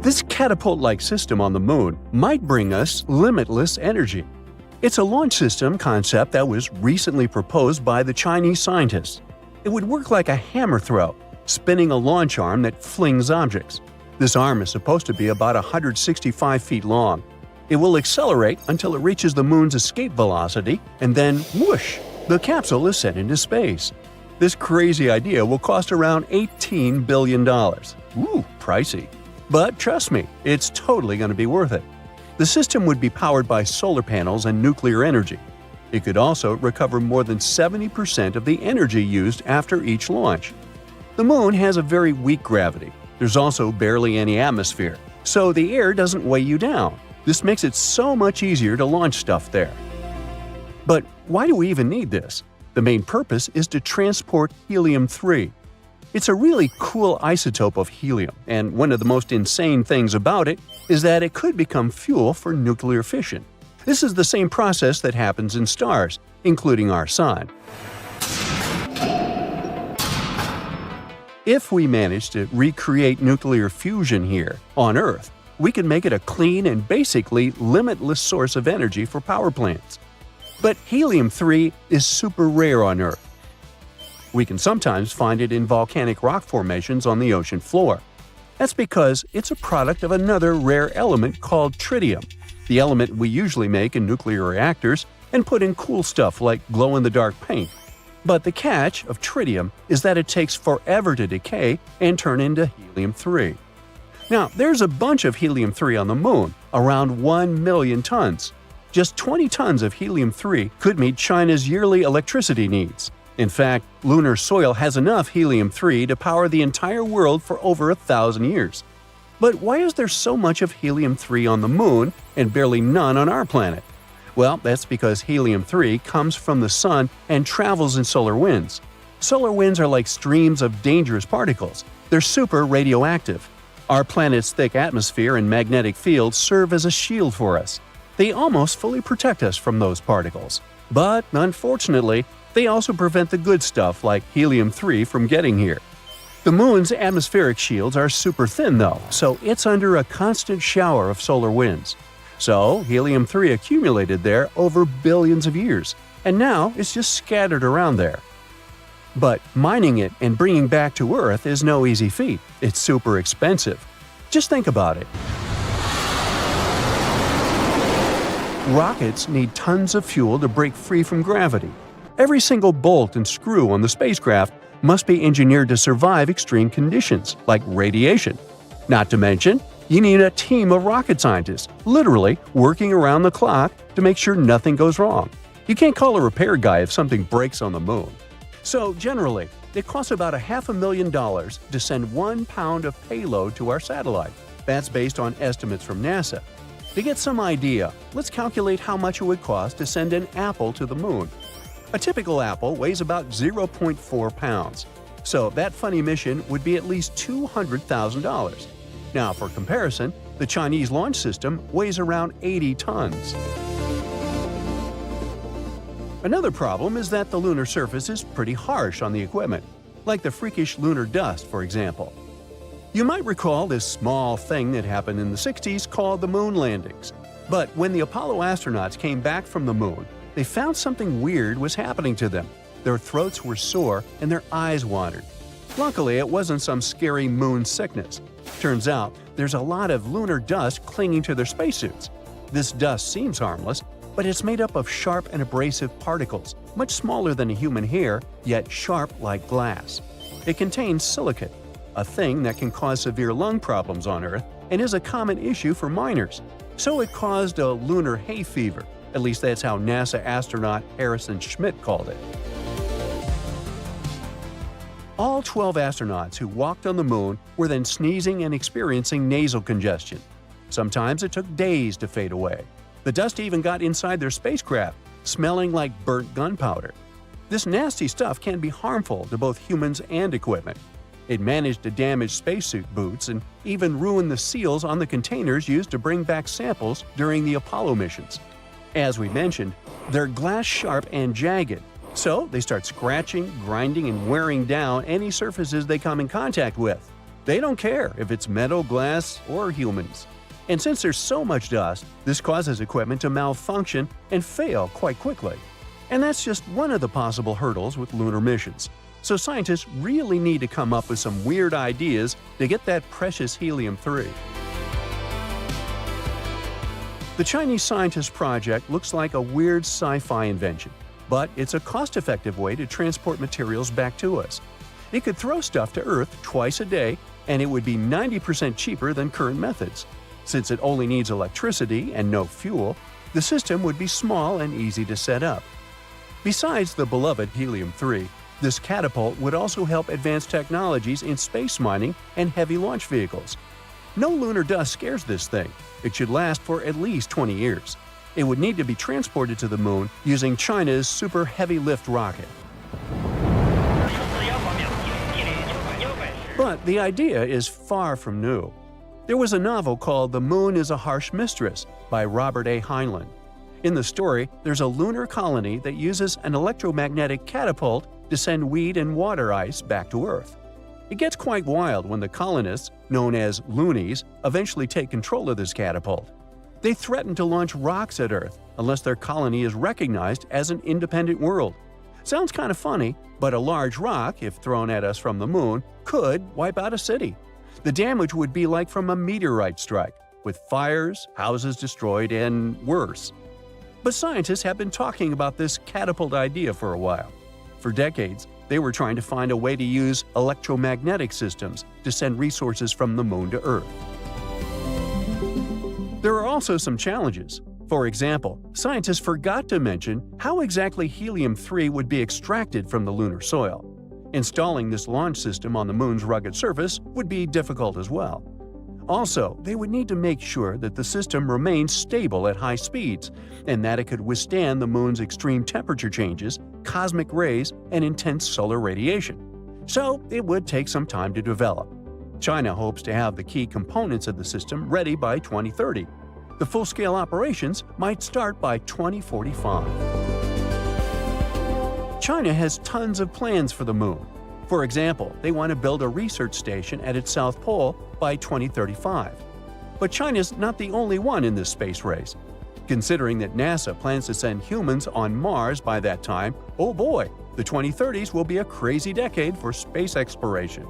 This catapult-like system on the moon might bring us limitless energy. It's a launch system concept that was recently proposed by the Chinese scientists. It would work like a hammer throw, spinning a launch arm that flings objects. This arm is supposed to be about 165 feet long. It will accelerate until it reaches the moon's escape velocity, and then whoosh, the capsule is sent into space. This crazy idea will cost around $18 billion. Ooh, pricey. But trust me, it's totally going to be worth it. The system would be powered by solar panels and nuclear energy. It could also recover more than 70% of the energy used after each launch. The moon has a very weak gravity. There's also barely any atmosphere, so the air doesn't weigh you down. This makes it so much easier to launch stuff there. But why do we even need this? The main purpose is to transport helium-3. It's a really cool isotope of helium, and one of the most insane things about it is that it could become fuel for nuclear fission. This is the same process that happens in stars, including our Sun. If we manage to recreate nuclear fusion here, on Earth, we can make it a clean and basically limitless source of energy for power plants. But helium-3 is super rare on Earth. We can sometimes find it in volcanic rock formations on the ocean floor. That's because it's a product of another rare element called tritium, the element we usually make in nuclear reactors and put in cool stuff like glow-in-the-dark paint. But the catch of tritium is that it takes forever to decay and turn into helium-3. Now, there's a bunch of helium-3 on the moon, around 1 million tons. Just 20 tons of helium-3 could meet China's yearly electricity needs. In fact, lunar soil has enough helium-3 to power the entire world for over 1,000 years. But why is there so much of helium-3 on the moon and barely none on our planet? Well, that's because helium-3 comes from the sun and travels in solar winds. Solar winds are like streams of dangerous particles. They're super radioactive. Our planet's thick atmosphere and magnetic field serve as a shield for us. They almost fully protect us from those particles. But, unfortunately, they also prevent the good stuff like helium-3 from getting here. The moon's atmospheric shields are super thin though, so it's under a constant shower of solar winds. So, helium-3 accumulated there over billions of years, and now it's just scattered around there. But mining it and bringing back to Earth is no easy feat. It's super expensive. Just think about it. Rockets need tons of fuel to break free from gravity. Every single bolt and screw on the spacecraft must be engineered to survive extreme conditions, like radiation. Not to mention, you need a team of rocket scientists, literally working around the clock to make sure nothing goes wrong. You can't call a repair guy if something breaks on the moon. So generally, it costs about $500,000 to send 1 pound of payload to our satellite. That's based on estimates from NASA. To get some idea, let's calculate how much it would cost to send an apple to the moon. A typical apple weighs about 0.4 pounds, so that funny mission would be at least $200,000. Now, for comparison, the Chinese launch system weighs around 80 tons. Another problem is that the lunar surface is pretty harsh on the equipment, like the freakish lunar dust, for example. You might recall this small thing that happened in the 60s called the moon landings. But when the Apollo astronauts came back from the moon, they found something weird was happening to them. Their throats were sore and their eyes wandered. Luckily, it wasn't some scary moon sickness. Turns out, there's a lot of lunar dust clinging to their spacesuits. This dust seems harmless, but it's made up of sharp and abrasive particles, much smaller than a human hair, yet sharp like glass. It contains silicate, a thing that can cause severe lung problems on Earth and is a common issue for miners. So it caused a lunar hay fever. At least that's how NASA astronaut Harrison Schmitt called it. All 12 astronauts who walked on the moon were then sneezing and experiencing nasal congestion. Sometimes it took days to fade away. The dust even got inside their spacecraft, smelling like burnt gunpowder. This nasty stuff can be harmful to both humans and equipment. It managed to damage spacesuit boots and even ruin the seals on the containers used to bring back samples during the Apollo missions. As we mentioned, they're glass-sharp and jagged, so they start scratching, grinding, and wearing down any surfaces they come in contact with. They don't care if it's metal, glass, or humans. And since there's so much dust, this causes equipment to malfunction and fail quite quickly. And that's just one of the possible hurdles with lunar missions. So scientists really need to come up with some weird ideas to get that precious helium-3. The Chinese scientist project looks like a weird sci-fi invention, but it's a cost-effective way to transport materials back to us. It could throw stuff to Earth twice a day, and it would be 90% cheaper than current methods. Since it only needs electricity and no fuel, the system would be small and easy to set up. Besides the beloved helium-3, this catapult would also help advance technologies in space mining and heavy launch vehicles. No lunar dust scares this thing. It should last for at least 20 years. It would need to be transported to the moon using China's super heavy lift rocket. But the idea is far from new. There was a novel called The Moon is a Harsh Mistress by Robert A. Heinlein. In the story, there's a lunar colony that uses an electromagnetic catapult to send weed and water ice back to Earth. It gets quite wild when the colonists, known as loonies, eventually take control of this catapult. They threaten to launch rocks at Earth unless their colony is recognized as an independent world. Sounds kind of funny, but a large rock, if thrown at us from the moon, could wipe out a city. The damage would be like from a meteorite strike, with fires, houses destroyed, and worse. But scientists have been talking about this catapult idea for a while. For decades, they were trying to find a way to use electromagnetic systems to send resources from the moon to Earth. There are also some challenges. For example, scientists forgot to mention how exactly helium-3 would be extracted from the lunar soil. Installing this launch system on the moon's rugged surface would be difficult as well. Also, they would need to make sure that the system remains stable at high speeds and that it could withstand the moon's extreme temperature changes, cosmic rays, and intense solar radiation. So, it would take some time to develop. China hopes to have the key components of the system ready by 2030. The full-scale operations might start by 2045. China has tons of plans for the moon. For example, they want to build a research station at its south pole by 2035. But China's not the only one in this space race. Considering that NASA plans to send humans on Mars by that time, oh boy, the 2030s will be a crazy decade for space exploration.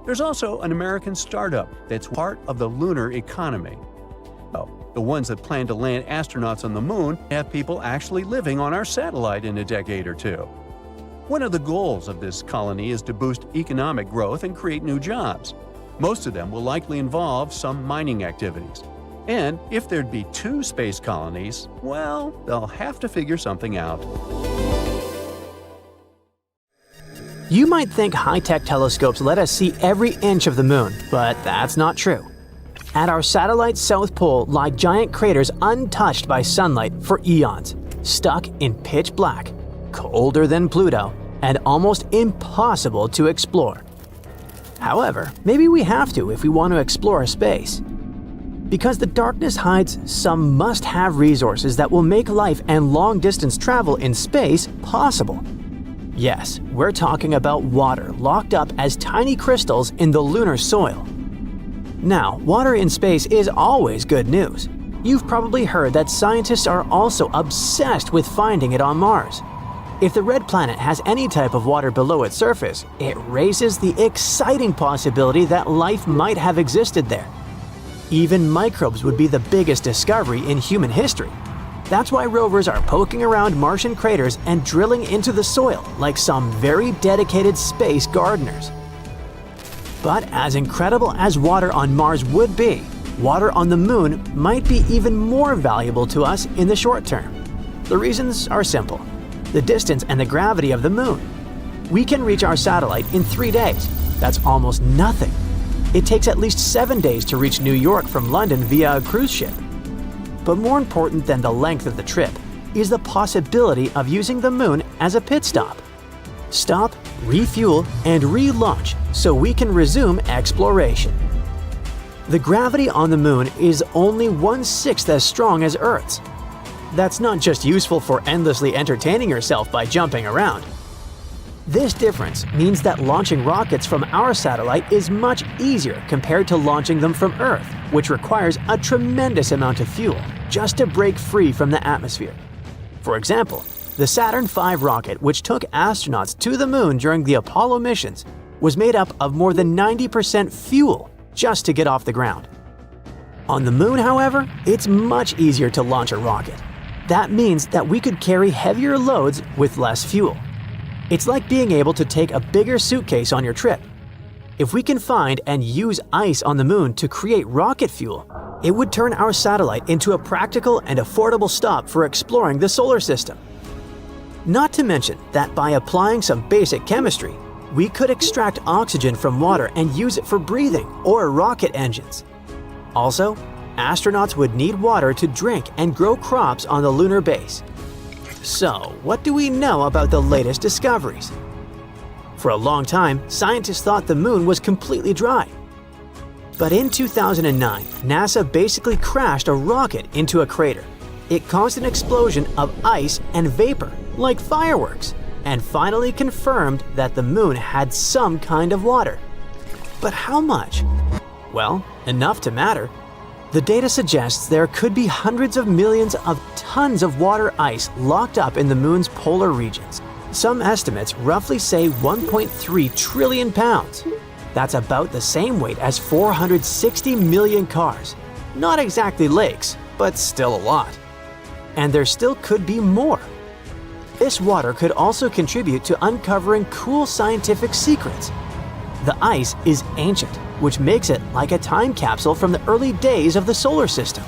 There's also an American startup that's part of the lunar economy. The ones that plan to land astronauts on the moon have people actually living on our satellite in a decade or two. One of the goals of this colony is to boost economic growth and create new jobs. Most of them will likely involve some mining activities. And if there'd be 2 space colonies, well, they'll have to figure something out. You might think high-tech telescopes let us see every inch of the moon, but that's not true. At our satellite's south pole lie giant craters untouched by sunlight for eons, stuck in pitch black, colder than Pluto, and almost impossible to explore. However, maybe we have to if we want to explore space. Because the darkness hides some must-have resources that will make life and long-distance travel in space possible. Yes, we're talking about water locked up as tiny crystals in the lunar soil. Now, water in space is always good news. You've probably heard that scientists are also obsessed with finding it on Mars. If the red planet has any type of water below its surface, it raises the exciting possibility that life might have existed there. Even microbes would be the biggest discovery in human history. That's why rovers are poking around Martian craters and drilling into the soil like some very dedicated space gardeners. But as incredible as water on Mars would be, water on the moon might be even more valuable to us in the short term. The reasons are simple: the distance and the gravity of the moon. We can reach our satellite in 3 days. That's almost nothing. It takes at least 7 days to reach New York from London via a cruise ship. But more important than the length of the trip is the possibility of using the moon as a pit stop. Stop, refuel, and relaunch so we can resume exploration. The gravity on the moon is only 1/6 as strong as Earth's. That's not just useful for endlessly entertaining yourself by jumping around. This difference means that launching rockets from our satellite is much easier compared to launching them from Earth, which requires a tremendous amount of fuel just to break free from the atmosphere. For example, the Saturn V rocket, which took astronauts to the Moon during the Apollo missions, was made up of more than 90% fuel just to get off the ground. On the Moon, however, it's much easier to launch a rocket. That means that we could carry heavier loads with less fuel. It's like being able to take a bigger suitcase on your trip. If we can find and use ice on the Moon to create rocket fuel, it would turn our satellite into a practical and affordable stop for exploring the solar system. Not to mention that by applying some basic chemistry, we could extract oxygen from water and use it for breathing or rocket engines. Also, astronauts would need water to drink and grow crops on the lunar base. So, what do we know about the latest discoveries? For a long time, scientists thought the Moon was completely dry. But in 2009, NASA basically crashed a rocket into a crater. It caused an explosion of ice and vapor, like fireworks, and finally confirmed that the Moon had some kind of water. But how much? Well, enough to matter. The data suggests there could be hundreds of millions of tons of water ice locked up in the Moon's polar regions. Some estimates roughly say 1.3 trillion pounds. That's about the same weight as 460 million cars. Not exactly lakes, but still a lot. And there still could be more. This water could also contribute to uncovering cool scientific secrets. The ice is ancient, which makes it like a time capsule from the early days of the solar system.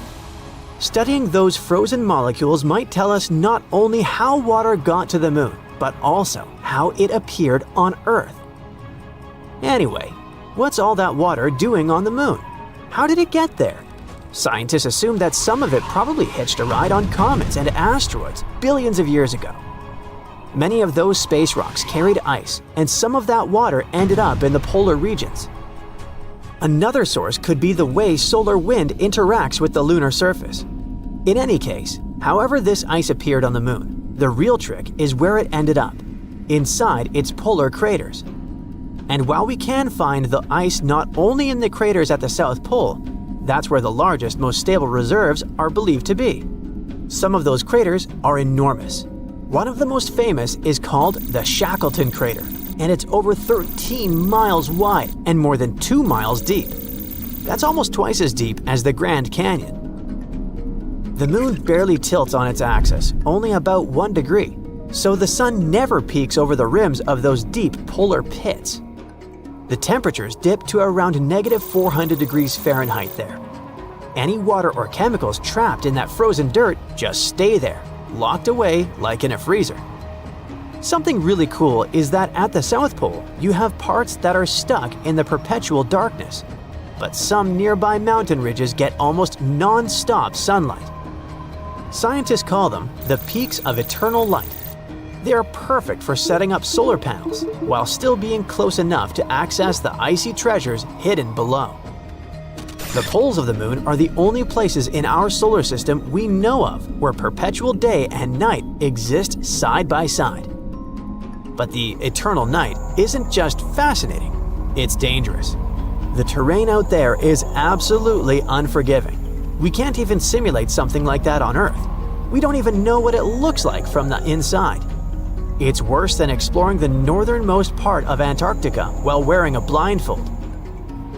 Studying those frozen molecules might tell us not only how water got to the Moon, but also how it appeared on Earth. Anyway, what's all that water doing on the Moon? How did it get there? Scientists assume that some of it probably hitched a ride on comets and asteroids billions of years ago. Many of those space rocks carried ice, and some of that water ended up in the polar regions. Another source could be the way solar wind interacts with the lunar surface. In any case, however this ice appeared on the Moon, the real trick is where it ended up, inside its polar craters. And while we can find the ice not only in the craters at the South Pole, that's where the largest, most stable reserves are believed to be. Some of those craters are enormous. One of the most famous is called the Shackleton crater, and it's over 13 miles wide and more than 2 miles deep. That's almost twice as deep as the Grand Canyon. The Moon barely tilts on its axis, only about 1 degree, so the Sun never peaks over the rims of those deep polar pits. The temperatures dip to around -400 degrees Fahrenheit there. Any water or chemicals trapped in that frozen dirt just stay there, locked away like in a freezer. Something really cool is that at the South Pole, you have parts that are stuck in the perpetual darkness, but some nearby mountain ridges get almost non-stop sunlight. Scientists call them the peaks of eternal light. They are perfect for setting up solar panels, while still being close enough to access the icy treasures hidden below. The poles of the Moon are the only places in our solar system we know of where perpetual day and night exist side by side. But the eternal night isn't just fascinating, it's dangerous. The terrain out there is absolutely unforgiving. We can't even simulate something like that on Earth. We don't even know what it looks like from the inside. It's worse than exploring the northernmost part of Antarctica while wearing a blindfold.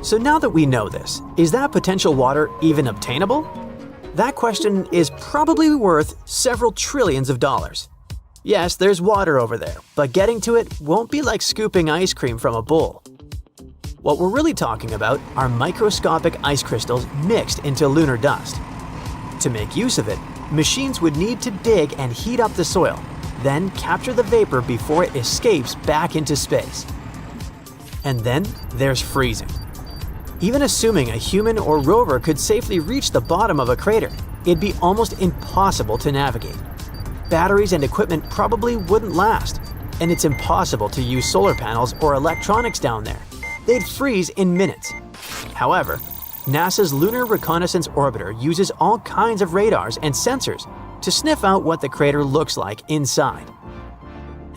So now that we know this, is that potential water even obtainable? That question is probably worth several trillions of dollars. Yes, there's water over there, but getting to it won't be like scooping ice cream from a bowl. What we're really talking about are microscopic ice crystals mixed into lunar dust. To make use of it, machines would need to dig and heat up the soil, then capture the vapor before it escapes back into space. And then there's freezing. Even assuming a human or rover could safely reach the bottom of a crater, it'd be almost impossible to navigate. Batteries and equipment probably wouldn't last, and it's impossible to use solar panels or electronics down there. They'd freeze in minutes. However, NASA's Lunar Reconnaissance Orbiter uses all kinds of radars and sensors to sniff out what the crater looks like inside.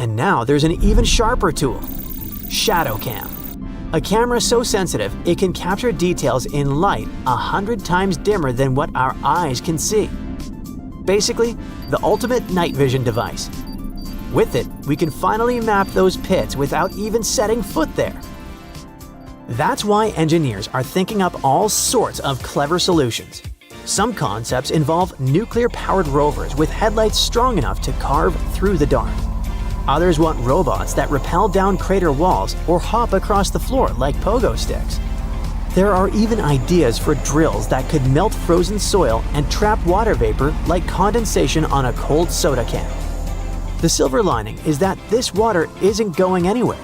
And now there's an even sharper tool, Shadow Cam. A camera so sensitive it can capture details in light 100 times dimmer than what our eyes can see. Basically, the ultimate night vision device. With it, we can finally map those pits without even setting foot there. That's why engineers are thinking up all sorts of clever solutions. Some concepts involve nuclear-powered rovers with headlights strong enough to carve through the dark. Others want robots that rappel down crater walls or hop across the floor like pogo sticks. There are even ideas for drills that could melt frozen soil and trap water vapor like condensation on a cold soda can. The silver lining is that this water isn't going anywhere.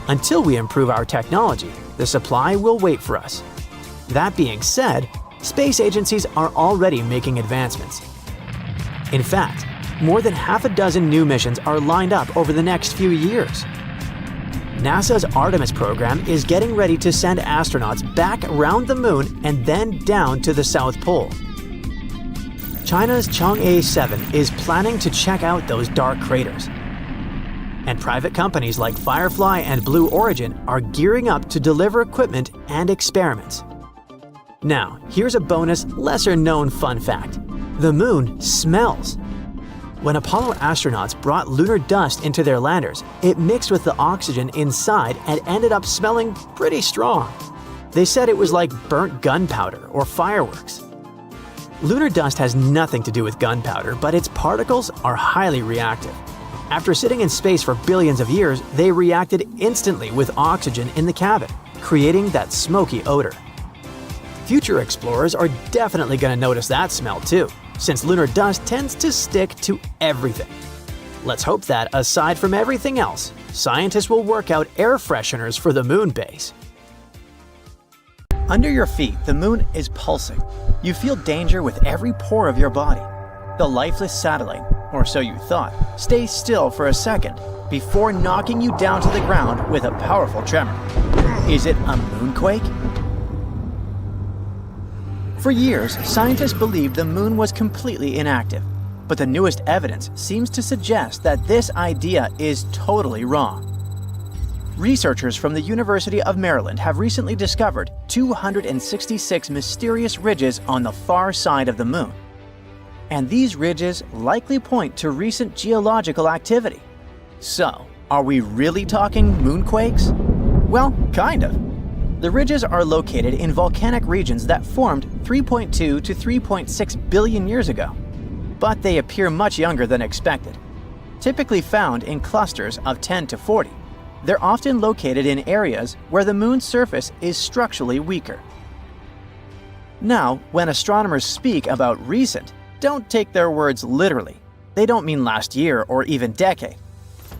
Until we improve our technology, the supply will wait for us. That being said, space agencies are already making advancements. In fact, more than half a dozen new missions are lined up over the next few years. NASA's Artemis program is getting ready to send astronauts back around the moon and then down to the South Pole. China's Chang'e 7 is planning to check out those dark craters. And private companies like Firefly and Blue Origin are gearing up to deliver equipment and experiments. Now, here's a bonus, lesser-known fun fact. The moon smells. When Apollo astronauts brought lunar dust into their landers, it mixed with the oxygen inside and ended up smelling pretty strong. They said it was like burnt gunpowder or fireworks. Lunar dust has nothing to do with gunpowder, but its particles are highly reactive. After sitting in space for billions of years, they reacted instantly with oxygen in the cabin, creating that smoky odor. Future explorers are definitely going to notice that smell too, since lunar dust tends to stick to everything. Let's hope that, aside from everything else, scientists will work out air fresheners for the moon base. Under your feet, the moon is pulsing. You feel danger with every pore of your body. The lifeless satellite, or so you thought, stays still for a second before knocking you down to the ground with a powerful tremor. Is it a moonquake? For years, scientists believed the moon was completely inactive, but the newest evidence seems to suggest that this idea is totally wrong. Researchers from the University of Maryland have recently discovered 266 mysterious ridges on the far side of the moon. And these ridges likely point to recent geological activity. So, are we really talking moonquakes? Well, kind of. The ridges are located in volcanic regions that formed 3.2 to 3.6 billion years ago, but they appear much younger than expected. Typically found in clusters of 10 to 40, they're often located in areas where the moon's surface is structurally weaker. Now, when astronomers speak about recent, don't take their words literally. They don't mean last year or even decade.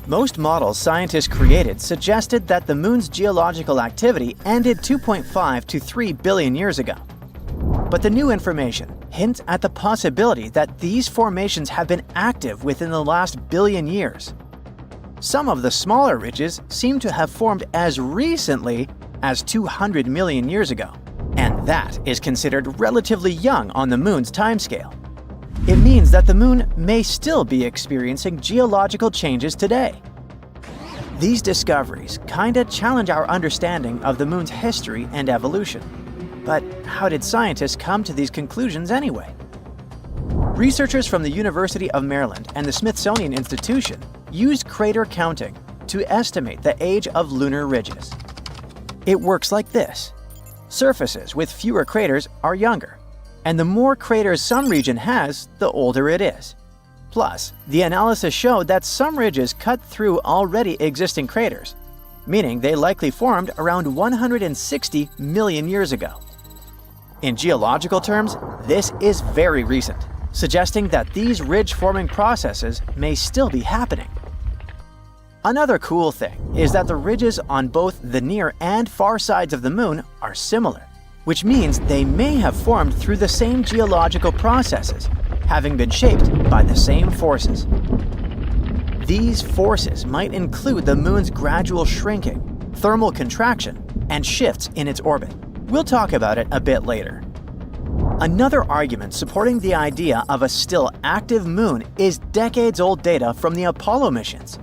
Most models scientists created suggested that the moon's geological activity ended 2.5 to 3 billion years ago. But the new information hints at the possibility that these formations have been active within the last billion years. Some of the smaller ridges seem to have formed as recently as 200 million years ago, and that is considered relatively young on the moon's timescale. It means that the moon may still be experiencing geological changes today. These discoveries kinda challenge our understanding of the moon's history and evolution. But how did scientists come to these conclusions anyway? Researchers from the University of Maryland and the Smithsonian Institution used crater counting to estimate the age of lunar ridges. It works like this. Surfaces with fewer craters are younger, and the more craters some region has, the older it is. Plus, the analysis showed that some ridges cut through already existing craters, meaning they likely formed around 160 million years ago. In geological terms, this is very recent, suggesting that these ridge-forming processes may still be happening. Another cool thing is that the ridges on both the near and far sides of the moon are similar, which means they may have formed through the same geological processes, having been shaped by the same forces. These forces might include the moon's gradual shrinking, thermal contraction, and shifts in its orbit. We'll talk about it a bit later. Another argument supporting the idea of a still active moon is decades-old data from the Apollo missions.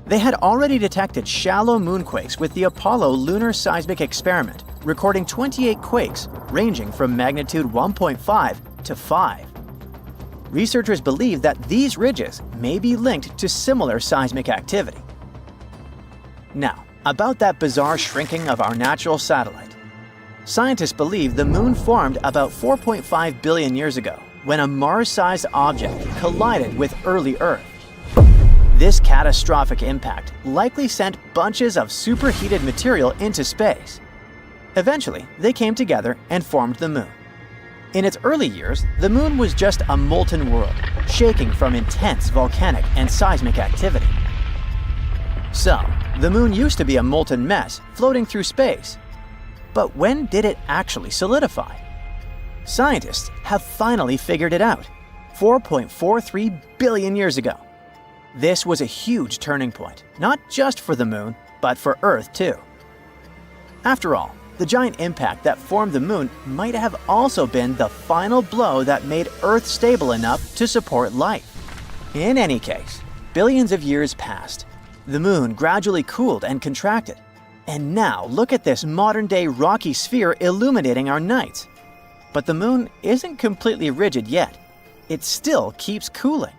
They had already detected shallow moonquakes with the Apollo lunar seismic experiment, recording 28 quakes ranging from magnitude 1.5 to 5. Researchers believe that these ridges may be linked to similar seismic activity. Now, about that bizarre shrinking of our natural satellite. Scientists believe the Moon formed about 4.5 billion years ago when a Mars-sized object collided with early Earth. This catastrophic impact likely sent bunches of superheated material into space. Eventually, they came together and formed the Moon. In its early years, the Moon was just a molten world, shaking from intense volcanic and seismic activity. So, the Moon used to be a molten mess floating through space. But when did it actually solidify? Scientists have finally figured it out, 4.43 billion years ago. This was a huge turning point, not just for the Moon, but for Earth too. After all, the giant impact that formed the Moon might have also been the final blow that made Earth stable enough to support life. In any case, billions of years passed. The Moon gradually cooled and contracted. And now look at this modern-day rocky sphere illuminating our nights. But the Moon isn't completely rigid yet. It still keeps cooling.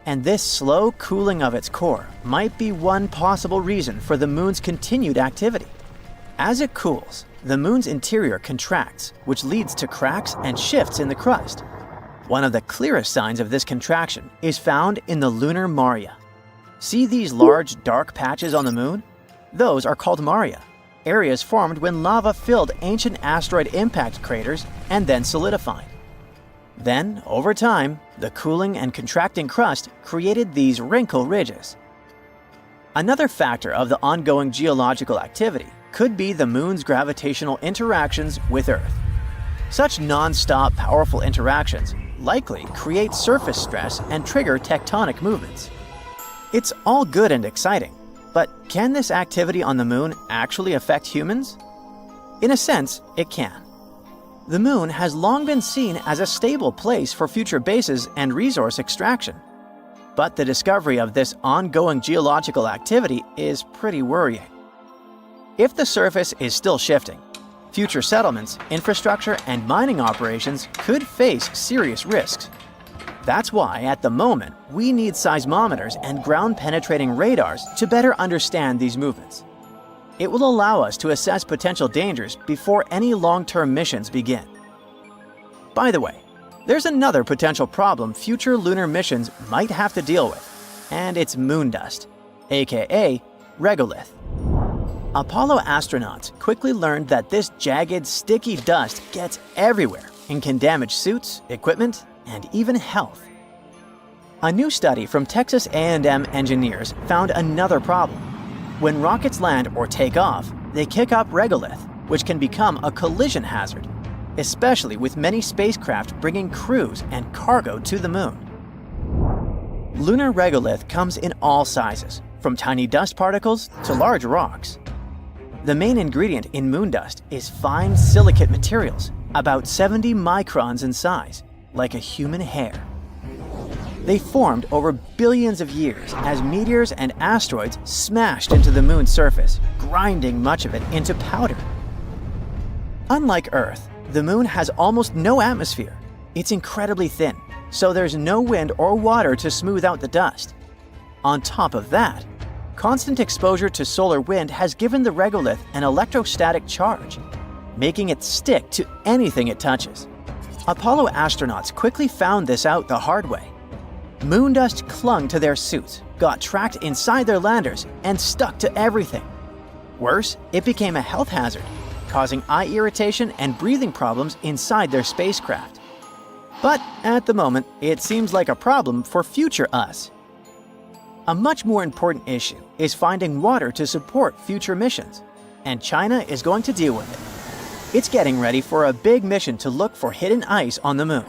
And this slow cooling of its core might be one possible reason for the Moon's continued activity. As it cools, the Moon's interior contracts, which leads to cracks and shifts in the crust. One of the clearest signs of this contraction is found in the lunar maria. See these large, dark patches on the Moon? Those are called maria, areas formed when lava filled ancient asteroid impact craters and then solidified. Then, over time, the cooling and contracting crust created these wrinkle ridges. Another factor of the ongoing geological activity could be the Moon's gravitational interactions with Earth. Such non-stop powerful interactions likely create surface stress and trigger tectonic movements. It's all good and exciting, but can this activity on the Moon actually affect humans? In a sense, it can. The Moon has long been seen as a stable place for future bases and resource extraction. But the discovery of this ongoing geological activity is pretty worrying. If the surface is still shifting, future settlements, infrastructure, and mining operations could face serious risks. That's why, at the moment, we need seismometers and ground-penetrating radars to better understand these movements. It will allow us to assess potential dangers before any long-term missions begin. By the way, there's another potential problem future lunar missions might have to deal with, and it's moon dust, aka regolith. Apollo astronauts quickly learned that this jagged, sticky dust gets everywhere and can damage suits, equipment, and even health. A new study from Texas A&M engineers found another problem. When rockets land or take off, they kick up regolith, which can become a collision hazard, especially with many spacecraft bringing crews and cargo to the Moon. Lunar regolith comes in all sizes, from tiny dust particles to large rocks. The main ingredient in moon dust is fine silicate materials, about 70 microns in size, like a human hair. They formed over billions of years as meteors and asteroids smashed into the Moon's surface, grinding much of it into powder. Unlike Earth, the Moon has almost no atmosphere. It's incredibly thin, so there's no wind or water to smooth out the dust. On top of that, constant exposure to solar wind has given the regolith an electrostatic charge, making it stick to anything it touches. Apollo astronauts quickly found this out the hard way. Moon dust clung to their suits, got trapped inside their landers, and stuck to everything. Worse, it became a health hazard, causing eye irritation and breathing problems inside their spacecraft. But at the moment, it seems like a problem for future us. A much more important issue is finding water to support future missions, and China is going to deal with it. It's getting ready for a big mission to look for hidden ice on the Moon.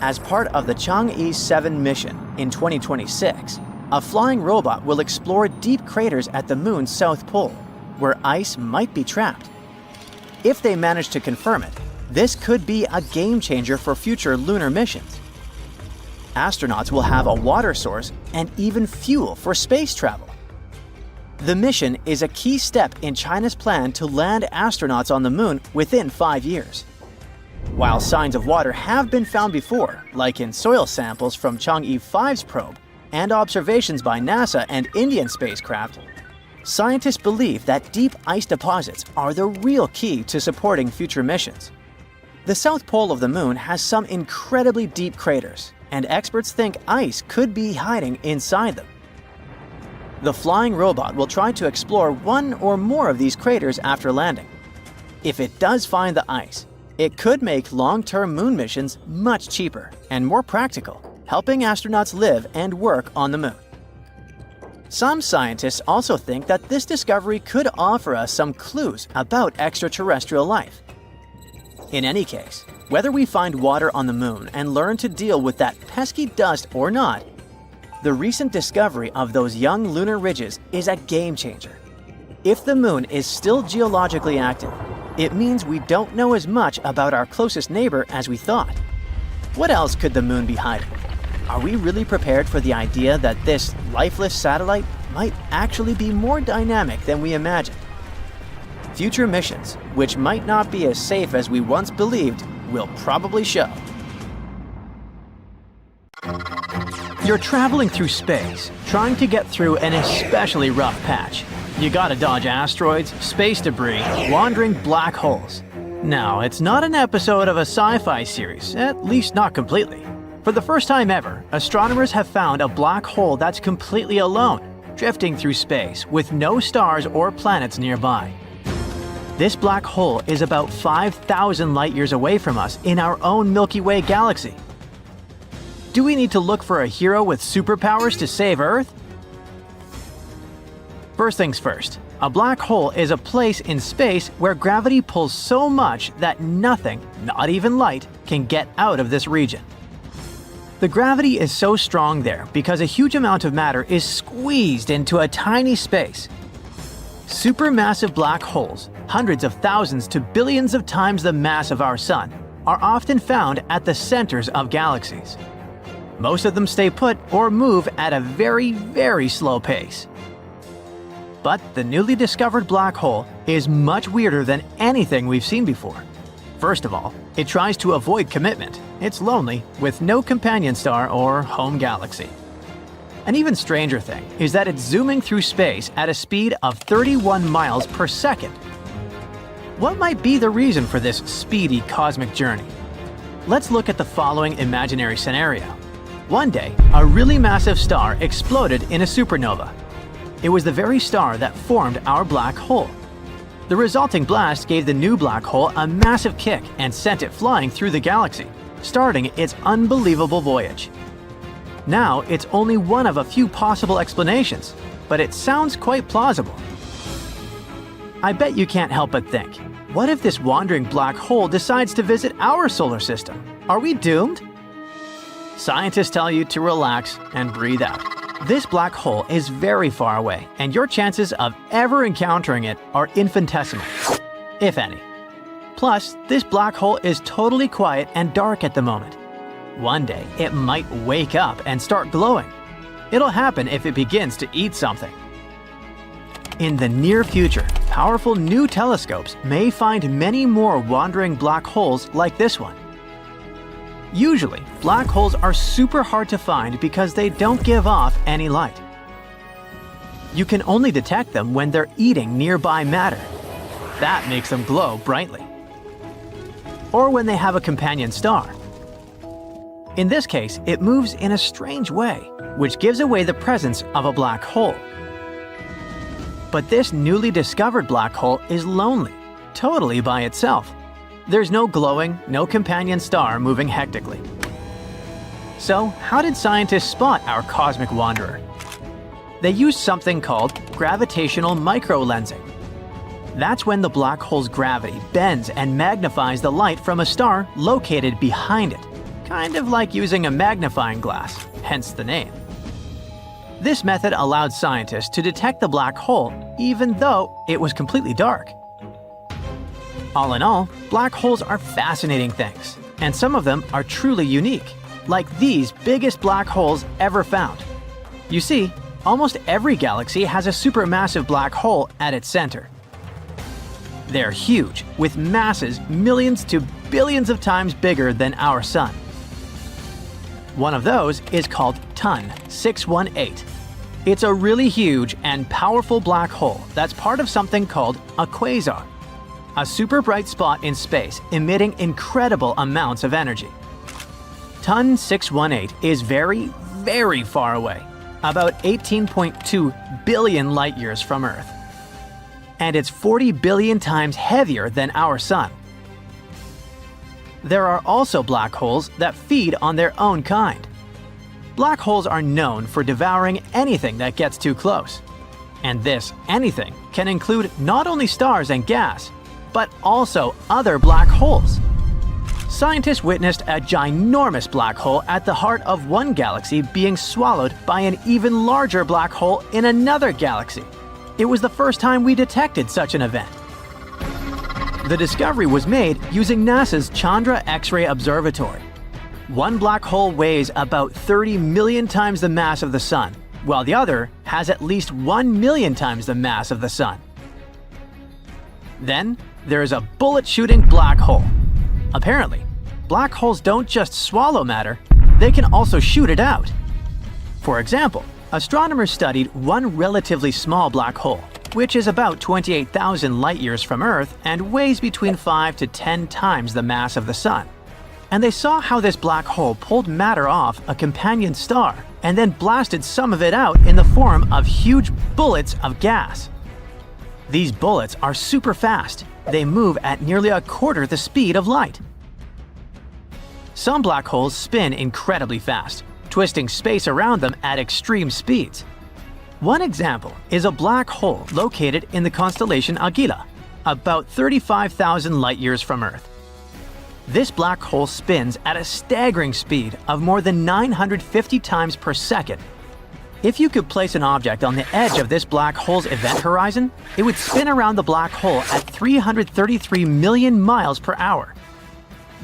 As part of the Chang'e 7 mission in 2026, a flying robot will explore deep craters at the Moon's south pole, where ice might be trapped. If they manage to confirm it, this could be a game changer for future lunar missions. Astronauts will have a water source and even fuel for space travel. The mission is a key step in China's plan to land astronauts on the moon within 5 years. While signs of water have been found before, like in soil samples from Chang'e 5's probe and observations by NASA and Indian spacecraft, scientists believe that deep ice deposits are the real key to supporting future missions. The south pole of the moon has some incredibly deep craters, and experts think ice could be hiding inside them. The flying robot will try to explore one or more of these craters after landing. If it does find the ice, it could make long-term moon missions much cheaper and more practical, helping astronauts live and work on the moon. Some scientists also think that this discovery could offer us some clues about extraterrestrial life. In any case, whether we find water on the moon and learn to deal with that pesky dust or not, the recent discovery of those young lunar ridges is a game changer. If the moon is still geologically active, it means we don't know as much about our closest neighbor as we thought. What else could the moon be hiding? Are we really prepared for the idea that this lifeless satellite might actually be more dynamic than we imagined? Future missions, which might not be as safe as we once believed, will probably show. You're traveling through space, trying to get through an especially rough patch. You gotta dodge asteroids, space debris, wandering black holes. No, it's not an episode of a sci-fi series, at least not completely. For the first time ever, astronomers have found a black hole that's completely alone, drifting through space with no stars or planets nearby. This black hole is about 5,000 light-years away from us in our own Milky Way galaxy. Do we need to look for a hero with superpowers to save Earth? First things first, a black hole is a place in space where gravity pulls so much that nothing, not even light, can get out of this region. The gravity is so strong there because a huge amount of matter is squeezed into a tiny space. Supermassive black holes, hundreds of thousands to billions of times the mass of our Sun, are often found at the centers of galaxies. Most of them stay put or move at a very, very slow pace. But the newly discovered black hole is much weirder than anything we've seen before. First of all, it tries to avoid commitment. It's lonely, with no companion star or home galaxy. An even stranger thing is that it's zooming through space at a speed of 31 miles per second. What might be the reason for this speedy cosmic journey? Let's look at the following imaginary scenario. One day, a really massive star exploded in a supernova. It was the very star that formed our black hole. The resulting blast gave the new black hole a massive kick and sent it flying through the galaxy, starting its unbelievable voyage. Now, it's only one of a few possible explanations, but it sounds quite plausible. I bet you can't help but think, what if this wandering black hole decides to visit our solar system? Are we doomed? Scientists tell you to relax and breathe out. This black hole is very far away, and your chances of ever encountering it are infinitesimal, if any. Plus, this black hole is totally quiet and dark at the moment. One day, it might wake up and start glowing. It'll happen if it begins to eat something. In the near future, powerful new telescopes may find many more wandering black holes like this one. Usually, black holes are super hard to find because they don't give off any light. You can only detect them when they're eating nearby matter. That makes them glow brightly. Or when they have a companion star. In this case, it moves in a strange way, which gives away the presence of a black hole. But this newly discovered black hole is lonely, totally by itself. There's no glowing, no companion star moving hectically. So, how did scientists spot our cosmic wanderer? They used something called gravitational microlensing. That's when the black hole's gravity bends and magnifies the light from a star located behind it, kind of like using a magnifying glass, hence the name. This method allowed scientists to detect the black hole even though it was completely dark. All in all, black holes are fascinating things, and some of them are truly unique, like these biggest black holes ever found. You see, almost every galaxy has a supermassive black hole at its center. They're huge, with masses millions to billions of times bigger than our Sun. One of those is called TON 618. It's a really huge and powerful black hole that's part of something called a quasar, a super bright spot in space emitting incredible amounts of energy. TON 618 is very, very far away, about 18.2 billion light-years from Earth. And it's 40 billion times heavier than our Sun. There are also black holes that feed on their own kind. Black holes are known for devouring anything that gets too close. And this anything can include not only stars and gas, but also other black holes. Scientists witnessed a ginormous black hole at the heart of one galaxy being swallowed by an even larger black hole in another galaxy. It was the first time we detected such an event. The discovery was made using NASA's Chandra X-ray Observatory. One black hole weighs about 30 million times the mass of the Sun, while the other has at least 1 million times the mass of the Sun. Then, there is a bullet-shooting black hole. Apparently, black holes don't just swallow matter, they can also shoot it out. For example, astronomers studied one relatively small black hole, which is about 28,000 light-years from Earth and weighs between 5 to 10 times the mass of the Sun. And they saw how this black hole pulled matter off a companion star and then blasted some of it out in the form of huge bullets of gas. These bullets are super fast. They move at nearly a quarter the speed of light. Some black holes spin incredibly fast, twisting space around them at extreme speeds. One example is a black hole located in the constellation Agila, about 35,000 light-years from Earth. This black hole spins at a staggering speed of more than 950 times per second. If you could place an object on the edge of this black hole's event horizon, it would spin around the black hole at 333 million miles per hour.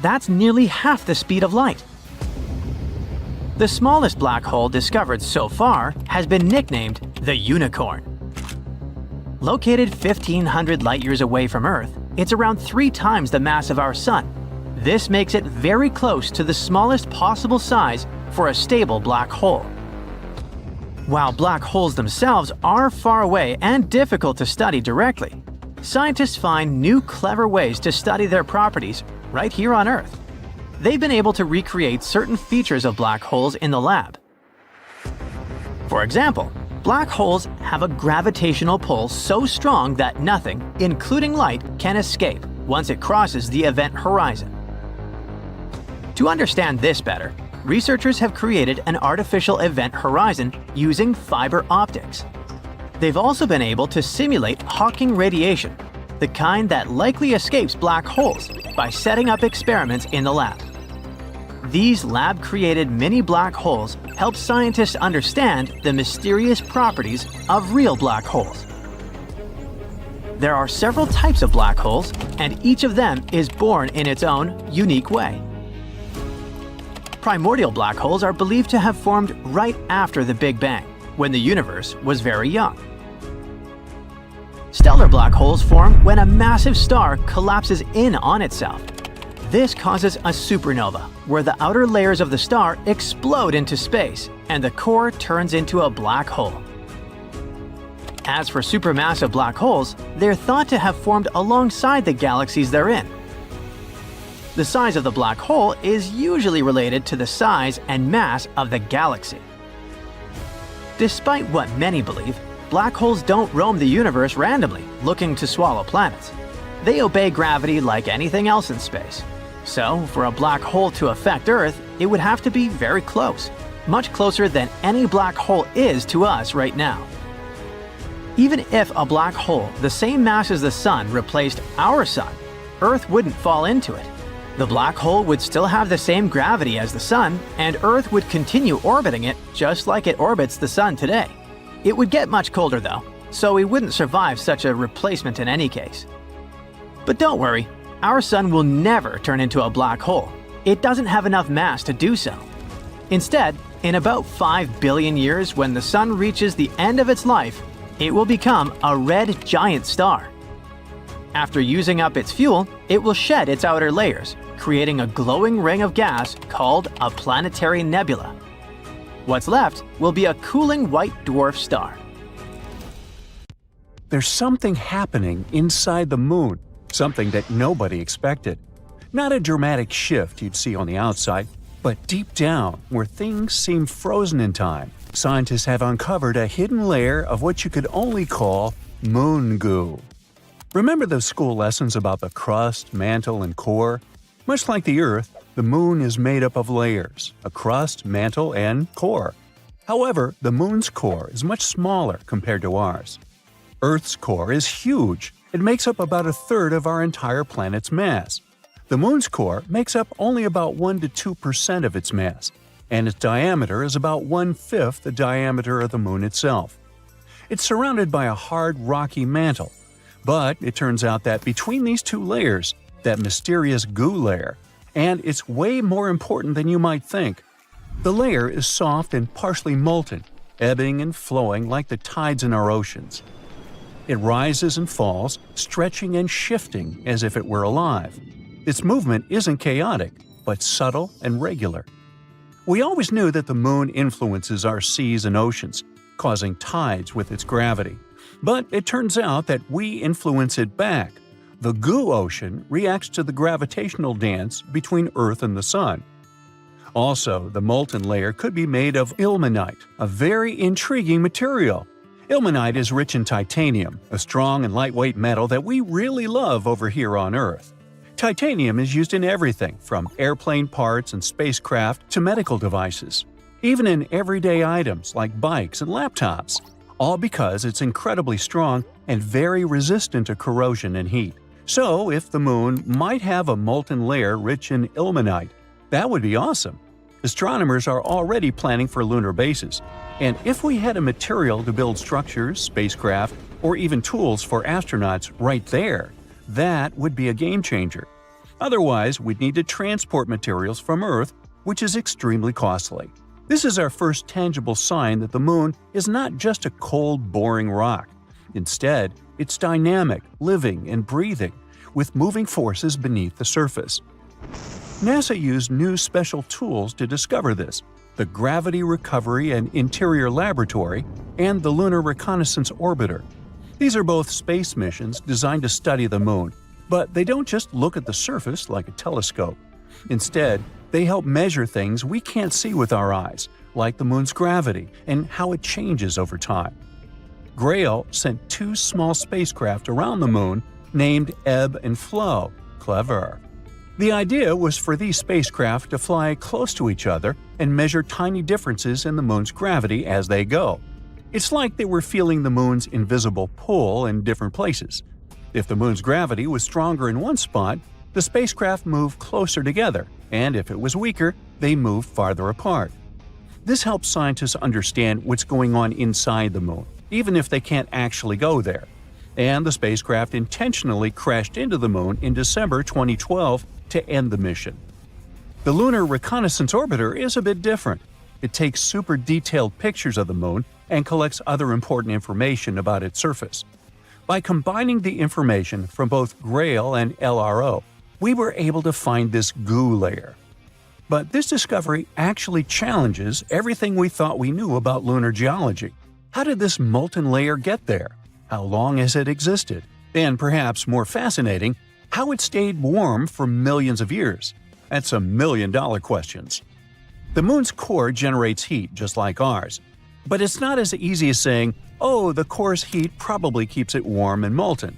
That's nearly half the speed of light. The smallest black hole discovered so far has been nicknamed the Unicorn. Located 1,500 light-years away from Earth, it's around 3 times the mass of our Sun. This makes it very close to the smallest possible size for a stable black hole. While black holes themselves are far away and difficult to study directly, scientists find new clever ways to study their properties right here on Earth. They've been able to recreate certain features of black holes in the lab. For example, black holes have a gravitational pull so strong that nothing, including light, can escape once it crosses the event horizon. To understand this better, researchers have created an artificial event horizon using fiber optics. They've also been able to simulate Hawking radiation, the kind that likely escapes black holes, by setting up experiments in the lab. These lab-created mini black holes help scientists understand the mysterious properties of real black holes. There are several types of black holes, and each of them is born in its own unique way. Primordial black holes are believed to have formed right after the Big Bang, when the universe was very young. Stellar black holes form when a massive star collapses in on itself. This causes a supernova, where the outer layers of the star explode into space, and the core turns into a black hole. As for supermassive black holes, they're thought to have formed alongside the galaxies they're in. The size of the black hole is usually related to the size and mass of the galaxy. Despite what many believe, black holes don't roam the universe randomly, looking to swallow planets. They obey gravity like anything else in space. So, for a black hole to affect Earth, it would have to be very close, much closer than any black hole is to us right now. Even if a black hole the same mass as the Sun replaced our Sun, Earth wouldn't fall into it. The black hole would still have the same gravity as the Sun, and Earth would continue orbiting it just like it orbits the Sun today. It would get much colder though, so we wouldn't survive such a replacement in any case. But don't worry, our Sun will never turn into a black hole. It doesn't have enough mass to do so. Instead, In about 5 billion years, when the Sun reaches the end of its life, it will become a red giant star. After using up its fuel, it will shed its outer layers, creating a glowing ring of gas called a planetary nebula. What's left will be a cooling white dwarf star. There's something happening inside the moon, something that nobody expected. Not a dramatic shift you'd see on the outside, but deep down, where things seem frozen in time, scientists have uncovered a hidden layer of what you could only call moon goo. Remember those school lessons about the crust, mantle, and core? Much like the Earth, the moon is made up of layers, a crust, mantle, and core. However, the moon's core is much smaller compared to ours. Earth's core is huge. It makes up about a third of our entire planet's mass. The moon's core makes up only about 1 to 2% of its mass, and its diameter is about 1/5 the diameter of the moon itself. It's surrounded by a hard, rocky mantle. But it turns out that between these two layers, that mysterious goo layer, and it's way more important than you might think. The layer is soft and partially molten, ebbing and flowing like the tides in our oceans. It rises and falls, stretching and shifting as if it were alive. Its movement isn't chaotic, but subtle and regular. We always knew that the moon influences our seas and oceans, causing tides with its gravity. But it turns out that we influence it back. The goo ocean reacts to the gravitational dance between Earth and the Sun. Also, the molten layer could be made of ilmenite, a very intriguing material. Ilmenite is rich in titanium, a strong and lightweight metal that we really love over here on Earth. Titanium is used in everything from airplane parts and spacecraft to medical devices, even in everyday items like bikes and laptops, all because it's incredibly strong and very resistant to corrosion and heat. So, if the moon might have a molten layer rich in ilmenite, that would be awesome. Astronomers are already planning for lunar bases, and if we had a material to build structures, spacecraft, or even tools for astronauts right there, that would be a game changer. Otherwise, we'd need to transport materials from Earth, which is extremely costly. This is our first tangible sign that the moon is not just a cold, boring rock. Instead, it's dynamic, living, and breathing, with moving forces beneath the surface. NASA used new special tools to discover this: the Gravity Recovery and Interior Laboratory and the Lunar Reconnaissance Orbiter. These are both space missions designed to study the moon, but they don't just look at the surface like a telescope. Instead, they help measure things we can't see with our eyes, like the moon's gravity and how it changes over time. Grail sent 2 small spacecraft around the moon named Ebb and Flow. Clever. The idea was for these spacecraft to fly close to each other and measure tiny differences in the moon's gravity as they go. It's like they were feeling the moon's invisible pull in different places. If the moon's gravity was stronger in one spot, the spacecraft moved closer together, and if it was weaker, they moved farther apart. This helps scientists understand what's going on inside the moon, even if they can't actually go there. And the spacecraft intentionally crashed into the moon in December 2012 to end the mission. The Lunar Reconnaissance Orbiter is a bit different. It takes super detailed pictures of the moon and collects other important information about its surface. By combining the information from both Grail and LRO, we were able to find this goo layer. But this discovery actually challenges everything we thought we knew about lunar geology. How did this molten layer get there? How long has it existed? And perhaps more fascinating, how it stayed warm for millions of years? That's some million-dollar questions. The moon's core generates heat just like ours. But it's not as easy as saying, oh, the core's heat probably keeps it warm and molten.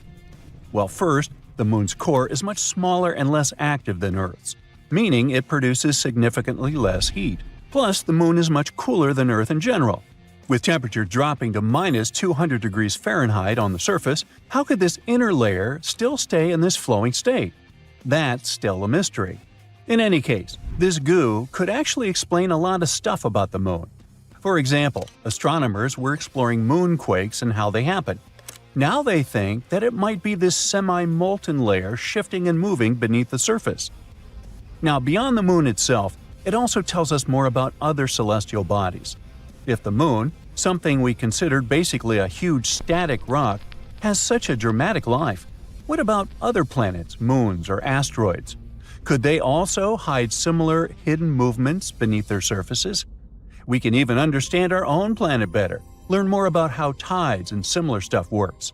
Well, first, the moon's core is much smaller and less active than Earth's, meaning it produces significantly less heat. Plus, the moon is much cooler than Earth in general. With temperature dropping to minus 200 degrees Fahrenheit on the surface, how could this inner layer still stay in this flowing state? That's still a mystery. In any case, this goo could actually explain a lot of stuff about the moon. For example, astronomers were exploring moonquakes and how they happen. Now they think that it might be this semi-molten layer shifting and moving beneath the surface. Now, beyond the moon itself, It also tells us more about other celestial bodies. If the Moon, something we considered basically a huge static rock, has such a dramatic life, what about other planets, moons, or asteroids? Could they also hide similar hidden movements beneath their surfaces? We can even understand our own planet better, learn more about how tides and similar stuff works.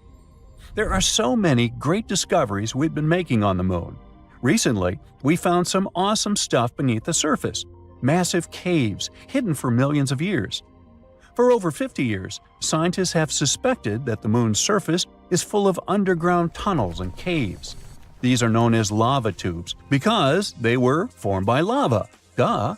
There are so many great discoveries we've been making on the Moon. Recently, we found some awesome stuff beneath the surface, massive caves hidden for millions of years. For over 50 years, scientists have suspected that the Moon's surface is full of underground tunnels and caves. These are known as lava tubes because they were formed by lava. Duh!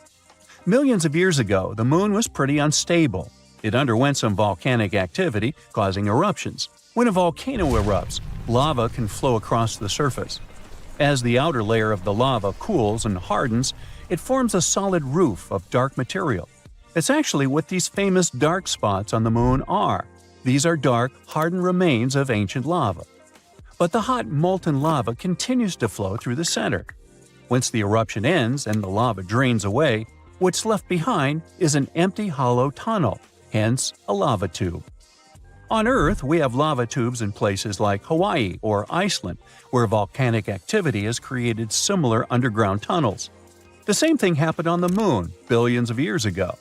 Millions of years ago, the Moon was pretty unstable. It underwent some volcanic activity, causing eruptions. When a volcano erupts, lava can flow across the surface. As the outer layer of the lava cools and hardens, it forms a solid roof of dark material. It's actually what these famous dark spots on the Moon are. These are dark, hardened remains of ancient lava. But the hot, molten lava continues to flow through the center. Once the eruption ends and the lava drains away, what's left behind is an empty hollow tunnel, hence a lava tube. On Earth, we have lava tubes in places like Hawaii or Iceland, where volcanic activity has created similar underground tunnels. The same thing happened on the Moon billions of years ago,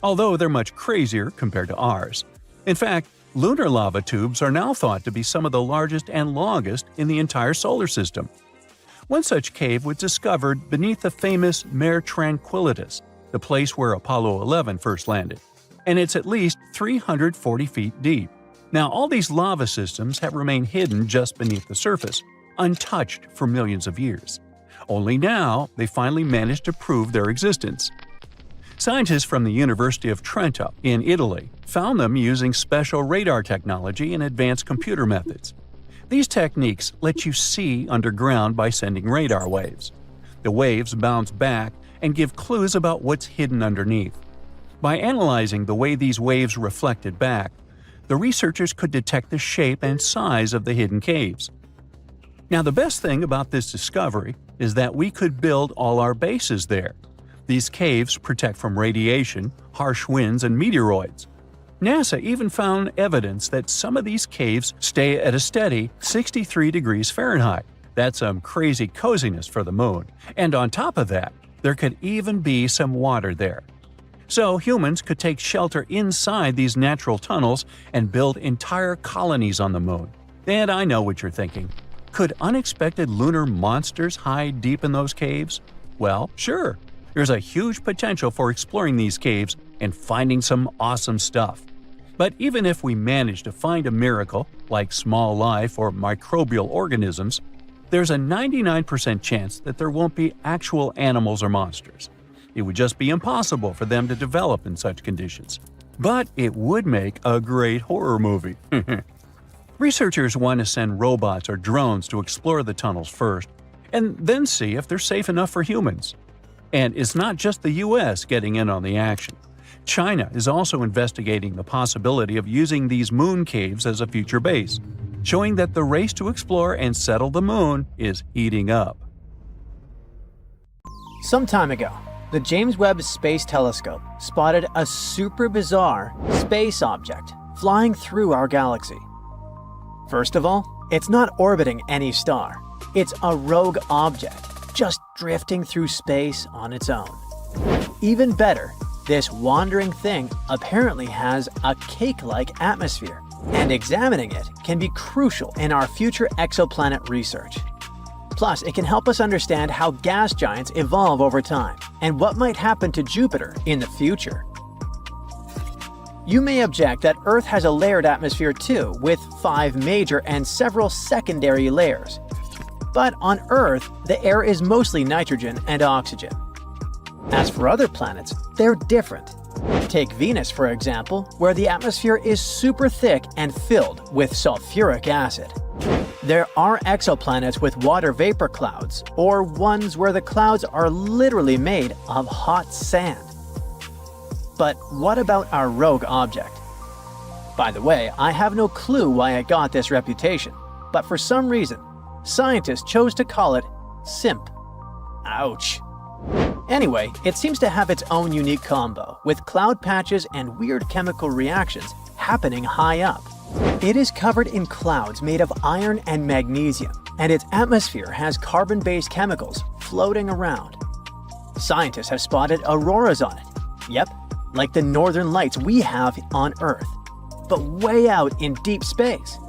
although they're much crazier compared to ours. In fact, lunar lava tubes are now thought to be some of the largest and longest in the entire solar system. One such cave was discovered beneath the famous Mare Tranquillitatis, the place where Apollo 11 first landed, and it's at least 340 feet deep. Now, all these lava systems have remained hidden just beneath the surface, untouched for millions of years. Only now, they finally managed to prove their existence. Scientists from the University of Trento in Italy found them using special radar technology and advanced computer methods. These techniques let you see underground by sending radar waves. The waves bounce back and give clues about what's hidden underneath. By analyzing the way these waves reflected back, the researchers could detect the shape and size of the hidden caves. Now, the best thing about this discovery is that we could build all our bases there. These caves protect from radiation, harsh winds, and meteoroids. NASA even found evidence that some of these caves stay at a steady 63 degrees Fahrenheit. That's some crazy coziness for the Moon. And on top of that, there could even be some water there. So humans could take shelter inside these natural tunnels and build entire colonies on the Moon. And I know what you're thinking. Could unexpected lunar monsters hide deep in those caves? Well, sure. There's a huge potential for exploring these caves and finding some awesome stuff. But even if we manage to find a miracle, like small life or microbial organisms, there's a 99% chance that there won't be actual animals or monsters. It would just be impossible for them to develop in such conditions. But it would make a great horror movie. Researchers want to send robots or drones to explore the tunnels first, and then see if they're safe enough for humans. And it's not just the US getting in on the action. China is also investigating the possibility of using these moon caves as a future base, showing that the race to explore and settle the Moon is heating up. Some time ago, the James Webb Space Telescope spotted a super bizarre space object flying through our galaxy. First of all, it's not orbiting any star. It's a rogue object, just drifting through space on its own. Even better, this wandering thing apparently has a cake-like atmosphere, and examining it can be crucial in our future exoplanet research. Plus, it can help us understand how gas giants evolve over time and what might happen to Jupiter in the future. You may object that Earth has a layered atmosphere too, with 5 major and several secondary layers. But on Earth, the air is mostly nitrogen and oxygen. As for other planets, they're different. Take Venus, for example, where the atmosphere is super thick and filled with sulfuric acid. There are exoplanets with water vapor clouds, or ones where the clouds are literally made of hot sand. But what about our rogue object? By the way, I have no clue why it got this reputation, but for some reason, scientists chose to call it SIMP. Ouch. Anyway, it seems to have its own unique combo, with cloud patches and weird chemical reactions happening high up. It is covered in clouds made of iron and magnesium, and its atmosphere has carbon-based chemicals floating around. Scientists have spotted auroras on it. Yep, like the northern lights we have on Earth, but way out in deep space.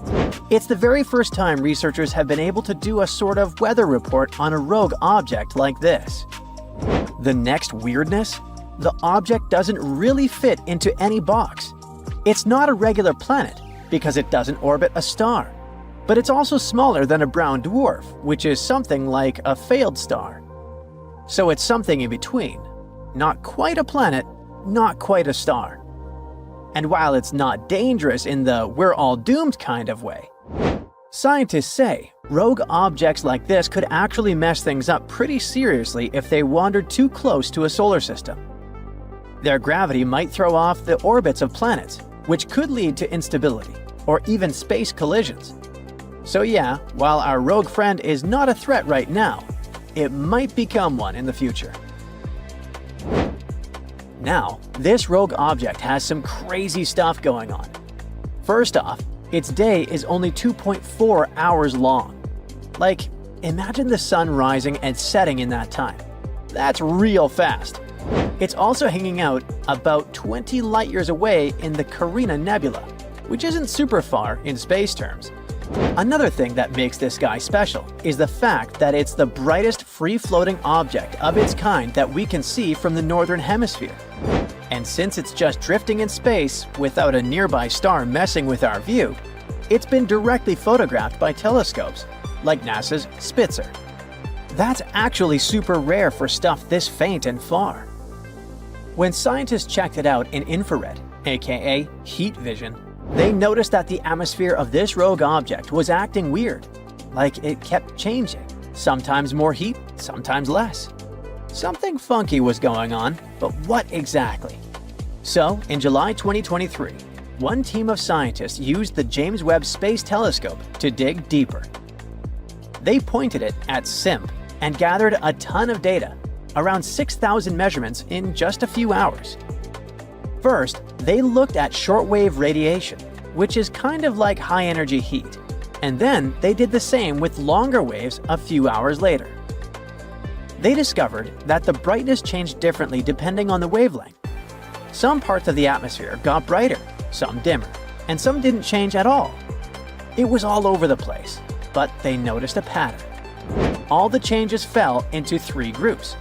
It's the very first time researchers have been able to do a sort of weather report on a rogue object like this. The next weirdness? The object doesn't really fit into any box. It's not a regular planet because it doesn't orbit a star, but it's also smaller than a brown dwarf, which is something like a failed star. So it's something in between. Not quite a planet, not quite a star. And while it's not dangerous in the we're all doomed kind of way, scientists say rogue objects like this could actually mess things up pretty seriously if they wandered too close to a solar system. Their gravity might throw off the orbits of planets, which could lead to instability or even space collisions. So yeah, while our rogue friend is not a threat right now, it might become one in the future. Now, this rogue object has some crazy stuff going on. First off, its day is only 2.4 hours long. Like, imagine the sun rising and setting in that time. That's real fast. It's also hanging out about 20 light-years away in the Carina Nebula, which isn't super far in space terms. Another thing that makes this guy special is the fact that it's the brightest free-floating object of its kind that we can see from the northern hemisphere. And since it's just drifting in space without a nearby star messing with our view, it's been directly photographed by telescopes, like NASA's Spitzer. That's actually super rare for stuff this faint and far. When scientists checked it out in infrared, aka heat vision, they noticed that the atmosphere of this rogue object was acting weird, like it kept changing, sometimes more heat, sometimes less. Something funky was going on, but what exactly? So, in July 2023, one team of scientists used the James Webb Space Telescope to dig deeper. They pointed it at SIMP and gathered a ton of data, around 6,000 measurements in just a few hours. First, they looked at shortwave radiation, which is kind of like high-energy heat, and then they did the same with longer waves a few hours later. They discovered that the brightness changed differently depending on the wavelength. Some parts of the atmosphere got brighter, some dimmer, and some didn't change at all. It was all over the place, but they noticed a pattern. All the changes fell into 3 groups.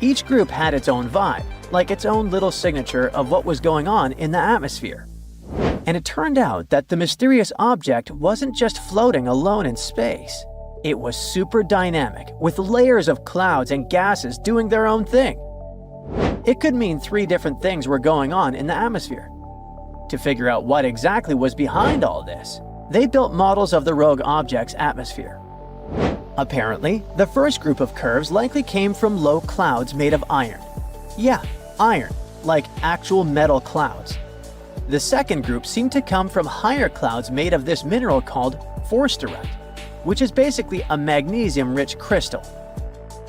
Each group had its own vibe, like its own little signature of what was going on in the atmosphere. And it turned out that the mysterious object wasn't just floating alone in space. It was super dynamic, with layers of clouds and gases doing their own thing. It could mean 3 different things were going on in the atmosphere. To figure out what exactly was behind all this, they built models of the rogue object's atmosphere. Apparently, the first group of curves likely came from low clouds made of iron. Yeah, iron, like actual metal clouds. The second group seemed to come from higher clouds made of this mineral called forsterite, which is basically a magnesium-rich crystal.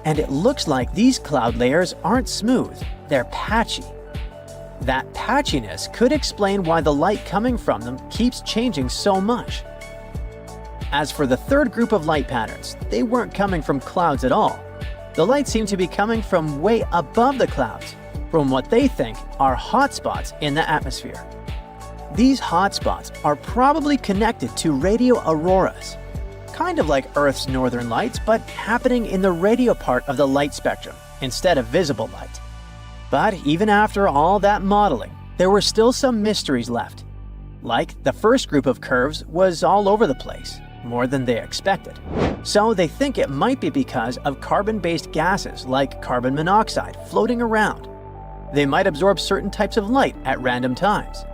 And it looks like these cloud layers aren't smooth, they're patchy. That patchiness could explain why the light coming from them keeps changing so much. As for the third group of light patterns, they weren't coming from clouds at all. The light seemed to be coming from way above the clouds, from what they think are hotspots in the atmosphere. These hotspots are probably connected to radio auroras, kind of like Earth's northern lights, but happening in the radio part of the light spectrum instead of visible light. But even after all that modeling, there were still some mysteries left. Like, the first group of curves was all over the place, more than they expected. So they think it might be because of carbon-based gases like carbon monoxide floating around. They might absorb certain types of light at random times.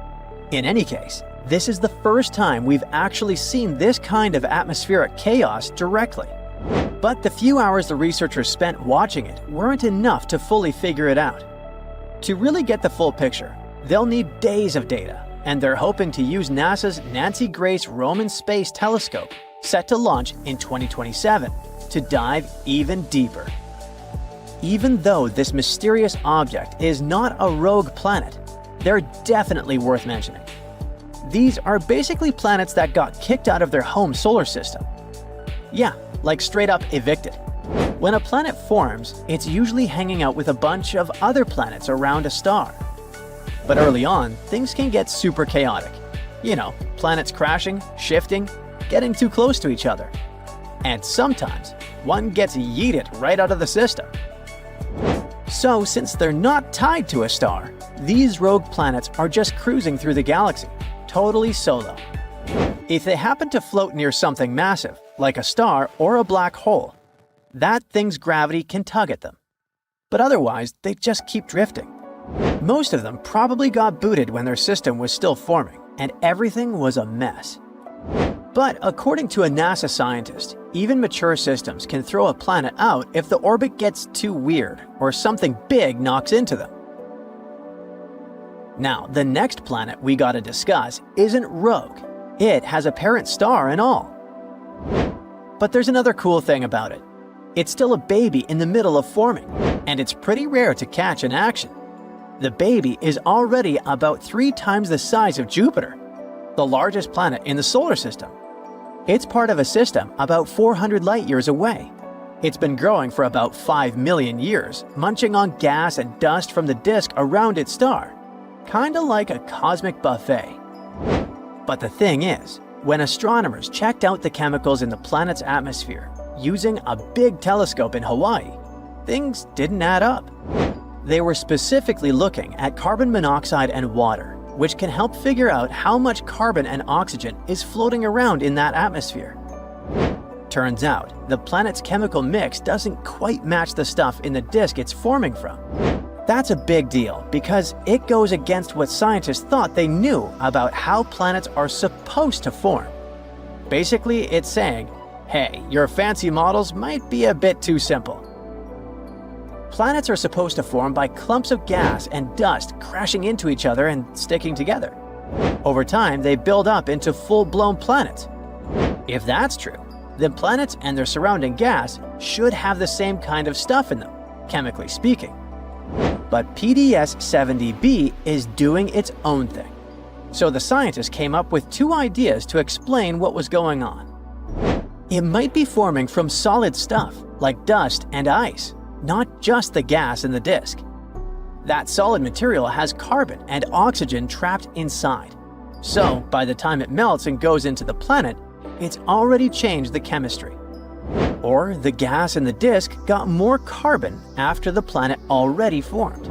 In any case, this is the first time we've actually seen this kind of atmospheric chaos directly. But the few hours the researchers spent watching it weren't enough to fully figure it out. To really get the full picture, they'll need days of data, and they're hoping to use NASA's Nancy Grace Roman Space Telescope, set to launch in 2027, to dive even deeper. Even though this mysterious object is not a rogue planet, they're definitely worth mentioning. These are basically planets that got kicked out of their home solar system. Yeah, like straight up evicted. When a planet forms, it's usually hanging out with a bunch of other planets around a star. But early on, things can get super chaotic. You know, planets crashing, shifting, getting too close to each other. And sometimes, one gets yeeted right out of the system. So, since they're not tied to a star, these rogue planets are just cruising through the galaxy, totally solo. If they happen to float near something massive, like a star or a black hole, that thing's gravity can tug at them. But otherwise, they just keep drifting. Most of them probably got booted when their system was still forming, and everything was a mess. But according to a NASA scientist, even mature systems can throw a planet out if the orbit gets too weird or something big knocks into them. Now, the next planet we gotta discuss isn't rogue. It has a parent star and all. But there's another cool thing about it. It's still a baby in the middle of forming, and it's pretty rare to catch in action. The baby is already about 3 times the size of Jupiter, the largest planet in the solar system. It's part of a system about 400 light years away. It's been growing for about 5 million years, munching on gas and dust from the disk around its star, kinda like a cosmic buffet. But the thing is, when astronomers checked out the chemicals in the planet's atmosphere using a big telescope in Hawaii, things didn't add up. They were specifically looking at carbon monoxide and water, which can help figure out how much carbon and oxygen is floating around in that atmosphere. Turns out, the planet's chemical mix doesn't quite match the stuff in the disk it's forming from. That's a big deal because it goes against what scientists thought they knew about how planets are supposed to form. Basically, it's saying, hey, your fancy models might be a bit too simple. Planets are supposed to form by clumps of gas and dust crashing into each other and sticking together. Over time, they build up into full-blown planets. If that's true, then planets and their surrounding gas should have the same kind of stuff in them, chemically speaking. But PDS-70b is doing its own thing. So the scientists came up with 2 ideas to explain what was going on. It might be forming from solid stuff, like dust and ice, not just the gas in the disk. That solid material has carbon and oxygen trapped inside. So, by the time it melts and goes into the planet, it's already changed the chemistry. Or the gas in the disk got more carbon after the planet already formed.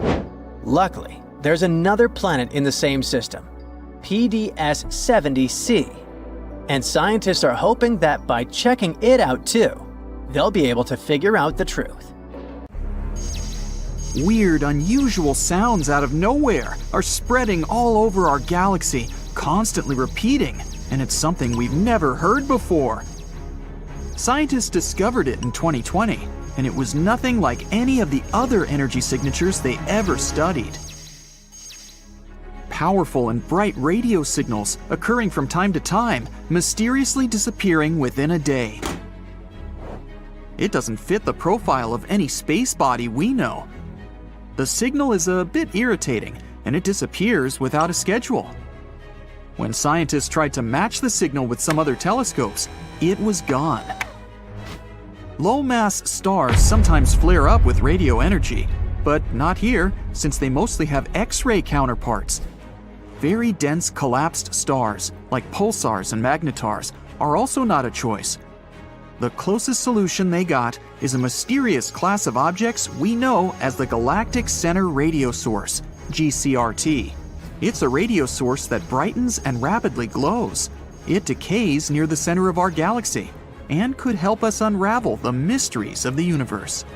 Luckily, there's another planet in the same system, PDS-70c, and scientists are hoping that by checking it out too, they'll be able to figure out the truth. Weird, unusual sounds out of nowhere are spreading all over our galaxy, constantly repeating, and it's something we've never heard before. Scientists discovered it in 2020, and it was nothing like any of the other energy signatures they ever studied. Powerful and bright radio signals occurring from time to time, mysteriously disappearing within a day. It doesn't fit the profile of any space body we know. The signal is a bit irritating, and it disappears without a schedule. When scientists tried to match the signal with some other telescopes, it was gone. Low-mass stars sometimes flare up with radio energy, but not here, since they mostly have X-ray counterparts. Very dense collapsed stars, like pulsars and magnetars, are also not a choice. The closest solution they got is a mysterious class of objects we know as the Galactic Center Radio Source, GCRT. It's a radio source that brightens and rapidly glows. It decays near the center of our galaxy and could help us unravel the mysteries of the universe.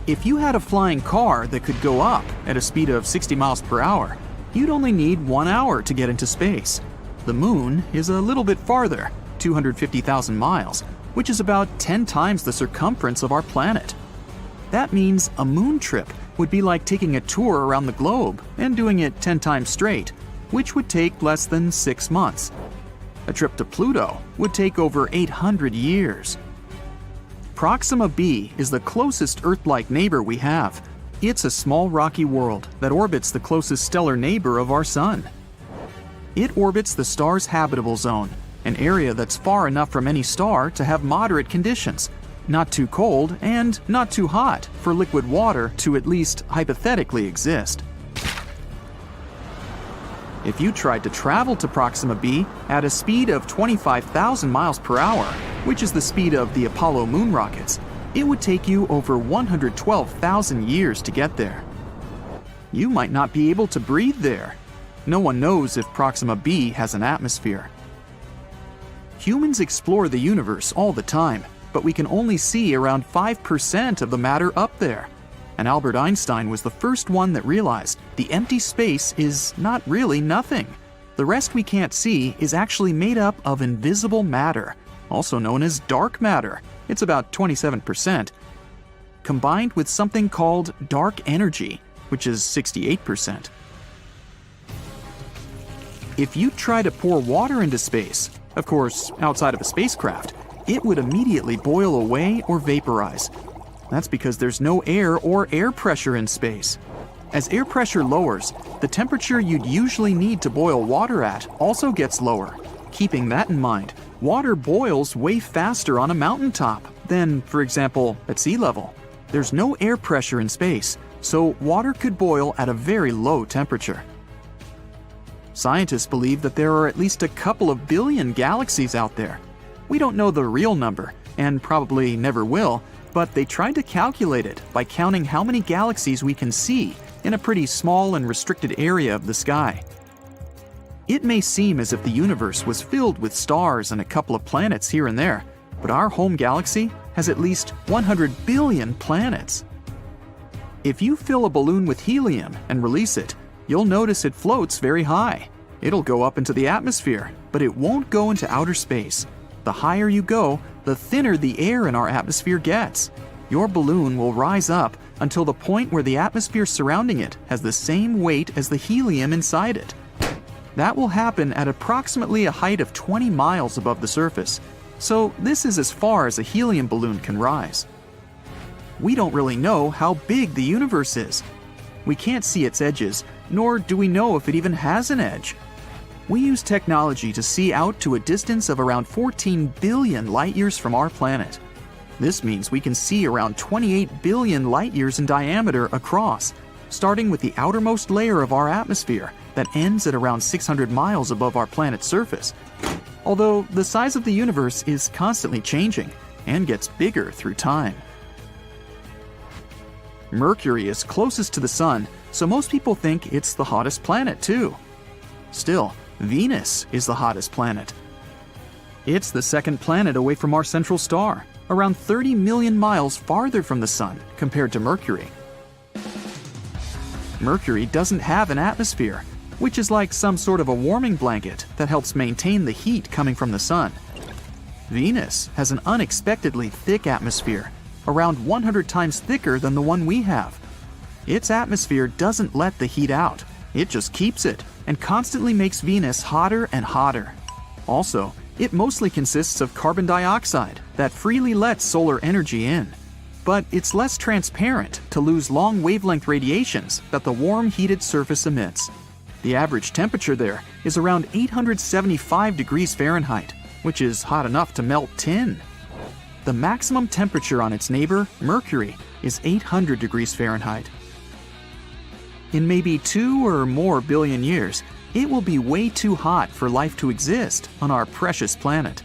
If you had a flying car that could go up at a speed of 60 miles per hour, you'd only need 1 hour to get into space. The moon is a little bit farther, 250,000 miles, which is about 10 times the circumference of our planet. That means a moon trip would be like taking a tour around the globe and doing it 10 times straight, which would take less than 6 months. A trip to Pluto would take over 800 years. Proxima b is the closest Earth-like neighbor we have. It's a small rocky world that orbits the closest stellar neighbor of our Sun. It orbits the star's habitable zone, an area that's far enough from any star to have moderate conditions, not too cold and not too hot for liquid water to at least hypothetically exist. If you tried to travel to Proxima b at a speed of 25,000 miles per hour, which is the speed of the Apollo moon rockets, it would take you over 112,000 years to get there. You might not be able to breathe there. No one knows if Proxima b has an atmosphere. Humans explore the universe all the time, but we can only see around 5% of the matter up there. And Albert Einstein was the first one that realized the empty space is not really nothing. The rest we can't see is actually made up of invisible matter, also known as dark matter. It's about 27%, combined with something called dark energy, which is 68%. If you try to pour water into space, of course, outside of a spacecraft, it would immediately boil away or vaporize. That's because there's no air or air pressure in space. As air pressure lowers, the temperature you'd usually need to boil water at also gets lower. Keeping that in mind, water boils way faster on a mountaintop than, for example, at sea level. There's no air pressure in space, so water could boil at a very low temperature. Scientists believe that there are at least a couple of billion galaxies out there. We don't know the real number, and probably never will, but they tried to calculate it by counting how many galaxies we can see in a pretty small and restricted area of the sky. It may seem as if the universe was filled with stars and a couple of planets here and there, but our home galaxy has at least 100 billion planets. If you fill a balloon with helium and release it, you'll notice it floats very high. It'll go up into the atmosphere, but it won't go into outer space. The higher you go, the thinner the air in our atmosphere gets. Your balloon will rise up until the point where the atmosphere surrounding it has the same weight as the helium inside it. That will happen at approximately a height of 20 miles above the surface, so this is as far as a helium balloon can rise. We don't really know how big the universe is. We can't see its edges, nor do we know if it even has an edge. We use technology to see out to a distance of around 14 billion light-years from our planet. This means we can see around 28 billion light-years in diameter across, starting with the outermost layer of our atmosphere that ends at around 600 miles above our planet's surface. Although the size of the universe is constantly changing and gets bigger through time. Mercury is closest to the Sun, so most people think it's the hottest planet too. Still, Venus is the hottest planet. It's the second planet away from our central star, around 30 million miles farther from the Sun compared to Mercury. Mercury doesn't have an atmosphere, which is like some sort of a warming blanket that helps maintain the heat coming from the Sun. Venus has an unexpectedly thick atmosphere, around 100 times thicker than the one we have. Its atmosphere doesn't let the heat out, it just keeps it and constantly makes Venus hotter and hotter. Also, it mostly consists of carbon dioxide that freely lets solar energy in. But it's less transparent to lose long wavelength radiations that the warm, heated surface emits. The average temperature there is around 875 degrees Fahrenheit, which is hot enough to melt tin. The maximum temperature on its neighbor, Mercury, is 800 degrees Fahrenheit. In maybe 2 or more billion years, it will be way too hot for life to exist on our precious planet.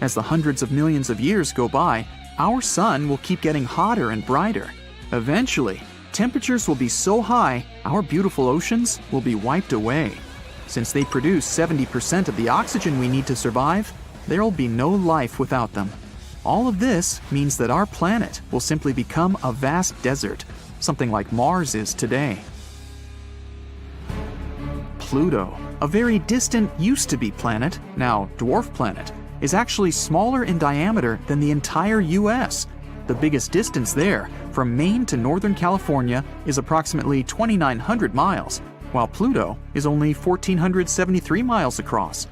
As the hundreds of millions of years go by, our sun will keep getting hotter and brighter. Eventually, temperatures will be so high, our beautiful oceans will be wiped away. Since they produce 70% of the oxygen we need to survive, there will be no life without them. All of this means that our planet will simply become a vast desert, something like Mars is today. Pluto, a very distant used-to-be planet, now dwarf planet, is actually smaller in diameter than the entire US. The biggest distance there, from Maine to Northern California, is approximately 2,900 miles, while Pluto is only 1,473 miles across.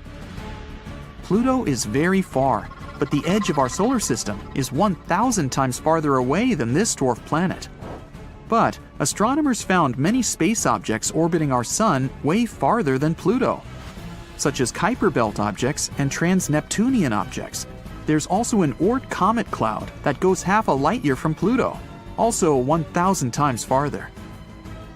Pluto is very far, but the edge of our solar system is 1,000 times farther away than this dwarf planet. But astronomers found many space objects orbiting our sun way farther than Pluto, such as Kuiper Belt objects and trans-Neptunian objects. There's also an Oort comet cloud that goes half a light year from Pluto, also 1,000 times farther.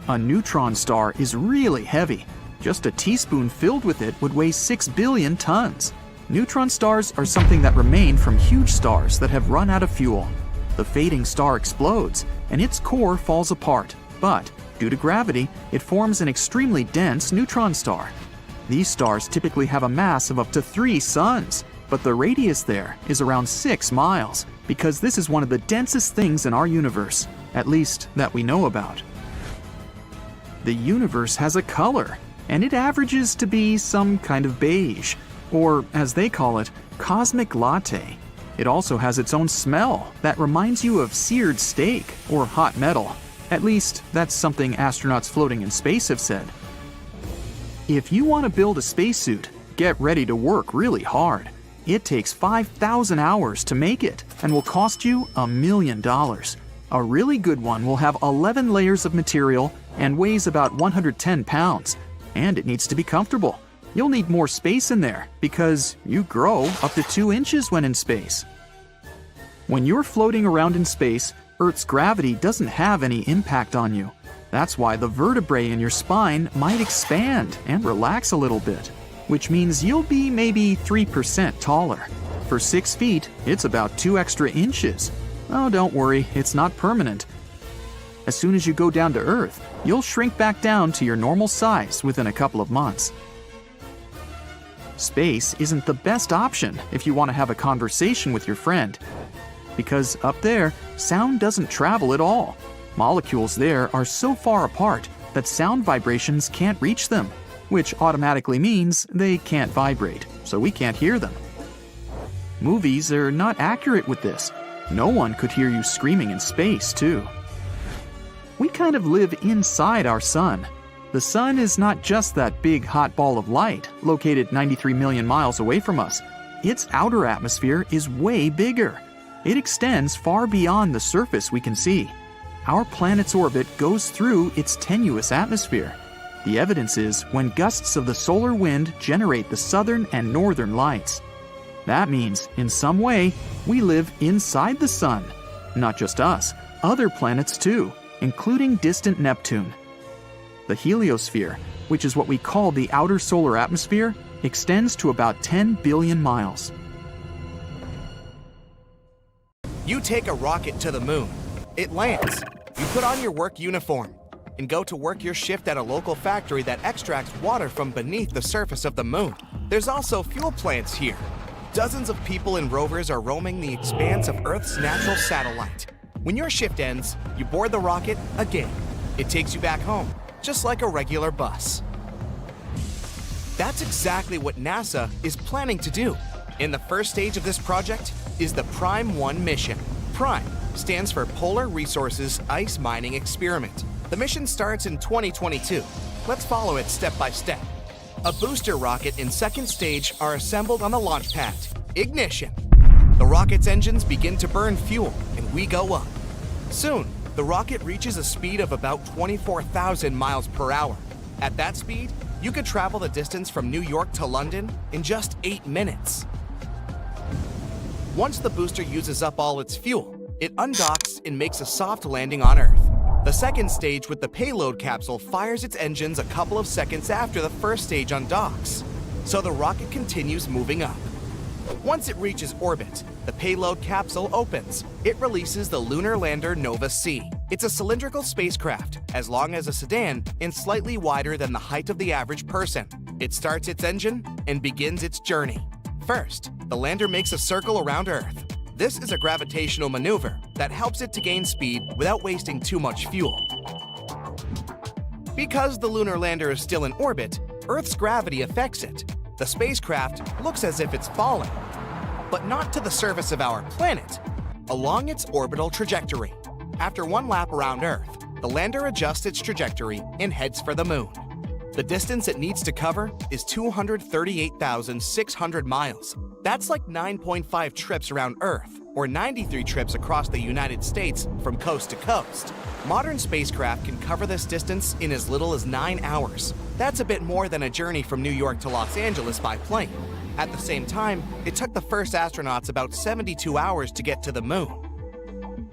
A neutron star is really heavy. Just a teaspoon filled with it would weigh 6 billion tons. Neutron stars are something that remain from huge stars that have run out of fuel. The fading star explodes, and its core falls apart, but due to gravity, it forms an extremely dense neutron star. These stars typically have a mass of up to 3 suns, but the radius there is around 6 miles, because this is one of the densest things in our universe, at least that we know about. The universe has a color, and it averages to be some kind of beige, or as they call it, cosmic latte. It also has its own smell that reminds you of seared steak or hot metal. At least, that's something astronauts floating in space have said. If you want to build a spacesuit, get ready to work really hard. It takes 5,000 hours to make it and will cost you $1 million. A really good one will have 11 layers of material and weighs about 110 pounds, and it needs to be comfortable. You'll need more space in there because you grow up to 2 inches when in space. When you're floating around in space, Earth's gravity doesn't have any impact on you. That's why the vertebrae in your spine might expand and relax a little bit, which means you'll be maybe 3% taller. For 6 feet, it's about 2 extra inches. Oh, don't worry, it's not permanent. As soon as you go down to Earth, you'll shrink back down to your normal size within a couple of months. Space isn't the best option if you want to have a conversation with your friend, because up there, sound doesn't travel at all. Molecules there are so far apart that sound vibrations can't reach them, which automatically means they can't vibrate, so we can't hear them. Movies are not accurate with this. No one could hear you screaming in space, too. We kind of live inside our sun. The sun is not just that big hot ball of light located 93 million miles away from us. Its outer atmosphere is way bigger. It extends far beyond the surface we can see. Our planet's orbit goes through its tenuous atmosphere. The evidence is when gusts of the solar wind generate the southern and northern lights. That means, in some way, we live inside the sun. Not just us, other planets too, including distant Neptune. The heliosphere, which is what we call the outer solar atmosphere, extends to about 10 billion miles. You take a rocket to the moon. It lands. You put on your work uniform and go to work your shift at a local factory that extracts water from beneath the surface of the moon. There's also fuel plants here. Dozens of people and rovers are roaming the expanse of Earth's natural satellite. When your shift ends, you board the rocket again. It takes you back home, just like a regular bus. That's exactly what NASA is planning to do. In the first stage of this project is the Prime 1 mission. Prime stands for Polar Resources Ice Mining Experiment. The mission starts in 2022. Let's follow it step by step. A booster rocket and second stage are assembled on the launch pad. Ignition. The rocket's engines begin to burn fuel, and we go up. Soon, the rocket reaches a speed of about 24,000 miles per hour. At that speed, you could travel the distance from New York to London in just 8 minutes. Once the booster uses up all its fuel, it undocks and makes a soft landing on Earth. The second stage with the payload capsule fires its engines a couple of seconds after the first stage undocks, so the rocket continues moving up. Once it reaches orbit, the payload capsule opens. It releases the lunar lander Nova-C. It's a cylindrical spacecraft, as long as a sedan and slightly wider than the height of the average person. It starts its engine and begins its journey. First, the lander makes a circle around Earth. This is a gravitational maneuver that helps it to gain speed without wasting too much fuel. Because the lunar lander is still in orbit, Earth's gravity affects it. The spacecraft looks as if it's falling, but not to the surface of our planet, along its orbital trajectory. After one lap around Earth, the lander adjusts its trajectory and heads for the moon. The distance it needs to cover is 238,600 miles. That's like 9.5 trips around Earth, or 93 trips across the United States from coast to coast. Modern spacecraft can cover this distance in as little as 9 hours. That's a bit more than a journey from New York to Los Angeles by plane. At the same time, it took the first astronauts about 72 hours to get to the moon.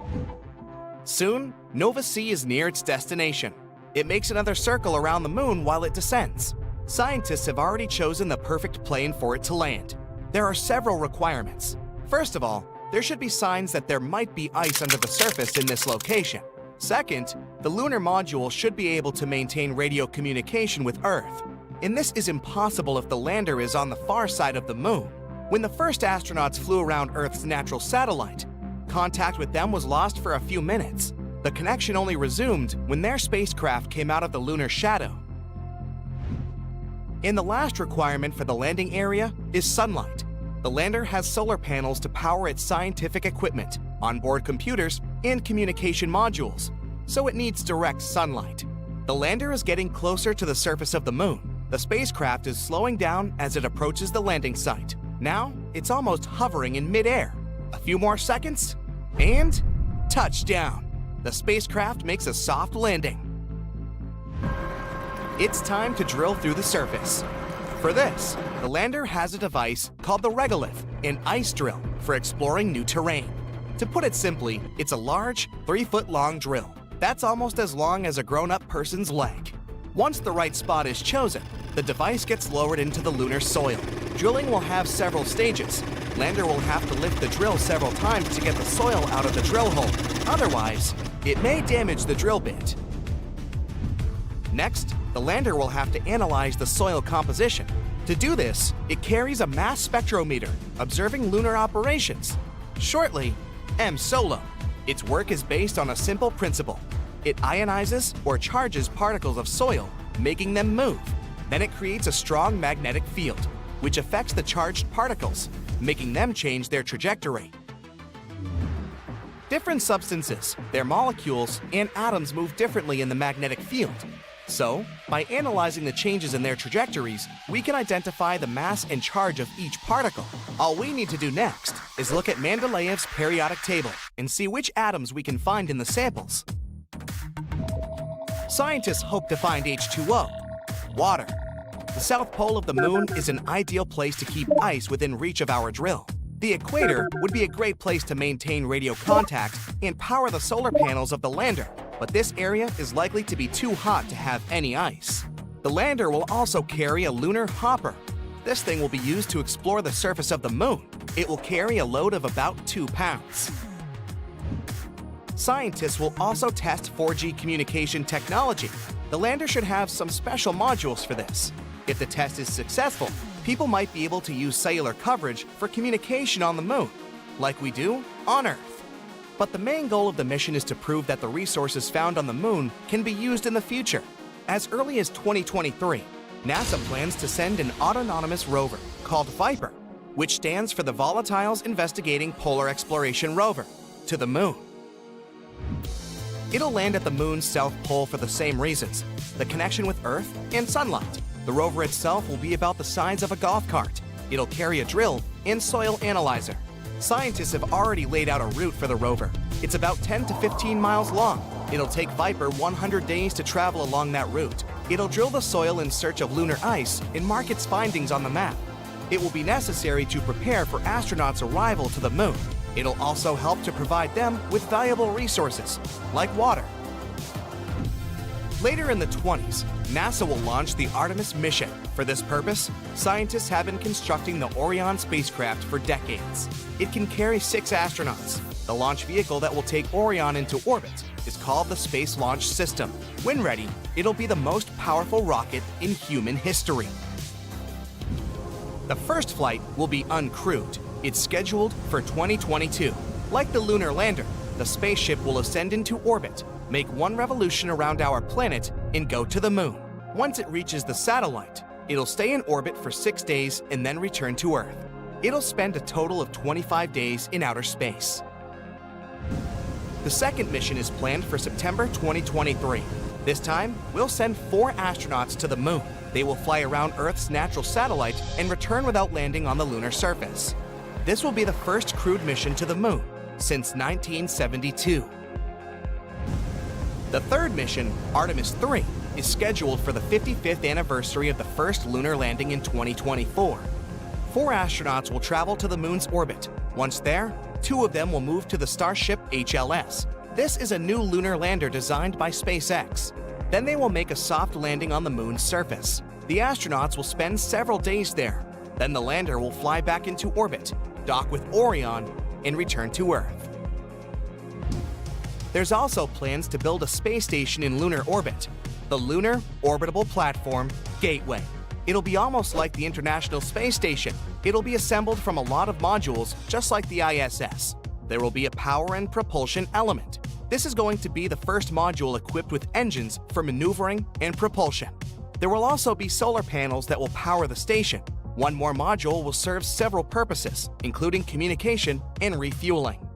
Soon, Nova C is near its destination. It makes another circle around the moon while it descends. Scientists have already chosen the perfect plane for it to land. There are several requirements. First of all, there should be signs that there might be ice under the surface in this location. Second, the lunar module should be able to maintain radio communication with Earth. And this is impossible if the lander is on the far side of the moon. When the first astronauts flew around Earth's natural satellite, contact with them was lost for a few minutes. The connection only resumed when their spacecraft came out of the lunar shadow. And the last requirement for the landing area is sunlight. The lander has solar panels to power its scientific equipment, onboard computers, and communication modules, so it needs direct sunlight. The lander is getting closer to the surface of the moon. The spacecraft is slowing down as it approaches the landing site. Now, it's almost hovering in midair. A few more seconds, and touchdown! The spacecraft makes a soft landing. It's time to drill through the surface. For this, the lander has a device called the regolith, an ice drill for exploring new terrain. To put it simply, it's a large, 3-foot-long drill. That's almost as long as a grown-up person's leg. Once the right spot is chosen, the device gets lowered into the lunar soil. Drilling will have several stages. Lander will have to lift the drill several times to get the soil out of the drill hole. Otherwise, it may damage the drill bit. Next, the lander will have to analyze the soil composition. To do this, it carries a mass spectrometer, observing lunar operations. Shortly, M-SOLO. Its work is based on a simple principle. It ionizes or charges particles of soil, making them move. Then it creates a strong magnetic field, which affects the charged particles, making them change their trajectory. Different substances, their molecules, and atoms move differently in the magnetic field. So, by analyzing the changes in their trajectories, we can identify the mass and charge of each particle. All we need to do next is look at Mendeleev's periodic table and see which atoms we can find in the samples. Scientists hope to find H2O, water. The south pole of the moon is an ideal place to keep ice within reach of our drill. The equator would be a great place to maintain radio contact and power the solar panels of the lander, but this area is likely to be too hot to have any ice. The lander will also carry a lunar hopper. This thing will be used to explore the surface of the moon. It will carry a load of about 2 pounds. Scientists will also test 4G communication technology. The lander should have some special modules for this. If the test is successful, people might be able to use cellular coverage for communication on the moon, like we do on Earth. But the main goal of the mission is to prove that the resources found on the moon can be used in the future. As early as 2023, NASA plans to send an autonomous rover called Viper, which stands for the Volatiles Investigating Polar Exploration Rover, to the moon. It'll land at the moon's south pole for the same reasons: the connection with Earth and sunlight. The rover itself will be about the size of a golf cart. It'll carry a drill and soil analyzer. Scientists have already laid out a route for the rover. It's about 10 to 15 miles long. It'll take Viper 100 days to travel along that route. It'll drill the soil in search of lunar ice and mark its findings on the map. It will be necessary to prepare for astronauts' arrival to the moon. It'll also help to provide them with valuable resources, like water. Later in the 20s, NASA will launch the Artemis mission. For this purpose, scientists have been constructing the Orion spacecraft for decades. It can carry 6 astronauts. The launch vehicle that will take Orion into orbit is called the Space Launch System. When ready, it'll be the most powerful rocket in human history. The first flight will be uncrewed. It's scheduled for 2022. Like the lunar lander, the spaceship will ascend into orbit, make one revolution around our planet, and go to the moon. Once it reaches the satellite, it'll stay in orbit for 6 days and then return to Earth. It'll spend a total of 25 days in outer space. The second mission is planned for September 2023. This time, we'll send 4 astronauts to the moon. They will fly around Earth's natural satellite and return without landing on the lunar surface. This will be the first crewed mission to the moon since 1972. The third mission, Artemis 3, is scheduled for the 55th anniversary of the first lunar landing in 2024. 4 astronauts will travel to the moon's orbit. Once there, 2 of them will move to the Starship HLS. This is a new lunar lander designed by SpaceX. Then they will make a soft landing on the moon's surface. The astronauts will spend several days there. Then the lander will fly back into orbit, dock with Orion, and return to Earth. There's also plans to build a space station in lunar orbit, the Lunar Orbitable Platform Gateway. It'll be almost like the International Space Station. It'll be assembled from a lot of modules, just like the ISS. There will be a power and propulsion element. This is going to be the first module equipped with engines for maneuvering and propulsion. There will also be solar panels that will power the station. One more module will serve several purposes, including communication and refueling.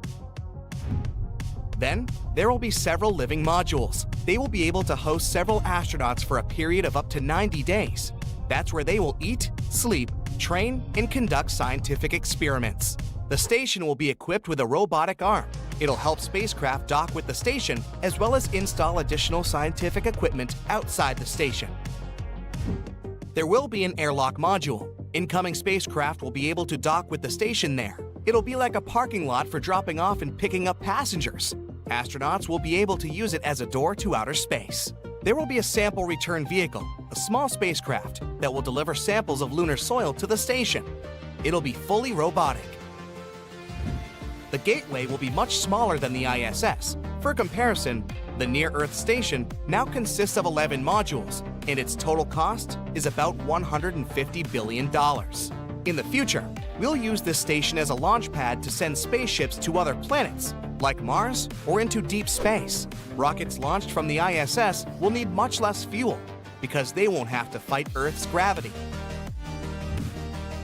Then, there will be several living modules. They will be able to host several astronauts for a period of up to 90 days. That's where they will eat, sleep, train, and conduct scientific experiments. The station will be equipped with a robotic arm. It'll help spacecraft dock with the station, as well as install additional scientific equipment outside the station. There will be an airlock module. Incoming spacecraft will be able to dock with the station there. It'll be like a parking lot for dropping off and picking up passengers. Astronauts will be able to use it as a door to outer space. There will be a sample return vehicle, a small spacecraft that will deliver samples of lunar soil to the station. It'll be fully robotic. The Gateway will be much smaller than the ISS. For comparison, the near-Earth station now consists of 11 modules, and its total cost is about $150 billion. In the future, we'll use this station as a launch pad to send spaceships to other planets, like Mars or into deep space. Rockets launched from the ISS will need much less fuel because they won't have to fight Earth's gravity.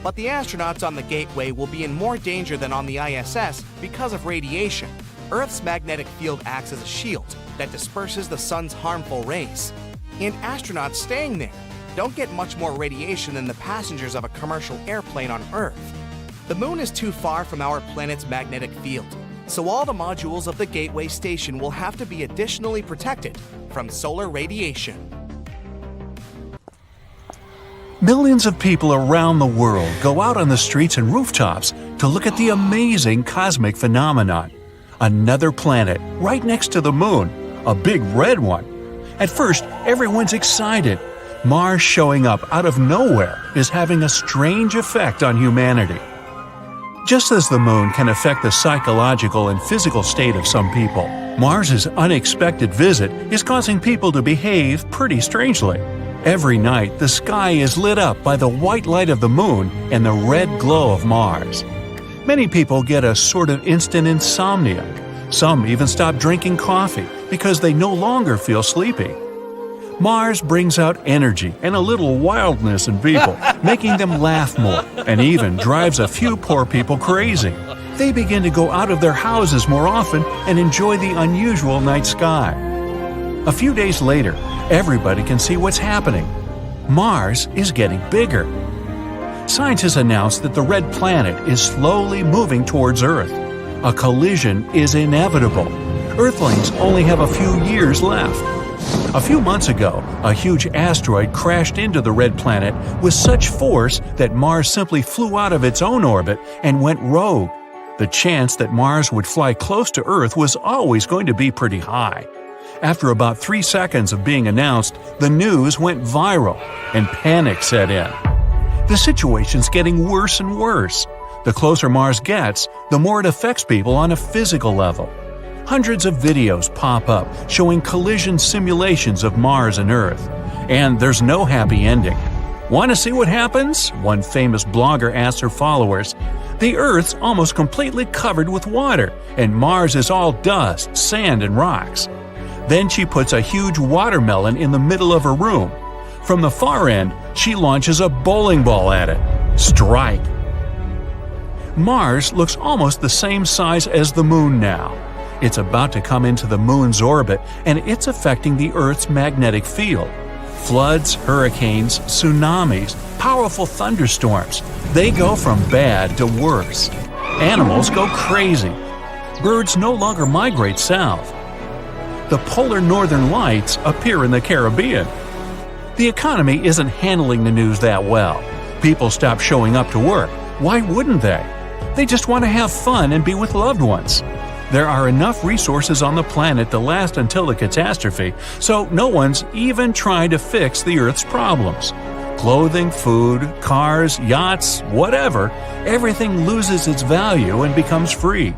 But the astronauts on the Gateway will be in more danger than on the ISS because of radiation. Earth's magnetic field acts as a shield that disperses the sun's harmful rays. And astronauts staying there don't get much more radiation than the passengers of a commercial airplane on Earth. The moon is too far from our planet's magnetic field, so all the modules of the Gateway station will have to be additionally protected from solar radiation. Millions of people around the world go out on the streets and rooftops to look at the amazing cosmic phenomenon. Another planet right next to the moon, a big red one. At first, everyone's excited. Mars showing up out of nowhere is having a strange effect on humanity. Just as the moon can affect the psychological and physical state of some people, Mars's unexpected visit is causing people to behave pretty strangely. Every night, the sky is lit up by the white light of the moon and the red glow of Mars. Many people get a sort of instant insomnia. Some even stop drinking coffee because they no longer feel sleepy. Mars brings out energy and a little wildness in people, making them laugh more, and even drives a few poor people crazy. They begin to go out of their houses more often and enjoy the unusual night sky. A few days later, everybody can see what's happening. Mars is getting bigger. Scientists announced that the red planet is slowly moving towards Earth. A collision is inevitable. Earthlings only have a few years left. A few months ago, a huge asteroid crashed into the red planet with such force that Mars simply flew out of its own orbit and went rogue. The chance that Mars would fly close to Earth was always going to be pretty high. After about 3 seconds of being announced, the news went viral, and panic set in. The situation's getting worse and worse. The closer Mars gets, the more it affects people on a physical level. Hundreds of videos pop up showing collision simulations of Mars and Earth. And there's no happy ending. Want to see what happens? One famous blogger asked her followers. The Earth's almost completely covered with water, and Mars is all dust, sand, and rocks. Then she puts a huge watermelon in the middle of her room. From the far end, she launches a bowling ball at it. Strike! Mars looks almost the same size as the moon now. It's about to come into the moon's orbit, and it's affecting the Earth's magnetic field. Floods, hurricanes, tsunamis, powerful thunderstorms. They go from bad to worse. Animals go crazy. Birds no longer migrate south. The polar northern lights appear in the Caribbean. The economy isn't handling the news that well. People stop showing up to work. Why wouldn't they? They just want to have fun and be with loved ones. There are enough resources on the planet to last until the catastrophe, so no one's even trying to fix the Earth's problems. Clothing, food, cars, yachts, whatever, everything loses its value and becomes free.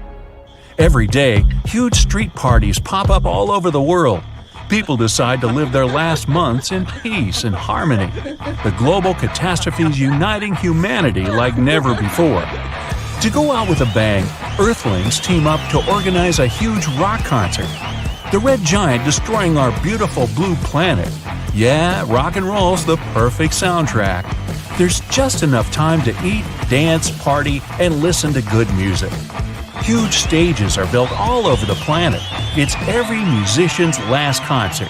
Every day, huge street parties pop up all over the world. People decide to live their last months in peace and harmony. The global catastrophe is uniting humanity like never before. To go out with a bang, Earthlings team up to organize a huge rock concert. The red giant destroying our beautiful blue planet. Yeah, rock and roll's the perfect soundtrack. There's just enough time to eat, dance, party, and listen to good music. Huge stages are built all over the planet. It's every musician's last concert.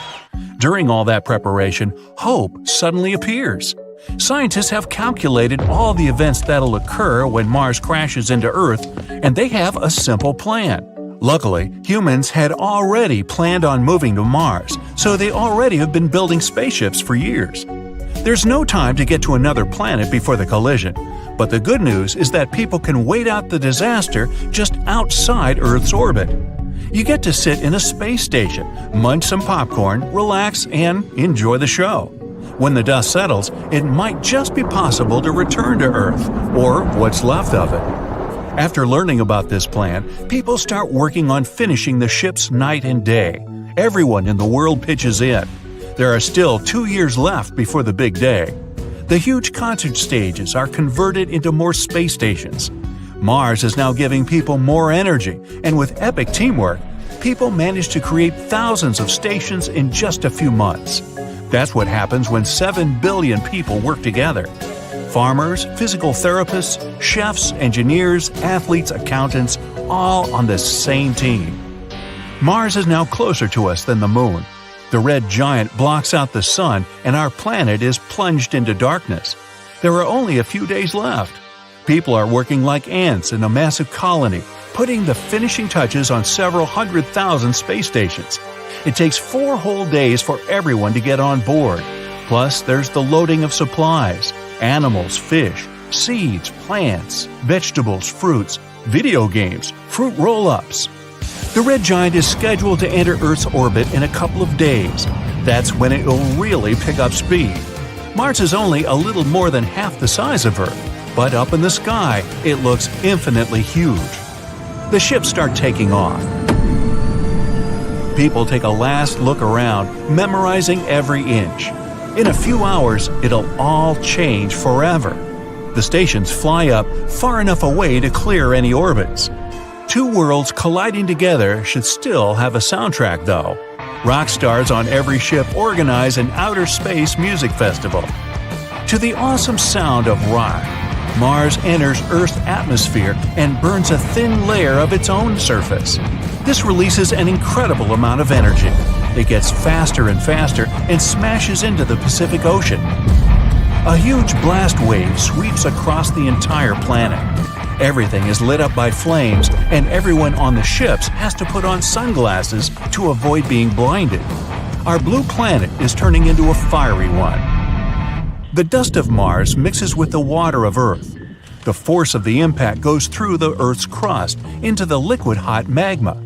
During all that preparation, hope suddenly appears. Scientists have calculated all the events that'll occur when Mars crashes into Earth, and they have a simple plan. Luckily, humans had already planned on moving to Mars, so they already have been building spaceships for years. There's no time to get to another planet before the collision, but the good news is that people can wait out the disaster just outside Earth's orbit. You get to sit in a space station, munch some popcorn, relax, and enjoy the show. When the dust settles, it might just be possible to return to Earth, or what's left of it. After learning about this plan, people start working on finishing the ships night and day. Everyone in the world pitches in. There are still 2 years left before the big day. The huge concert stages are converted into more space stations. Mars is now giving people more energy, and with epic teamwork, people manage to create thousands of stations in just a few months. That's what happens when 7 billion people work together. Farmers, physical therapists, chefs, engineers, athletes, accountants, all on the same team. Mars is now closer to us than the Moon. The red giant blocks out the sun, and our planet is plunged into darkness. There are only a few days left. People are working like ants in a massive colony, putting the finishing touches on several 100,000 space stations. It takes 4 whole days for everyone to get on board. Plus, there's the loading of supplies, animals, fish, seeds, plants, vegetables, fruits, video games, fruit roll-ups. The red giant is scheduled to enter Earth's orbit in a couple of days. That's when it will really pick up speed. Mars is only a little more than half the size of Earth, but up in the sky, it looks infinitely huge. The ships start taking off. People take a last look around, memorizing every inch. In a few hours, it'll all change forever. The stations fly up far enough away to clear any orbits. 2 worlds colliding together should still have a soundtrack, though. Rock stars on every ship organize an outer space music festival. To the awesome sound of rock, Mars enters Earth's atmosphere and burns a thin layer of its own surface. This releases an incredible amount of energy. It gets faster and faster and smashes into the Pacific Ocean. A huge blast wave sweeps across the entire planet. Everything is lit up by flames, and everyone on the ships has to put on sunglasses to avoid being blinded. Our blue planet is turning into a fiery one. The dust of Mars mixes with the water of Earth. The force of the impact goes through the Earth's crust into the liquid hot magma.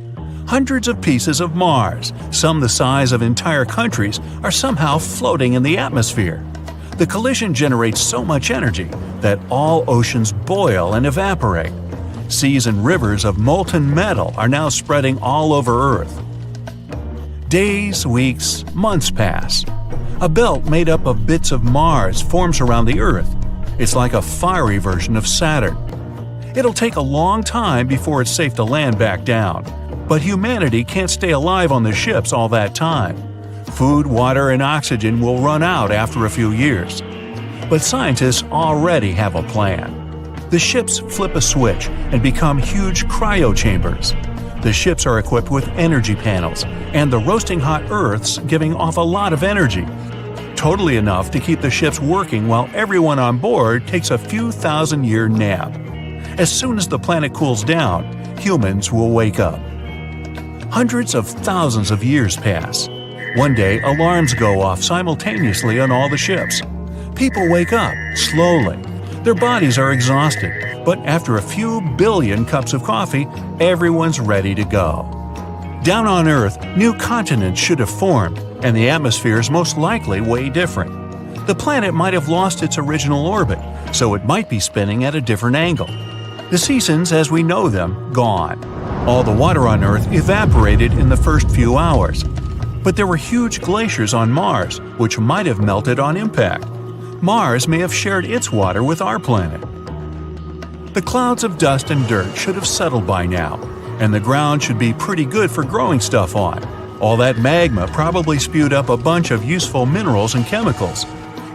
Hundreds of pieces of Mars, some the size of entire countries, are somehow floating in the atmosphere. The collision generates so much energy that all oceans boil and evaporate. Seas and rivers of molten metal are now spreading all over Earth. Days, weeks, months pass. A belt made up of bits of Mars forms around the Earth. It's like a fiery version of Saturn. It'll take a long time before it's safe to land back down. But humanity can't stay alive on the ships all that time. Food, water, and oxygen will run out after a few years. But scientists already have a plan. The ships flip a switch and become huge cryo chambers. The ships are equipped with energy panels, and the roasting hot Earth's giving off a lot of energy. Totally enough to keep the ships working while everyone on board takes a few thousand-year nap. As soon as the planet cools down, humans will wake up. Hundreds of thousands of years pass. One day, alarms go off simultaneously on all the ships. People wake up, slowly. Their bodies are exhausted, but after a few billion cups of coffee, everyone's ready to go. Down on Earth, new continents should have formed, and the atmosphere is most likely way different. The planet might have lost its original orbit, so it might be spinning at a different angle. The seasons as we know them, gone. All the water on Earth evaporated in the first few hours. But there were huge glaciers on Mars, which might have melted on impact. Mars may have shared its water with our planet. The clouds of dust and dirt should have settled by now, and the ground should be pretty good for growing stuff on. All that magma probably spewed up a bunch of useful minerals and chemicals.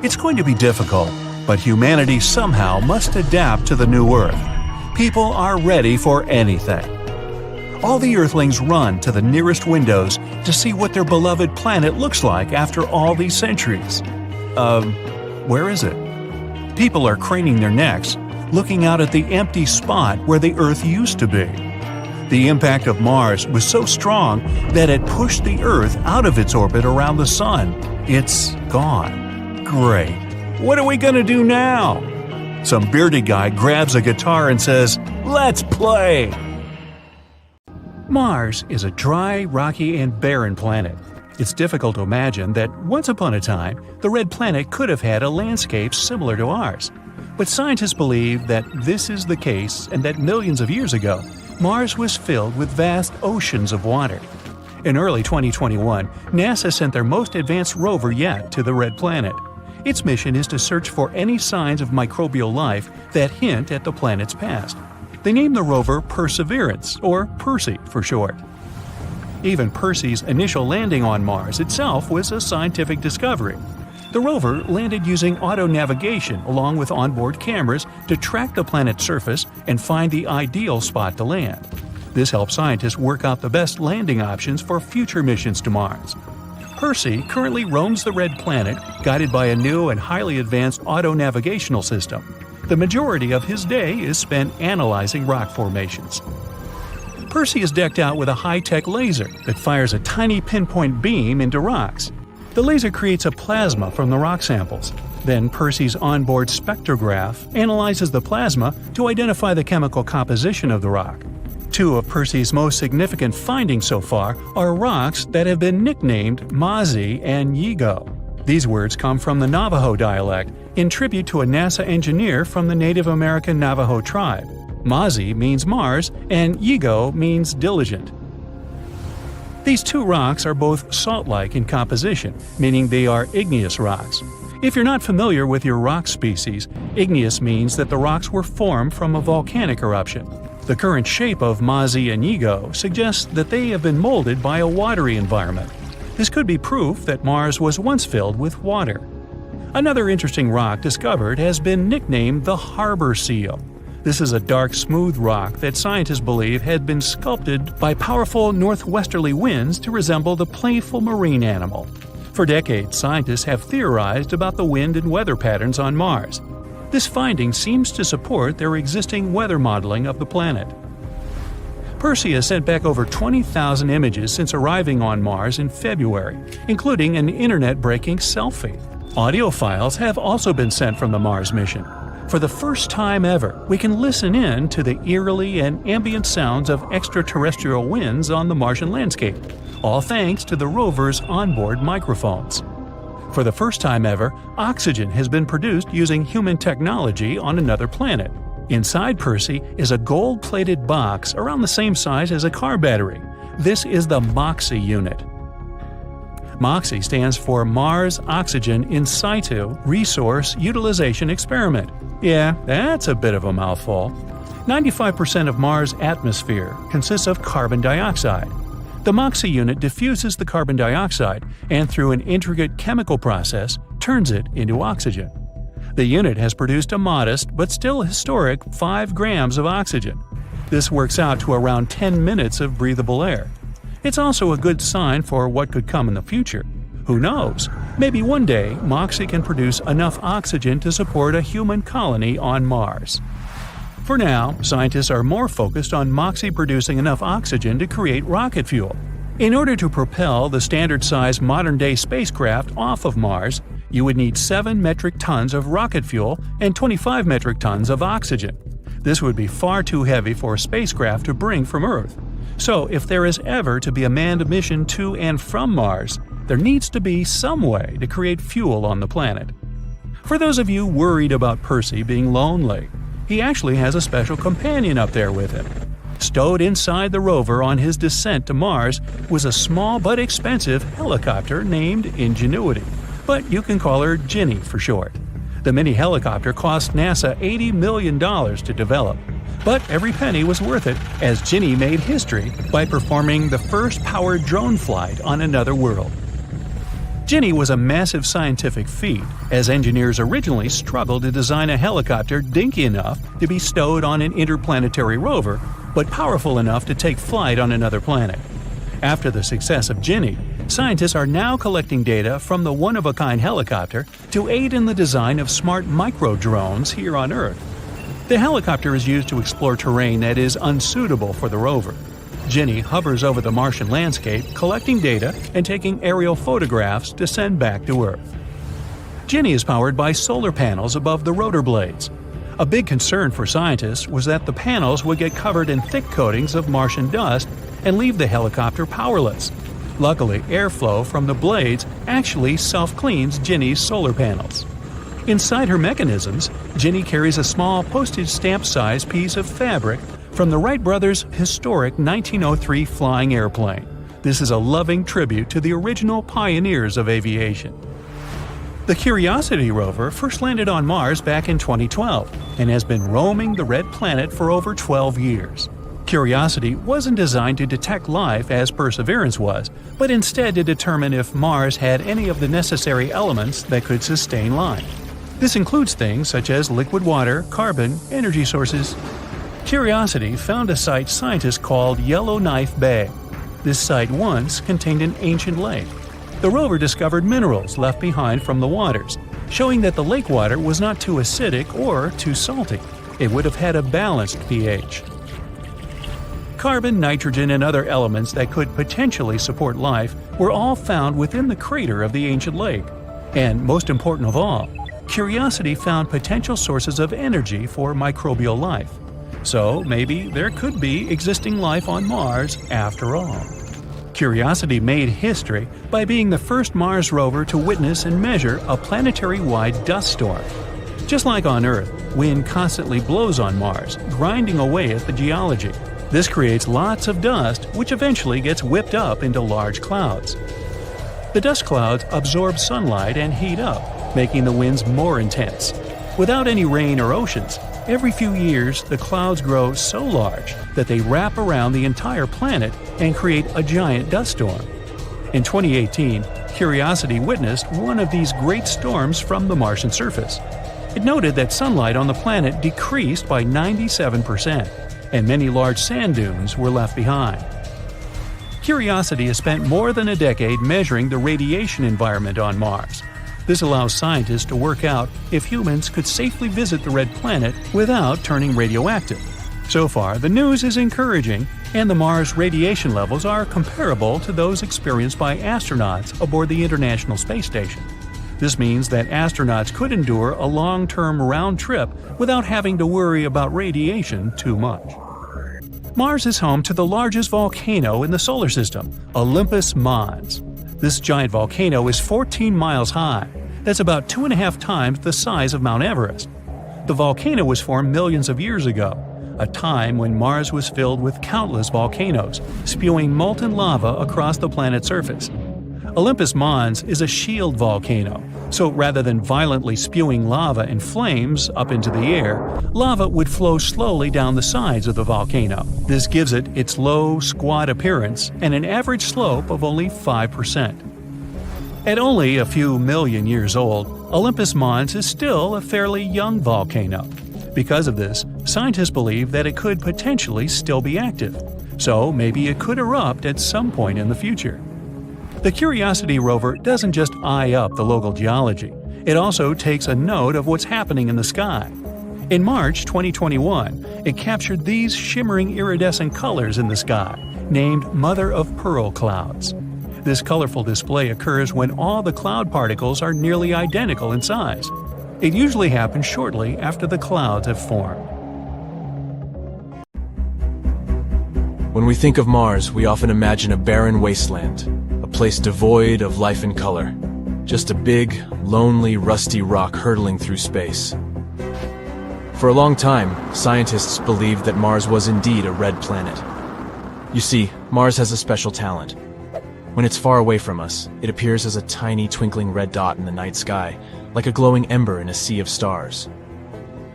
It's going to be difficult, but humanity somehow must adapt to the new Earth. People are ready for anything. All the Earthlings run to the nearest windows to see what their beloved planet looks like after all these centuries. Where is it? People are craning their necks, looking out at the empty spot where the Earth used to be. The impact of Mars was so strong that it pushed the Earth out of its orbit around the Sun. It's gone. Great. What are we gonna do now? Some bearded guy grabs a guitar and says, "Let's play!" Mars is a dry, rocky, and barren planet. It's difficult to imagine that once upon a time, the red planet could have had a landscape similar to ours. But scientists believe that this is the case and that millions of years ago, Mars was filled with vast oceans of water. In early 2021, NASA sent their most advanced rover yet to the red planet. Its mission is to search for any signs of microbial life that hint at the planet's past. They named the rover Perseverance, or Percy for short. Even Percy's initial landing on Mars itself was a scientific discovery. The rover landed using auto-navigation along with onboard cameras to track the planet's surface and find the ideal spot to land. This helped scientists work out the best landing options for future missions to Mars. Percy currently roams the red planet, guided by a new and highly advanced auto-navigational system. The majority of his day is spent analyzing rock formations. Percy is decked out with a high-tech laser that fires a tiny pinpoint beam into rocks. The laser creates a plasma from the rock samples. Then Percy's onboard spectrograph analyzes the plasma to identify the chemical composition of the rock. Two of Percy's most significant findings so far are rocks that have been nicknamed Mazi and Yigo. These words come from the Navajo dialect in tribute to a NASA engineer from the Native American Navajo tribe. Mazi means Mars and Yigo means diligent. These two rocks are both salt-like in composition, meaning they are igneous rocks. If you're not familiar with your rock species, igneous means that the rocks were formed from a volcanic eruption. The current shape of Mazi and Yigo suggests that they have been molded by a watery environment. This could be proof that Mars was once filled with water. Another interesting rock discovered has been nicknamed the harbor seal. This is a dark, smooth rock that scientists believe had been sculpted by powerful northwesterly winds to resemble the playful marine animal. For decades, scientists have theorized about the wind and weather patterns on Mars. This finding seems to support their existing weather modeling of the planet. Percy has sent back over 20,000 images since arriving on Mars in February, including an internet-breaking selfie. Audio files have also been sent from the Mars mission. For the first time ever, we can listen in to the eerily and ambient sounds of extraterrestrial winds on the Martian landscape, all thanks to the rover's onboard microphones. For the first time ever, oxygen has been produced using human technology on another planet. Inside Percy is a gold-plated box around the same size as a car battery. This is the MOXIE unit. MOXIE stands for Mars Oxygen In Situ Resource Utilization Experiment. Yeah, that's a bit of a mouthful. 95% of Mars' atmosphere consists of carbon dioxide. The MOXIE unit diffuses the carbon dioxide and through an intricate chemical process turns it into oxygen. The unit has produced a modest but still historic 5 grams of oxygen. This works out to around 10 minutes of breathable air. It's also a good sign for what could come in the future. Who knows? Maybe one day MOXIE can produce enough oxygen to support a human colony on Mars. For now, scientists are more focused on MOXIE producing enough oxygen to create rocket fuel. In order to propel the standard-sized modern-day spacecraft off of Mars, you would need 7 metric tons of rocket fuel and 25 metric tons of oxygen. This would be far too heavy for a spacecraft to bring from Earth. So, if there is ever to be a manned mission to and from Mars, there needs to be some way to create fuel on the planet. For those of you worried about Percy being lonely, he actually has a special companion up there with him. Stowed inside the rover on his descent to Mars was a small but expensive helicopter named Ingenuity, but you can call her Ginny for short. The mini-helicopter cost NASA $80 million to develop, but every penny was worth it as Ginny made history by performing the first powered drone flight on another world. Ginny was a massive scientific feat, as engineers originally struggled to design a helicopter dinky enough to be stowed on an interplanetary rover, but powerful enough to take flight on another planet. After the success of Ginny, scientists are now collecting data from the one-of-a-kind helicopter to aid in the design of smart micro-drones here on Earth. The helicopter is used to explore terrain that is unsuitable for the rover. Ginny hovers over the Martian landscape, collecting data and taking aerial photographs to send back to Earth. Ginny is powered by solar panels above the rotor blades. A big concern for scientists was that the panels would get covered in thick coatings of Martian dust and leave the helicopter powerless. Luckily, airflow from the blades actually self-cleans Ginny's solar panels. Inside her mechanisms, Ginny carries a small postage stamp-sized piece of fabric from the Wright brothers' historic 1903 flying airplane. This is a loving tribute to the original pioneers of aviation. The Curiosity rover first landed on Mars back in 2012 and has been roaming the red planet for over 12 years. Curiosity wasn't designed to detect life as Perseverance was, but instead to determine if Mars had any of the necessary elements that could sustain life. This includes things such as liquid water, carbon, energy sources. Curiosity found a site scientists called Yellowknife Bay. This site once contained an ancient lake. The rover discovered minerals left behind from the waters, showing that the lake water was not too acidic or too salty. It would have had a balanced pH. Carbon, nitrogen, and other elements that could potentially support life were all found within the crater of the ancient lake. And most important of all, Curiosity found potential sources of energy for microbial life. So maybe there could be existing life on Mars after all. Curiosity made history by being the first Mars rover to witness and measure a planetary-wide dust storm. Just like on Earth, wind constantly blows on Mars, grinding away at the geology. This creates lots of dust, which eventually gets whipped up into large clouds. The dust clouds absorb sunlight and heat up, making the winds more intense. Without any rain or oceans, every few years the clouds grow so large that they wrap around the entire planet and create a giant dust storm. In 2018, Curiosity witnessed one of these great storms from the Martian surface. It noted that sunlight on the planet decreased by 97%, and many large sand dunes were left behind. Curiosity has spent more than a decade measuring the radiation environment on Mars. This allows scientists to work out if humans could safely visit the red planet without turning radioactive. So far, the news is encouraging, and the Mars radiation levels are comparable to those experienced by astronauts aboard the International Space Station. This means that astronauts could endure a long-term round trip without having to worry about radiation too much. Mars is home to the largest volcano in the solar system, Olympus Mons. This giant volcano is 14 miles high. That's about 2.5 times the size of Mount Everest. The volcano was formed millions of years ago, a time when Mars was filled with countless volcanoes, spewing molten lava across the planet's surface. Olympus Mons is a shield volcano, so rather than violently spewing lava and flames up into the air, lava would flow slowly down the sides of the volcano. This gives it its low, squat appearance and an average slope of only 5%. At only a few million years old, Olympus Mons is still a fairly young volcano. Because of this, scientists believe that it could potentially still be active, so maybe it could erupt at some point in the future. The Curiosity rover doesn't just eye up the local geology, it also takes a note of what's happening in the sky. In March 2021, it captured these shimmering iridescent colors in the sky, named mother-of-pearl clouds. This colorful display occurs when all the cloud particles are nearly identical in size. It usually happens shortly after the clouds have formed. When we think of Mars, we often imagine a barren wasteland, a place devoid of life and color. Just a big, lonely, rusty rock hurtling through space. For a long time, scientists believed that Mars was indeed a red planet. You see, Mars has a special talent. When it's far away from us, it appears as a tiny twinkling red dot in the night sky, like a glowing ember in a sea of stars.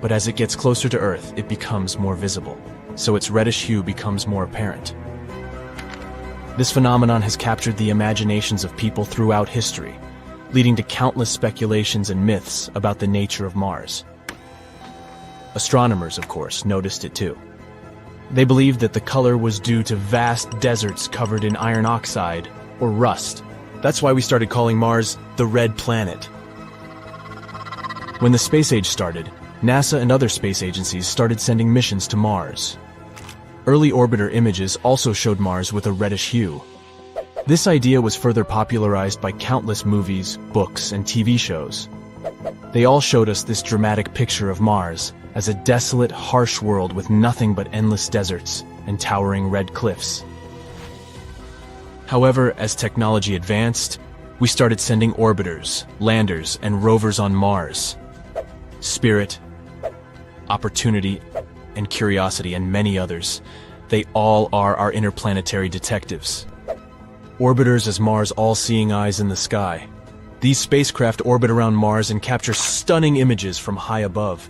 But as it gets closer to Earth, it becomes more visible, so its reddish hue becomes more apparent. This phenomenon has captured the imaginations of people throughout history, leading to countless speculations and myths about the nature of Mars. Astronomers, of course, noticed it too. They believed that the color was due to vast deserts covered in iron oxide or rust. That's why we started calling Mars the Red Planet. When the space age started, NASA and other space agencies started sending missions to Mars. Early orbiter images also showed Mars with a reddish hue. This idea was further popularized by countless movies, books, and TV shows. They all showed us this dramatic picture of Mars as a desolate, harsh world with nothing but endless deserts and towering red cliffs. However, as technology advanced, we started sending orbiters, landers, and rovers on Mars. Spirit, Opportunity, and Curiosity, and many others. They all are our interplanetary detectives. Orbiters as Mars' all-seeing eyes in the sky. These spacecraft orbit around Mars and capture stunning images from high above.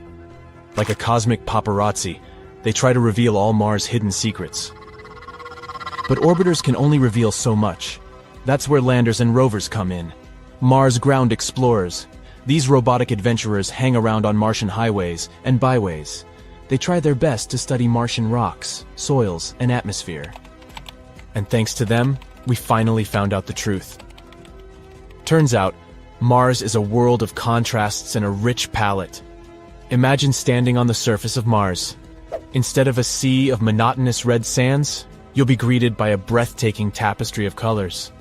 Like a cosmic paparazzi, they try to reveal all Mars' hidden secrets. But orbiters can only reveal so much. That's where landers and rovers come in. Mars ground explorers. These robotic adventurers hang around on Martian highways and byways. They try their best to study Martian rocks, soils, and atmosphere. And thanks to them, we finally found out the truth. Turns out, Mars is a world of contrasts and a rich palette. Imagine standing on the surface of Mars. Instead of a sea of monotonous red sands, you'll be greeted by a breathtaking tapestry of colors.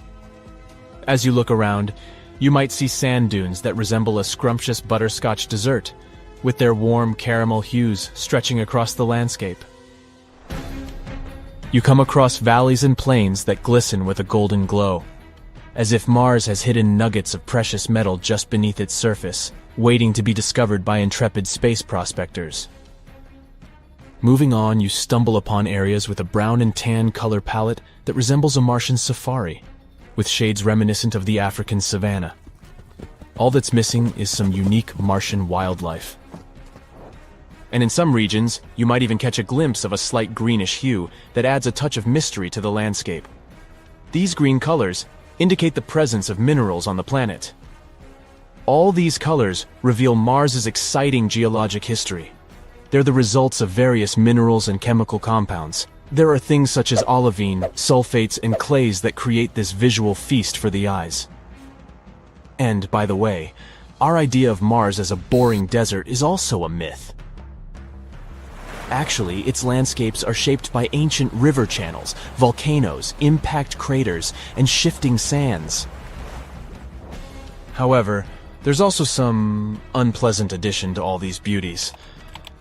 As you look around, you might see sand dunes that resemble a scrumptious butterscotch dessert, with their warm caramel hues stretching across the landscape. You come across valleys and plains that glisten with a golden glow, as if Mars has hidden nuggets of precious metal just beneath its surface, waiting to be discovered by intrepid space prospectors. Moving on, you stumble upon areas with a brown and tan color palette that resembles a Martian safari, with shades reminiscent of the African savanna. All that's missing is some unique Martian wildlife. And in some regions, you might even catch a glimpse of a slight greenish hue that adds a touch of mystery to the landscape. These green colors indicate the presence of minerals on the planet. All these colors reveal Mars's exciting geologic history. They're the results of various minerals and chemical compounds. There are things such as olivine, sulfates, and clays that create this visual feast for the eyes. And, by the way, our idea of Mars as a boring desert is also a myth. Actually, its landscapes are shaped by ancient river channels, volcanoes, impact craters, and shifting sands. However, there's also some unpleasant addition to all these beauties.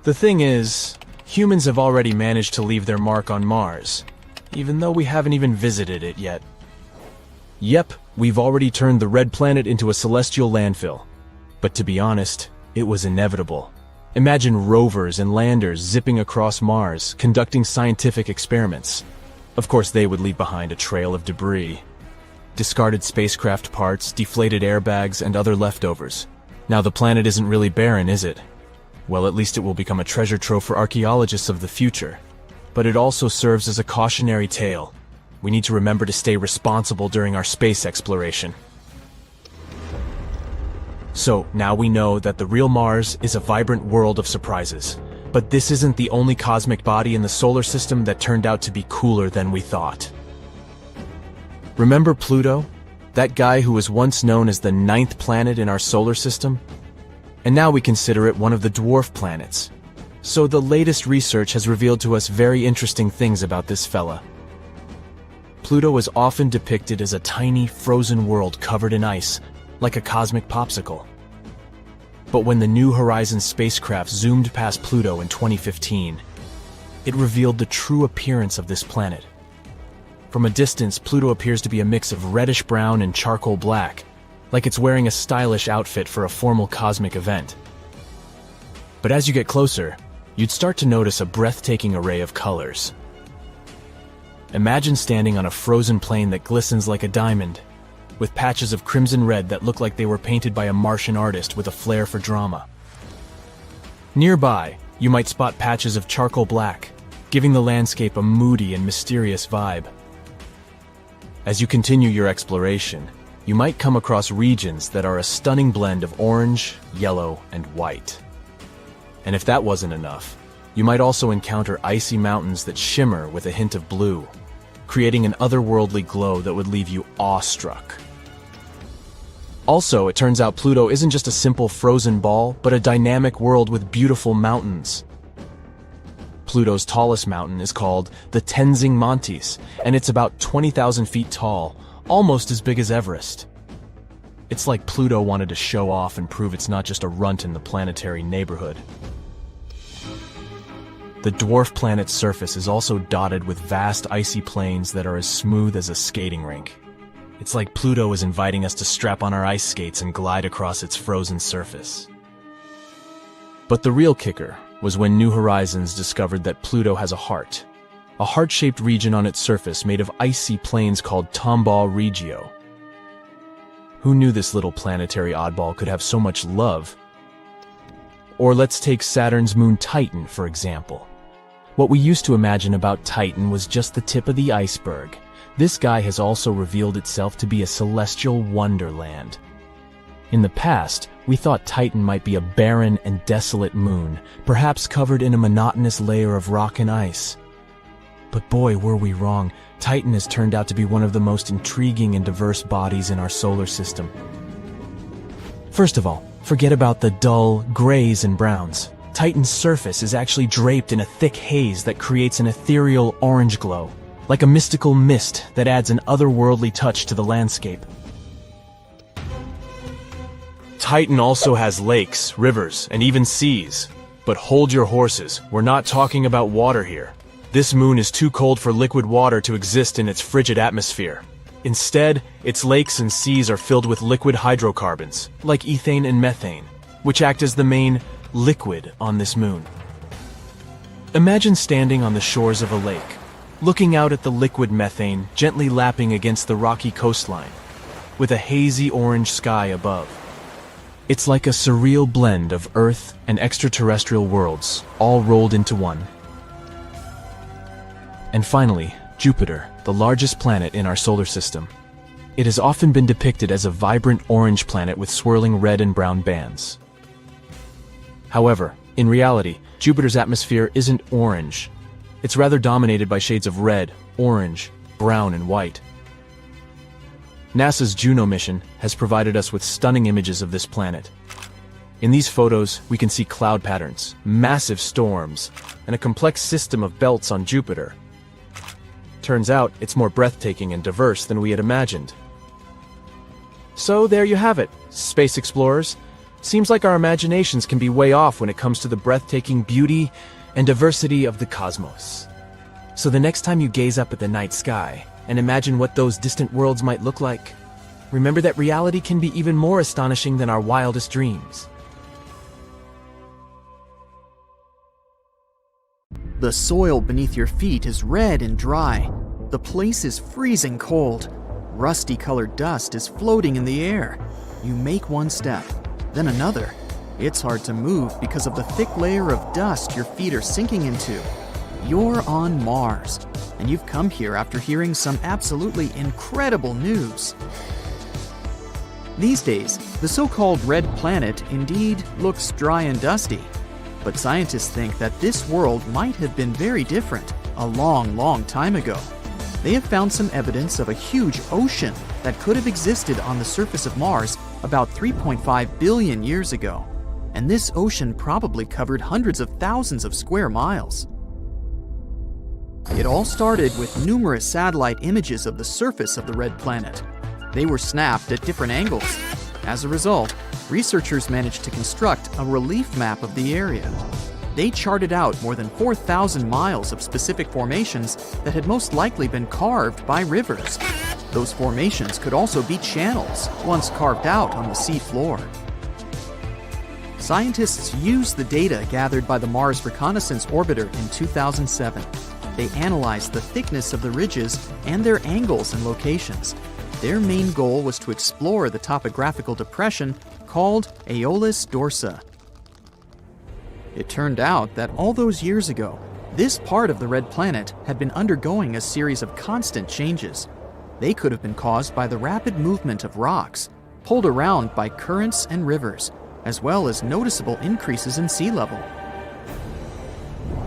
The thing is, humans have already managed to leave their mark on Mars, even though we haven't even visited it yet. Yep, we've already turned the Red Planet into a celestial landfill. But to be honest, it was inevitable. Imagine rovers and landers zipping across Mars, conducting scientific experiments. Of course, they would leave behind a trail of debris. Discarded spacecraft parts, deflated airbags, and other leftovers. Now the planet isn't really barren, is it? Well, at least it will become a treasure trove for archaeologists of the future. But it also serves as a cautionary tale. We need to remember to stay responsible during our space exploration. So, now we know that the real Mars is a vibrant world of surprises. But this isn't the only cosmic body in the solar system that turned out to be cooler than we thought. Remember Pluto? That guy who was once known as the 9th planet in our solar system? And now we consider it one of the dwarf planets, So the latest research has revealed to us very interesting things about this fella. Pluto is often depicted as a tiny, frozen world covered in ice, like a cosmic popsicle. But when the New Horizons spacecraft zoomed past Pluto in 2015, it revealed the true appearance of this planet. From a distance, Pluto appears to be a mix of reddish-brown and charcoal black, like it's wearing a stylish outfit for a formal cosmic event. But as you get closer, you'd start to notice a breathtaking array of colors. Imagine standing on a frozen plain that glistens like a diamond, with patches of crimson red that look like they were painted by a Martian artist with a flair for drama. Nearby, you might spot patches of charcoal black, giving the landscape a moody and mysterious vibe. As you continue your exploration, you might come across regions that are a stunning blend of orange, yellow, and white. And if that wasn't enough, you might also encounter icy mountains that shimmer with a hint of blue, creating an otherworldly glow that would leave you awestruck. Also, it turns out Pluto isn't just a simple frozen ball, but a dynamic world with beautiful mountains. Pluto's tallest mountain is called the Tenzing Montes, and it's about 20,000 feet tall, almost as big as Everest. It's like Pluto wanted to show off and prove it's not just a runt in the planetary neighborhood. The dwarf planet's surface is also dotted with vast icy plains that are as smooth as a skating rink. It's like Pluto is inviting us to strap on our ice skates and glide across its frozen surface. But the real kicker was when New Horizons discovered that Pluto has a heart-shaped region on its surface made of icy plains called Tomball Regio. Who knew this little planetary oddball could have so much love? Or let's take Saturn's moon Titan, for example. What we used to imagine about Titan was just the tip of the iceberg. This guy has also revealed itself to be a celestial wonderland. In the past, we thought Titan might be a barren and desolate moon, perhaps covered in a monotonous layer of rock and ice. But boy, were we wrong. Titan has turned out to be one of the most intriguing and diverse bodies in our solar system. First of all, forget about the dull grays and browns. Titan's surface is actually draped in a thick haze that creates an ethereal orange glow, like a mystical mist that adds an otherworldly touch to the landscape. Titan also has lakes, rivers, and even seas. But hold your horses, we're not talking about water here. This moon is too cold for liquid water to exist in its frigid atmosphere. Instead, its lakes and seas are filled with liquid hydrocarbons, like ethane and methane, which act as the main liquid on this moon. Imagine standing on the shores of a lake, looking out at the liquid methane gently lapping against the rocky coastline, with a hazy orange sky above. It's like a surreal blend of Earth and extraterrestrial worlds, all rolled into one. And finally, Jupiter, the largest planet in our solar system. It has often been depicted as a vibrant orange planet with swirling red and brown bands. However, in reality, Jupiter's atmosphere isn't orange. It's rather dominated by shades of red, orange, brown, and white. NASA's Juno mission has provided us with stunning images of this planet. In these photos, we can see cloud patterns, massive storms, and a complex system of belts on Jupiter. Turns out, it's more breathtaking and diverse than we had imagined. So there you have it, space explorers. Seems like our imaginations can be way off when it comes to the breathtaking beauty and diversity of the cosmos. So the next time you gaze up at the night sky and imagine what those distant worlds might look like, remember that reality can be even more astonishing than our wildest dreams. The soil beneath your feet is red and dry. The place is freezing cold. Rusty-colored dust is floating in the air. You make one step, then another. It's hard to move because of the thick layer of dust your feet are sinking into. You're on Mars, and you've come here after hearing some absolutely incredible news. These days, the so-called red planet indeed looks dry and dusty. But scientists think that this world might have been very different a long, long time ago. They have found some evidence of a huge ocean that could have existed on the surface of Mars about 3.5 billion years ago. and this ocean probably covered hundreds of thousands of square miles. It all started with numerous satellite images of the surface of the red planet. They were snapped at different angles. As a result, researchers managed to construct a relief map of the area. They charted out more than 4,000 miles of specific formations that had most likely been carved by rivers. Those formations could also be channels, once carved out on the sea floor. Scientists used the data gathered by the Mars Reconnaissance Orbiter in 2007. They analyzed the thickness of the ridges and their angles and locations. Their main goal was to explore the topographical depression called Aeolus Dorsa. It turned out that all those years ago, this part of the red planet had been undergoing a series of constant changes. They could have been caused by the rapid movement of rocks, pulled around by currents and rivers, as well as noticeable increases in sea level.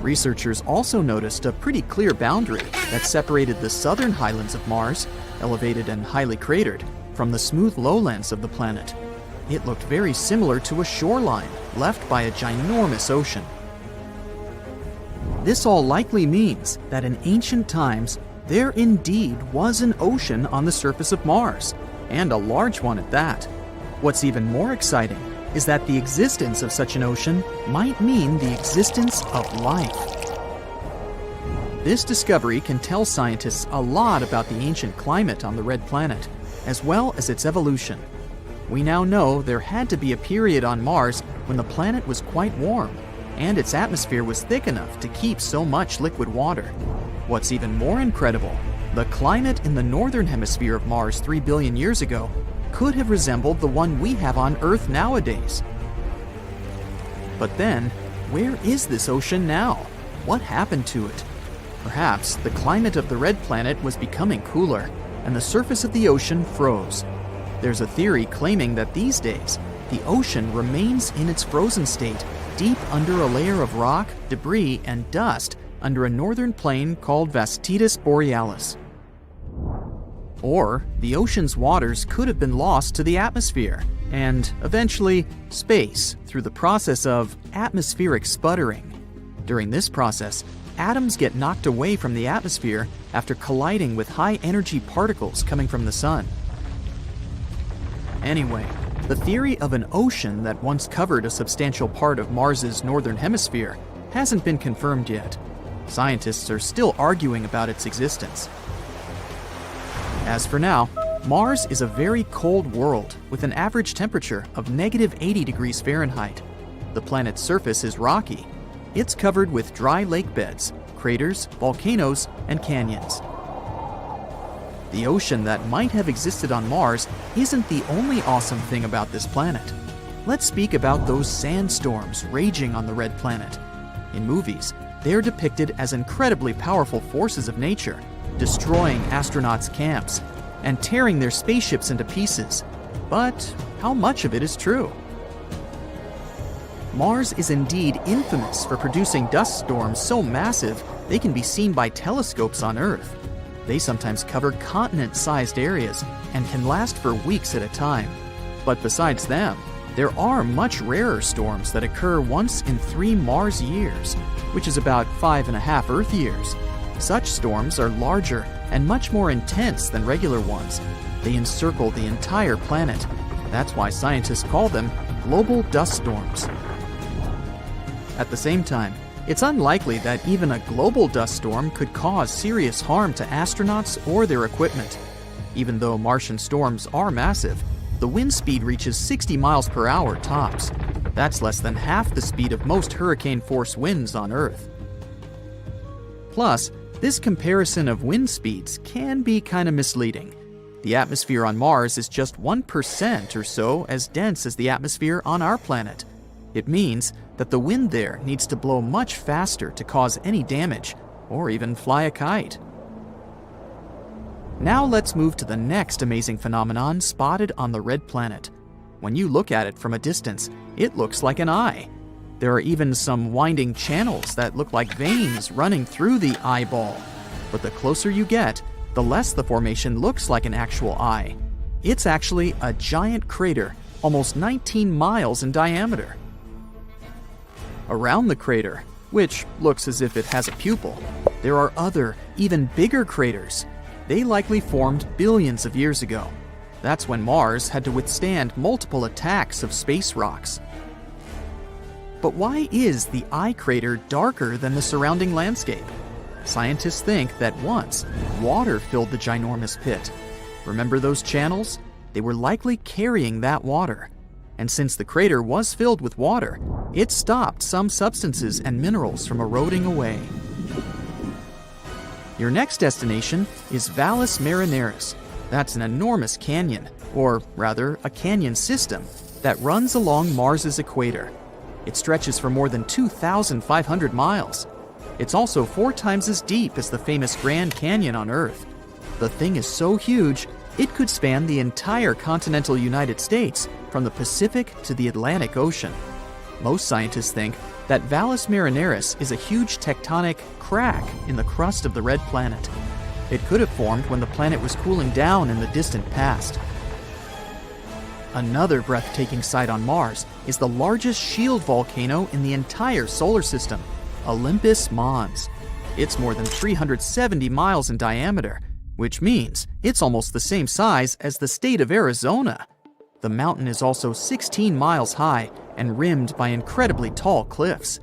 Researchers also noticed a pretty clear boundary that separated the southern highlands of Mars, elevated and highly cratered, from the smooth lowlands of the planet. It looked very similar to a shoreline left by a ginormous ocean. This all likely means that in ancient times, there indeed was an ocean on the surface of Mars, and a large one at that. What's even more exciting is that the existence of such an ocean might mean the existence of life. This discovery can tell scientists a lot about the ancient climate on the red planet, as well as its evolution. We now know there had to be a period on Mars when the planet was quite warm, and its atmosphere was thick enough to keep so much liquid water. What's even more incredible, the climate in the northern hemisphere of Mars 3 billion years ago could have resembled the one we have on Earth nowadays. But then, where is this ocean now? What happened to it? Perhaps the climate of the red planet was becoming cooler, and the surface of the ocean froze. There's a theory claiming that these days, the ocean remains in its frozen state, deep under a layer of rock, debris, and dust under a northern plain called Vasticus Borealis. Or the ocean's waters could have been lost to the atmosphere, and eventually space through the process of atmospheric sputtering. During this process, atoms get knocked away from the atmosphere after colliding with high-energy particles coming from the sun. Anyway, the theory of an ocean that once covered a substantial part of Mars's northern hemisphere hasn't been confirmed yet. Scientists are still arguing about its existence. As for now, Mars is a very cold world with an average temperature of -80 degrees Fahrenheit. The planet's surface is rocky. It's covered with dry lake beds, craters, volcanoes, and canyons. The ocean that might have existed on Mars isn't the only awesome thing about this planet. Let's speak about those sandstorms raging on the red planet. In movies, they're depicted as incredibly powerful forces of nature, destroying astronauts' camps and tearing their spaceships into pieces. But how much of it is true? Mars is indeed infamous for producing dust storms so massive they can be seen by telescopes on Earth. They sometimes cover continent-sized areas and can last for weeks at a time. But besides them, there are much rarer storms that occur once in 3 Mars years, which is about 5.5 Earth years. Such storms are larger and much more intense than regular ones. They encircle the entire planet. That's why scientists call them global dust storms. At the same time, it's unlikely that even a global dust storm could cause serious harm to astronauts or their equipment. Even though Martian storms are massive, the wind speed reaches 60 miles per hour tops. That's less than half the speed of most hurricane-force winds on Earth. Plus, this comparison of wind speeds can be kind of misleading. The atmosphere on Mars is just 1% or so as dense as the atmosphere on our planet. It means that the wind there needs to blow much faster to cause any damage, or even fly a kite. Now let's move to the next amazing phenomenon spotted on the red planet. When you look at it from a distance, it looks like an eye. There are even some winding channels that look like veins running through the eyeball. But the closer you get, the less the formation looks like an actual eye. It's actually a giant crater, almost 19 miles in diameter. Around the crater, which looks as if it has a pupil, there are other, even bigger craters. They likely formed billions of years ago. That's when Mars had to withstand multiple attacks of space rocks. But why is the eye crater darker than the surrounding landscape? Scientists think that once, water filled the ginormous pit. Remember those channels? They were likely carrying that water. And since the crater was filled with water, it stopped some substances and minerals from eroding away. Your next destination is Valles Marineris. That's an enormous canyon, or rather, a canyon system, that runs along Mars's equator. It stretches for more than 2,500 miles. It's also 4 times as deep as the famous Grand Canyon on Earth. The thing is so huge, it could span the entire continental United States, from the Pacific to the Atlantic Ocean. Most scientists think that Valles Marineris is a huge tectonic crack in the crust of the red planet. It could have formed when the planet was cooling down in the distant past. Another breathtaking sight on Mars is the largest shield volcano in the entire solar system, Olympus Mons. It's more than 370 miles in diameter, which means it's almost the same size as the state of Arizona. The mountain is also 16 miles high and rimmed by incredibly tall cliffs.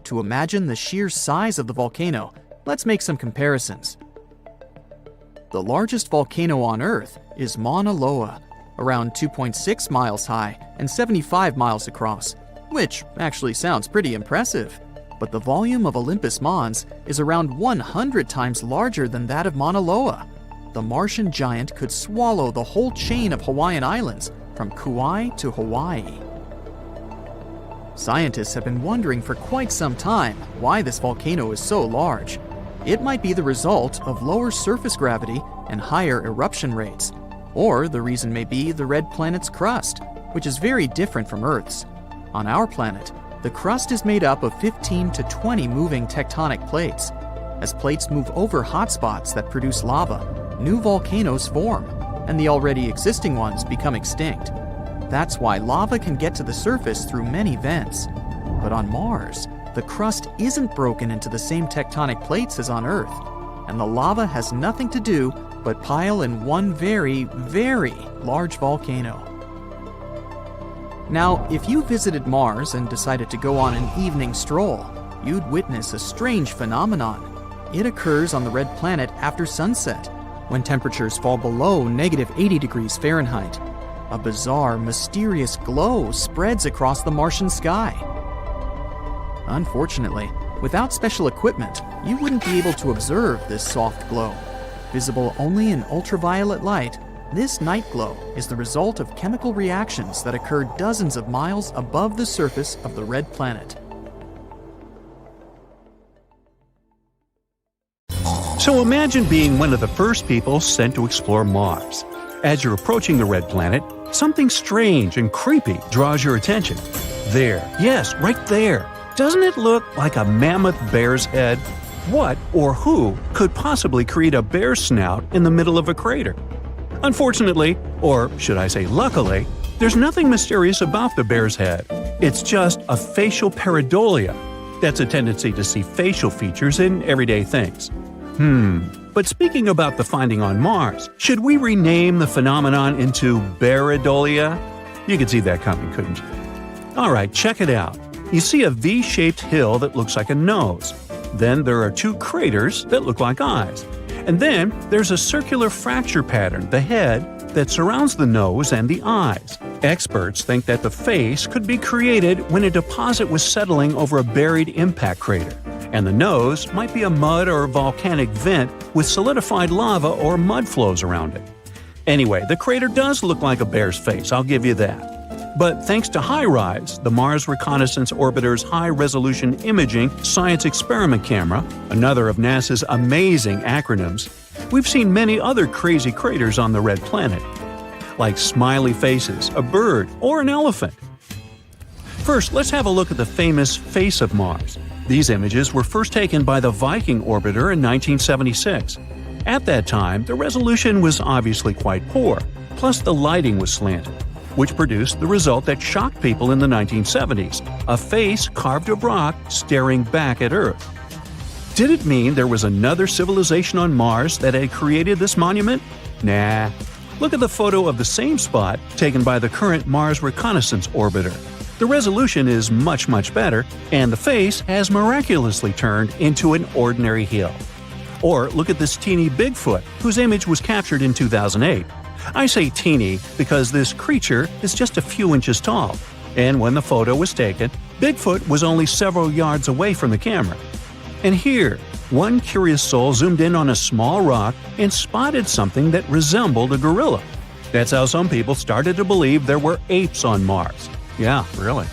To imagine the sheer size of the volcano, let's make some comparisons. The largest volcano on Earth is Mauna Loa, around 2.6 miles high and 75 miles across, which actually sounds pretty impressive. But the volume of Olympus Mons is around 100 times larger than that of Mauna Loa. The Martian giant could swallow the whole chain of Hawaiian Islands, from Kauai to Hawaii. Scientists have been wondering for quite some time why this volcano is so large. It might be the result of lower surface gravity and higher eruption rates. Or the reason may be the red planet's crust, which is very different from Earth's. On our planet, the crust is made up of 15 to 20 moving tectonic plates. As plates move over hotspots that produce lava, new volcanoes form, and the already existing ones become extinct. That's why lava can get to the surface through many vents. But on Mars, the crust isn't broken into the same tectonic plates as on Earth, and the lava has nothing to do but pile in one very, very large volcano. Now, if you visited Mars and decided to go on an evening stroll, you'd witness a strange phenomenon. It occurs on the red planet after sunset, when temperatures fall below -80 degrees Fahrenheit. A bizarre, mysterious glow spreads across the Martian sky. Unfortunately, without special equipment, you wouldn't be able to observe this soft glow. Visible only in ultraviolet light, this night glow is the result of chemical reactions that occur dozens of miles above the surface of the red planet. So imagine being one of the first people sent to explore Mars. As you're approaching the red planet, something strange and creepy draws your attention. There, yes, right there. Doesn't it look like a mammoth bear's head? What or who could possibly create a bear's snout in the middle of a crater? Unfortunately, or should I say luckily, there's nothing mysterious about the bear's head. It's just a facial pareidolia. That's a tendency to see facial features in everyday things. But speaking about the finding on Mars, should we rename the phenomenon into Bearidolia? You could see that coming, couldn't you? Alright, check it out. You see a V-shaped hill that looks like a nose. Then there are 2 craters that look like eyes. And then there's a circular fracture pattern, the head, that surrounds the nose and the eyes. Experts think that the face could be created when a deposit was settling over a buried impact crater, and the nose might be a mud or volcanic vent with solidified lava or mud flows around it. Anyway, the crater does look like a bear's face, I'll give you that. But thanks to HiRISE, the Mars Reconnaissance Orbiter's high-resolution imaging science experiment camera, another of NASA's amazing acronyms, we've seen many other crazy craters on the red planet, like smiley faces, a bird, or an elephant. First, let's have a look at the famous face of Mars. These images were first taken by the Viking orbiter in 1976. At that time, the resolution was obviously quite poor, plus the lighting was slanted. which produced the result that shocked people in the 1970s, a face carved of rock staring back at Earth. Did it mean there was another civilization on Mars that had created this monument? Nah. Look at the photo of the same spot taken by the current Mars Reconnaissance Orbiter. The resolution is much better, and the face has miraculously turned into an ordinary hill. Or look at this teeny Bigfoot, whose image was captured in 2008. I say teeny because this creature is just a few inches tall, and when the photo was taken, Bigfoot was only several yards away from the camera. And here, one curious soul zoomed in on a small rock and spotted something that resembled a gorilla. That's how some people started to believe there were apes on Mars. Yeah, really.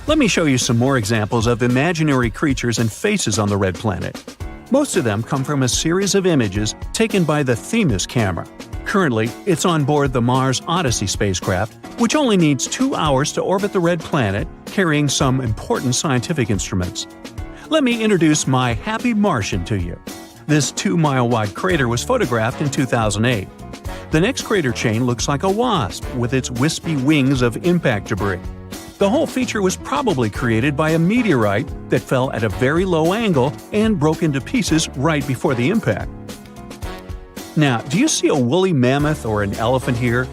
Let me show you some more examples of imaginary creatures and faces on the red planet. Most of them come from a series of images taken by the Themis camera. Currently, it's on board the Mars Odyssey spacecraft, which only needs 2 hours to orbit the red planet, carrying some important scientific instruments. Let me introduce my Happy Martian to you. This 2-mile-wide crater was photographed in 2008. The next crater chain looks like a wasp with its wispy wings of impact debris. The whole feature was probably created by a meteorite that fell at a very low angle and broke into pieces right before the impact. Now, do you see a woolly mammoth or an elephant here?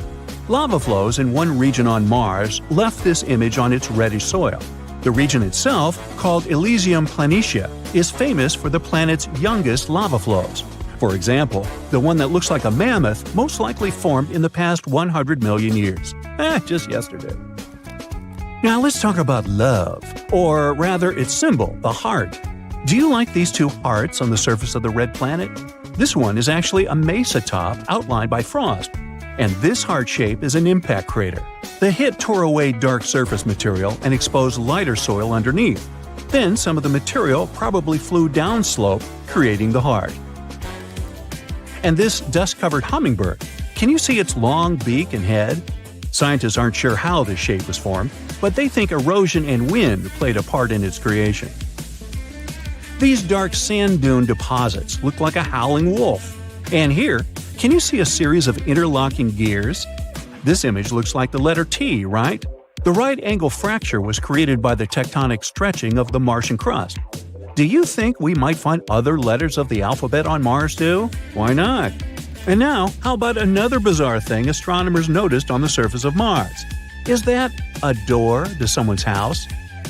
Lava flows in one region on Mars left this image on its reddish soil. The region itself, called Elysium Planitia, is famous for the planet's youngest lava flows. For example, the one that looks like a mammoth most likely formed in the past 100 million years. Just yesterday. Now let's talk about love, or rather its symbol, the heart. Do you like these two hearts on the surface of the red planet? This one is actually a mesa top outlined by frost, and this heart shape is an impact crater. The hit tore away dark surface material and exposed lighter soil underneath. Then some of the material probably flew downslope, creating the heart. And this dust-covered hummingbird, can you see its long beak and head? Scientists aren't sure how this shape was formed, but they think erosion and wind played a part in its creation. These dark sand dune deposits look like a howling wolf. And here, can you see a series of interlocking gears? This image looks like the letter T, right? The right angle fracture was created by the tectonic stretching of the Martian crust. Do you think we might find other letters of the alphabet on Mars too? Why not? And now, how about another bizarre thing astronomers noticed on the surface of Mars? Is that a door to someone's house?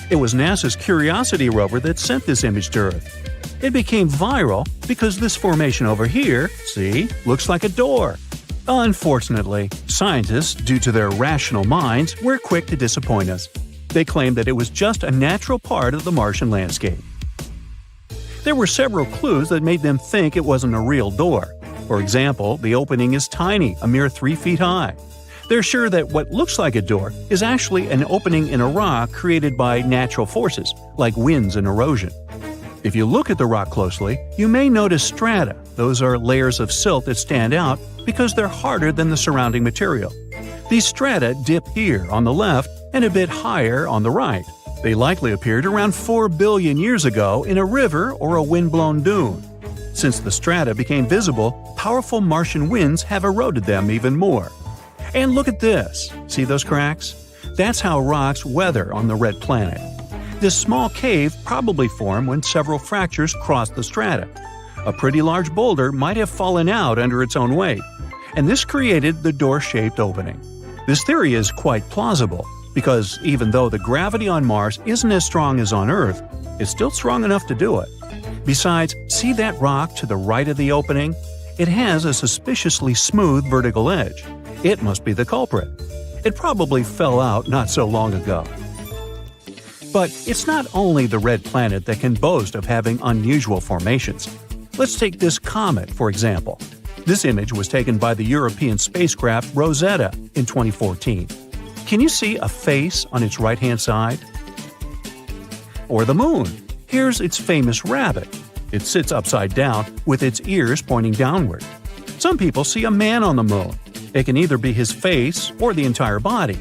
It was NASA's Curiosity rover that sent this image to Earth. It became viral because this formation over here, see, looks like a door. Unfortunately, scientists, due to their rational minds, were quick to disappoint us. They claimed that it was just a natural part of the Martian landscape. There were several clues that made them think it wasn't a real door. For example, the opening is tiny, a mere 3 feet high. They're sure that what looks like a door is actually an opening in a rock created by natural forces, like winds and erosion. If you look at the rock closely, you may notice strata. Those are layers of silt that stand out because they're harder than the surrounding material. These strata dip here on the left and a bit higher on the right. They likely appeared around 4 billion years ago in a river or a wind-blown dune. Since the strata became visible, powerful Martian winds have eroded them even more. And look at this. See those cracks? That's how rocks weather on the red planet. This small cave probably formed when several fractures crossed the strata. A pretty large boulder might have fallen out under its own weight, and this created the door-shaped opening. This theory is quite plausible, because even though the gravity on Mars isn't as strong as on Earth, it's still strong enough to do it. Besides, see that rock to the right of the opening? It has a suspiciously smooth vertical edge. It must be the culprit. It probably fell out not so long ago. But it's not only the red planet that can boast of having unusual formations. Let's take this comet, for example. This image was taken by the European spacecraft Rosetta in 2014. Can you see a face on its right-hand side? Or the moon. Here's its famous rabbit. It sits upside down with its ears pointing downward. Some people see a man on the moon. It can either be his face or the entire body.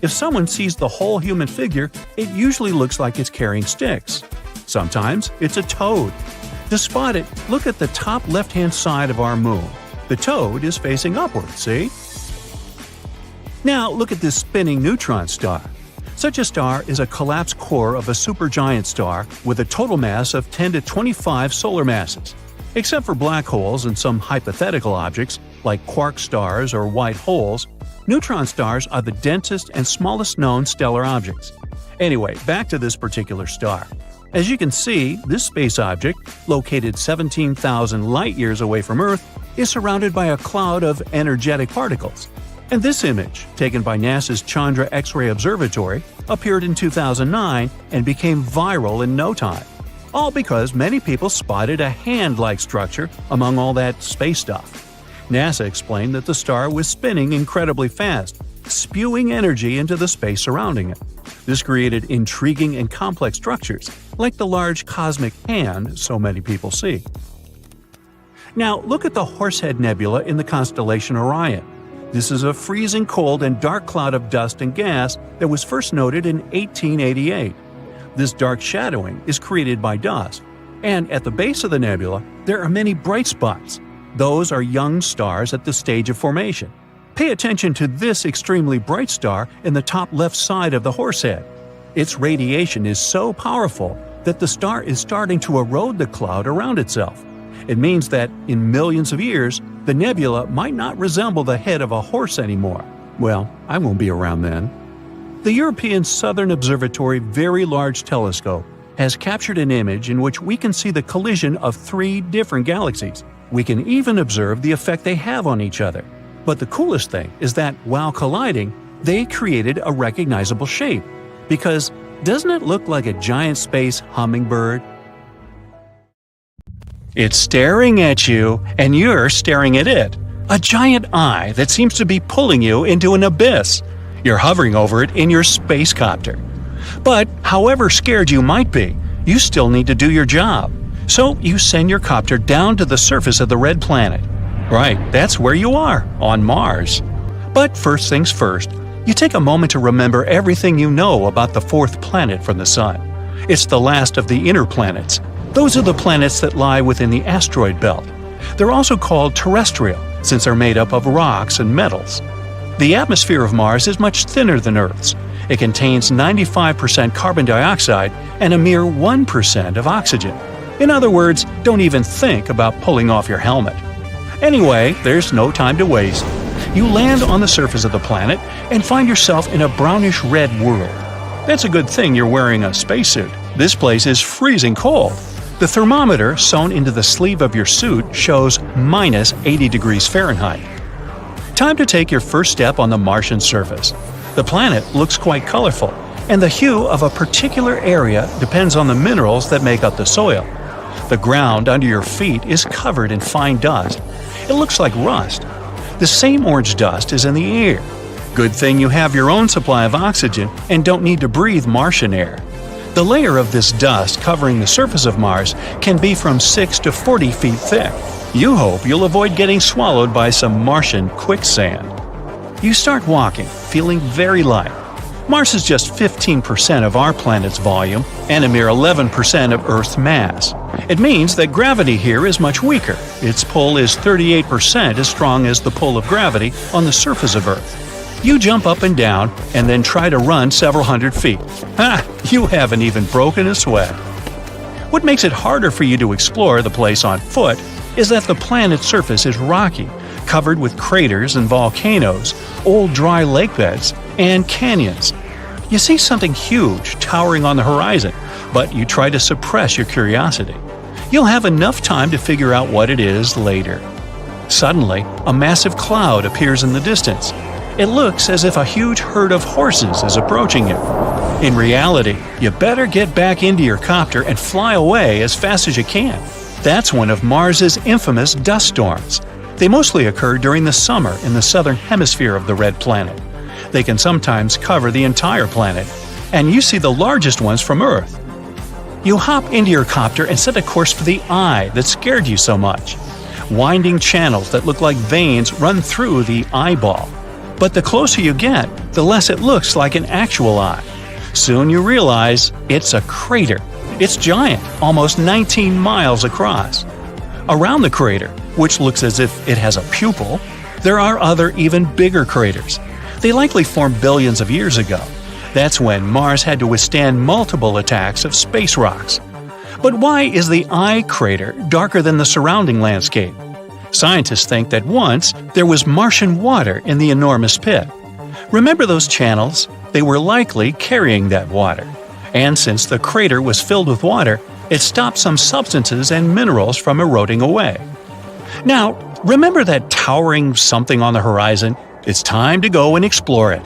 If someone sees the whole human figure, it usually looks like it's carrying sticks. Sometimes it's a toad. To spot it, look at the top left-hand side of our moon. The toad is facing upward, see? Now look at this spinning neutron star. Such a star is a collapsed core of a supergiant star with a total mass of 10 to 25 solar masses. Except for black holes and some hypothetical objects, like quark stars or white holes, neutron stars are the densest and smallest known stellar objects. Anyway, back to this particular star. As you can see, this space object, located 17,000 light-years away from Earth, is surrounded by a cloud of energetic particles. And this image, taken by NASA's Chandra X-ray Observatory, appeared in 2009 and became viral in no time. All because many people spotted a hand-like structure among all that space stuff. NASA explained that the star was spinning incredibly fast, spewing energy into the space surrounding it. This created intriguing and complex structures, like the large cosmic hand so many people see. Now look at the Horsehead Nebula in the constellation Orion. This is a freezing cold and dark cloud of dust and gas that was first noted in 1888. This dark shadowing is created by dust, and at the base of the nebula, there are many bright spots. Those are young stars at the stage of formation. Pay attention to this extremely bright star in the top left side of the Horsehead. Its radiation is so powerful that the star is starting to erode the cloud around itself. It means that, in millions of years, the nebula might not resemble the head of a horse anymore. Well, I won't be around then. The European Southern Observatory Very Large Telescope has captured an image in which we can see the collision of 3 different galaxies. We can even observe the effect they have on each other. But the coolest thing is that, while colliding, they created a recognizable shape. Because doesn't it look like a giant space hummingbird? It's staring at you, and you're staring at it. A giant eye that seems to be pulling you into an abyss. You're hovering over it in your space copter. But however scared you might be, you still need to do your job. So you send your copter down to the surface of the red planet. Right, that's where you are, on Mars. But first things first, you take a moment to remember everything you know about the 4th planet from the Sun. It's the last of the inner planets. Those are the planets that lie within the asteroid belt. They're also called terrestrial, since they're made up of rocks and metals. The atmosphere of Mars is much thinner than Earth's. It contains 95% carbon dioxide and a mere 1% of oxygen. In other words, don't even think about pulling off your helmet. Anyway, there's no time to waste. You land on the surface of the planet and find yourself in a brownish-red world. That's a good thing you're wearing a spacesuit. This place is freezing cold. The thermometer sewn into the sleeve of your suit shows minus 80 degrees Fahrenheit. Time to take your first step on the Martian surface. The planet looks quite colorful, and the hue of a particular area depends on the minerals that make up the soil. The ground under your feet is covered in fine dust. It looks like rust. The same orange dust is in the air. Good thing you have your own supply of oxygen and don't need to breathe Martian air. The layer of this dust covering the surface of Mars can be from 6 to 40 feet thick. You hope you'll avoid getting swallowed by some Martian quicksand. You start walking, feeling very light. Mars is just 15% of our planet's volume and a mere 11% of Earth's mass. It means that gravity here is much weaker. Its pull is 38% as strong as the pull of gravity on the surface of Earth. You jump up and down and then try to run several hundred feet. Ha! You haven't even broken a sweat. What makes it harder for you to explore the place on foot is that the planet's surface is rocky, covered with craters and volcanoes, old dry lake beds, and canyons. You see something huge towering on the horizon, but you try to suppress your curiosity. You'll have enough time to figure out what it is later. Suddenly, a massive cloud appears in the distance. It looks as if a huge herd of horses is approaching you. In reality, you better get back into your copter and fly away as fast as you can. That's one of Mars's infamous dust storms. They mostly occur during the summer in the southern hemisphere of the red planet. They can sometimes cover the entire planet, and you see the largest ones from Earth. You hop into your copter and set a course for the eye that scared you so much. Winding channels that look like veins run through the eyeball. But the closer you get, the less it looks like an actual eye. Soon you realize it's a crater. It's giant, almost 19 miles across. Around the crater, which looks as if it has a pupil, there are other even bigger craters. They likely formed billions of years ago. That's when Mars had to withstand multiple attacks of space rocks. But why is the eye crater darker than the surrounding landscape? Scientists think that once there was Martian water in the enormous pit. Remember those channels? They were likely carrying that water. And since the crater was filled with water, it stopped some substances and minerals from eroding away. Now, remember that towering something on the horizon? It's time to go and explore it.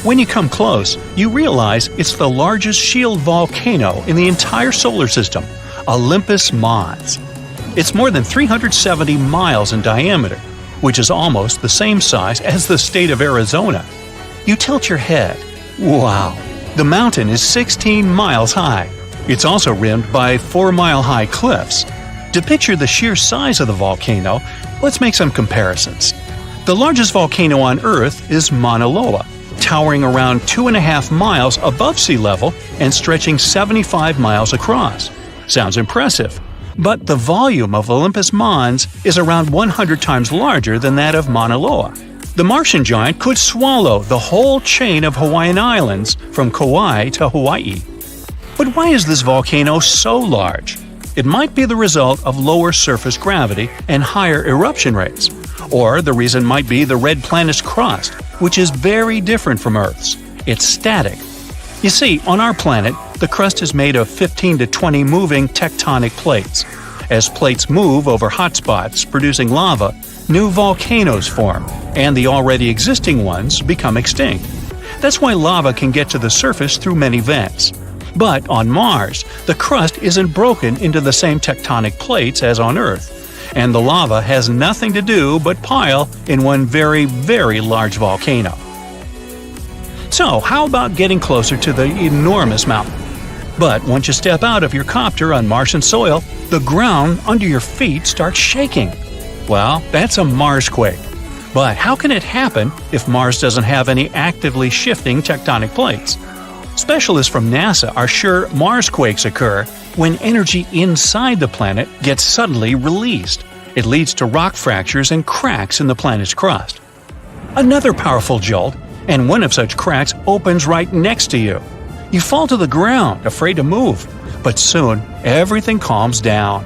When you come close, you realize it's the largest shield volcano in the entire solar system, Olympus Mons. It's more than 370 miles in diameter, which is almost the same size as the state of Arizona. You tilt your head. Wow! The mountain is 16 miles high. It's also rimmed by 4-mile-high cliffs. To picture the sheer size of the volcano, let's make some comparisons. The largest volcano on Earth is Mauna Loa, towering around 2.5 miles above sea level and stretching 75 miles across. Sounds impressive. But the volume of Olympus Mons is around 100 times larger than that of Mauna Loa. The Martian giant could swallow the whole chain of Hawaiian Islands from Kauai to Hawaii. But why is this volcano so large? It might be the result of lower surface gravity and higher eruption rates. Or the reason might be the red planet's crust, which is very different from Earth's. It's static. You see, on our planet, the crust is made of 15 to 20 moving tectonic plates. As plates move over hotspots producing lava, new volcanoes form, and the already existing ones become extinct. That's why lava can get to the surface through many vents. But on Mars, the crust isn't broken into the same tectonic plates as on Earth, and the lava has nothing to do but pile in one very, very large volcano. So, how about getting closer to the enormous mountain? But once you step out of your copter on Martian soil, the ground under your feet starts shaking. Well, that's a Marsquake. But how can it happen if Mars doesn't have any actively shifting tectonic plates? Specialists from NASA are sure Marsquakes occur when energy inside the planet gets suddenly released. It leads to rock fractures and cracks in the planet's crust. Another powerful jolt, and one of such cracks opens right next to you. You fall to the ground, afraid to move, but soon everything calms down.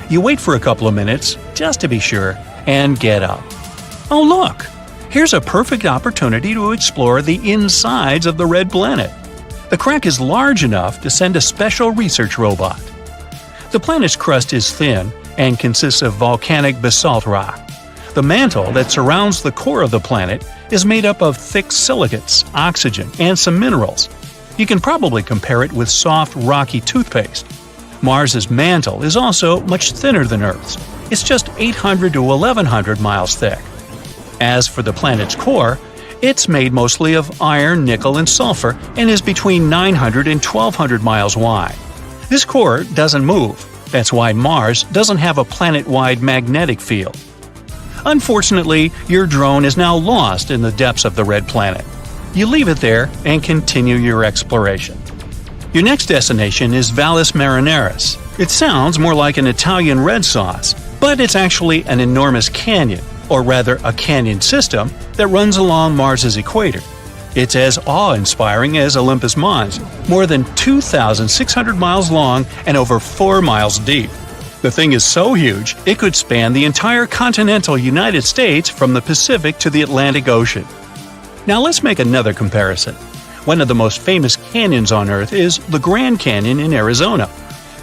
You wait for a couple of minutes, just to be sure, and get up. Oh look! Here's a perfect opportunity to explore the insides of the red planet. The crack is large enough to send a special research robot. The planet's crust is thin and consists of volcanic basalt rock. The mantle that surrounds the core of the planet is made up of thick silicates, oxygen, and some minerals. You can probably compare it with soft, rocky toothpaste. Mars's mantle is also much thinner than Earth's. It's just 800 to 1100 miles thick. As for the planet's core, it's made mostly of iron, nickel, and sulfur and is between 900 and 1200 miles wide. This core doesn't move. That's why Mars doesn't have a planet-wide magnetic field. Unfortunately, your drone is now lost in the depths of the red planet. You leave it there and continue your exploration. Your next destination is Valles Marineris. It sounds more like an Italian red sauce, but it's actually an enormous canyon, or rather a canyon system, that runs along Mars's equator. It's as awe-inspiring as Olympus Mons, more than 2,600 miles long and over 4 miles deep. The thing is so huge, it could span the entire continental United States from the Pacific to the Atlantic Ocean. Now let's make another comparison. One of the most famous canyons on Earth is the Grand Canyon in Arizona,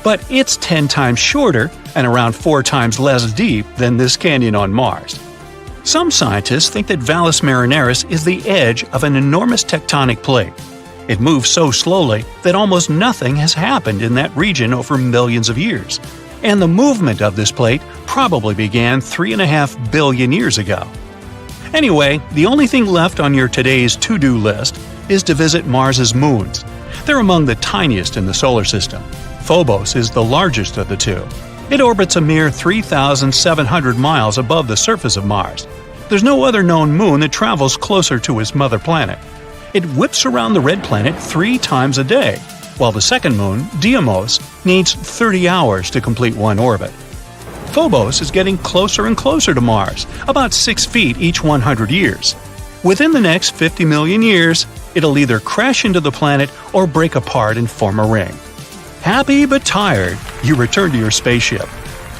but it's 10 times shorter and around 4 times less deep than this canyon on Mars. Some scientists think that Valles Marineris is the edge of an enormous tectonic plate. It moves so slowly that almost nothing has happened in that region over millions of years, and the movement of this plate probably began 3.5 billion years ago. Anyway, the only thing left on your today's to-do list is to visit Mars's moons. They're among the tiniest in the solar system. Phobos is the largest of the two. It orbits a mere 3,700 miles above the surface of Mars. There's no other known moon that travels closer to its mother planet. It whips around the red planet 3 times a day, while the second moon, Deimos, needs 30 hours to complete one orbit. Phobos is getting closer and closer to Mars, about 6 feet each 100 years. Within the next 50 million years, it'll either crash into the planet or break apart and form a ring. Happy but tired, you return to your spaceship.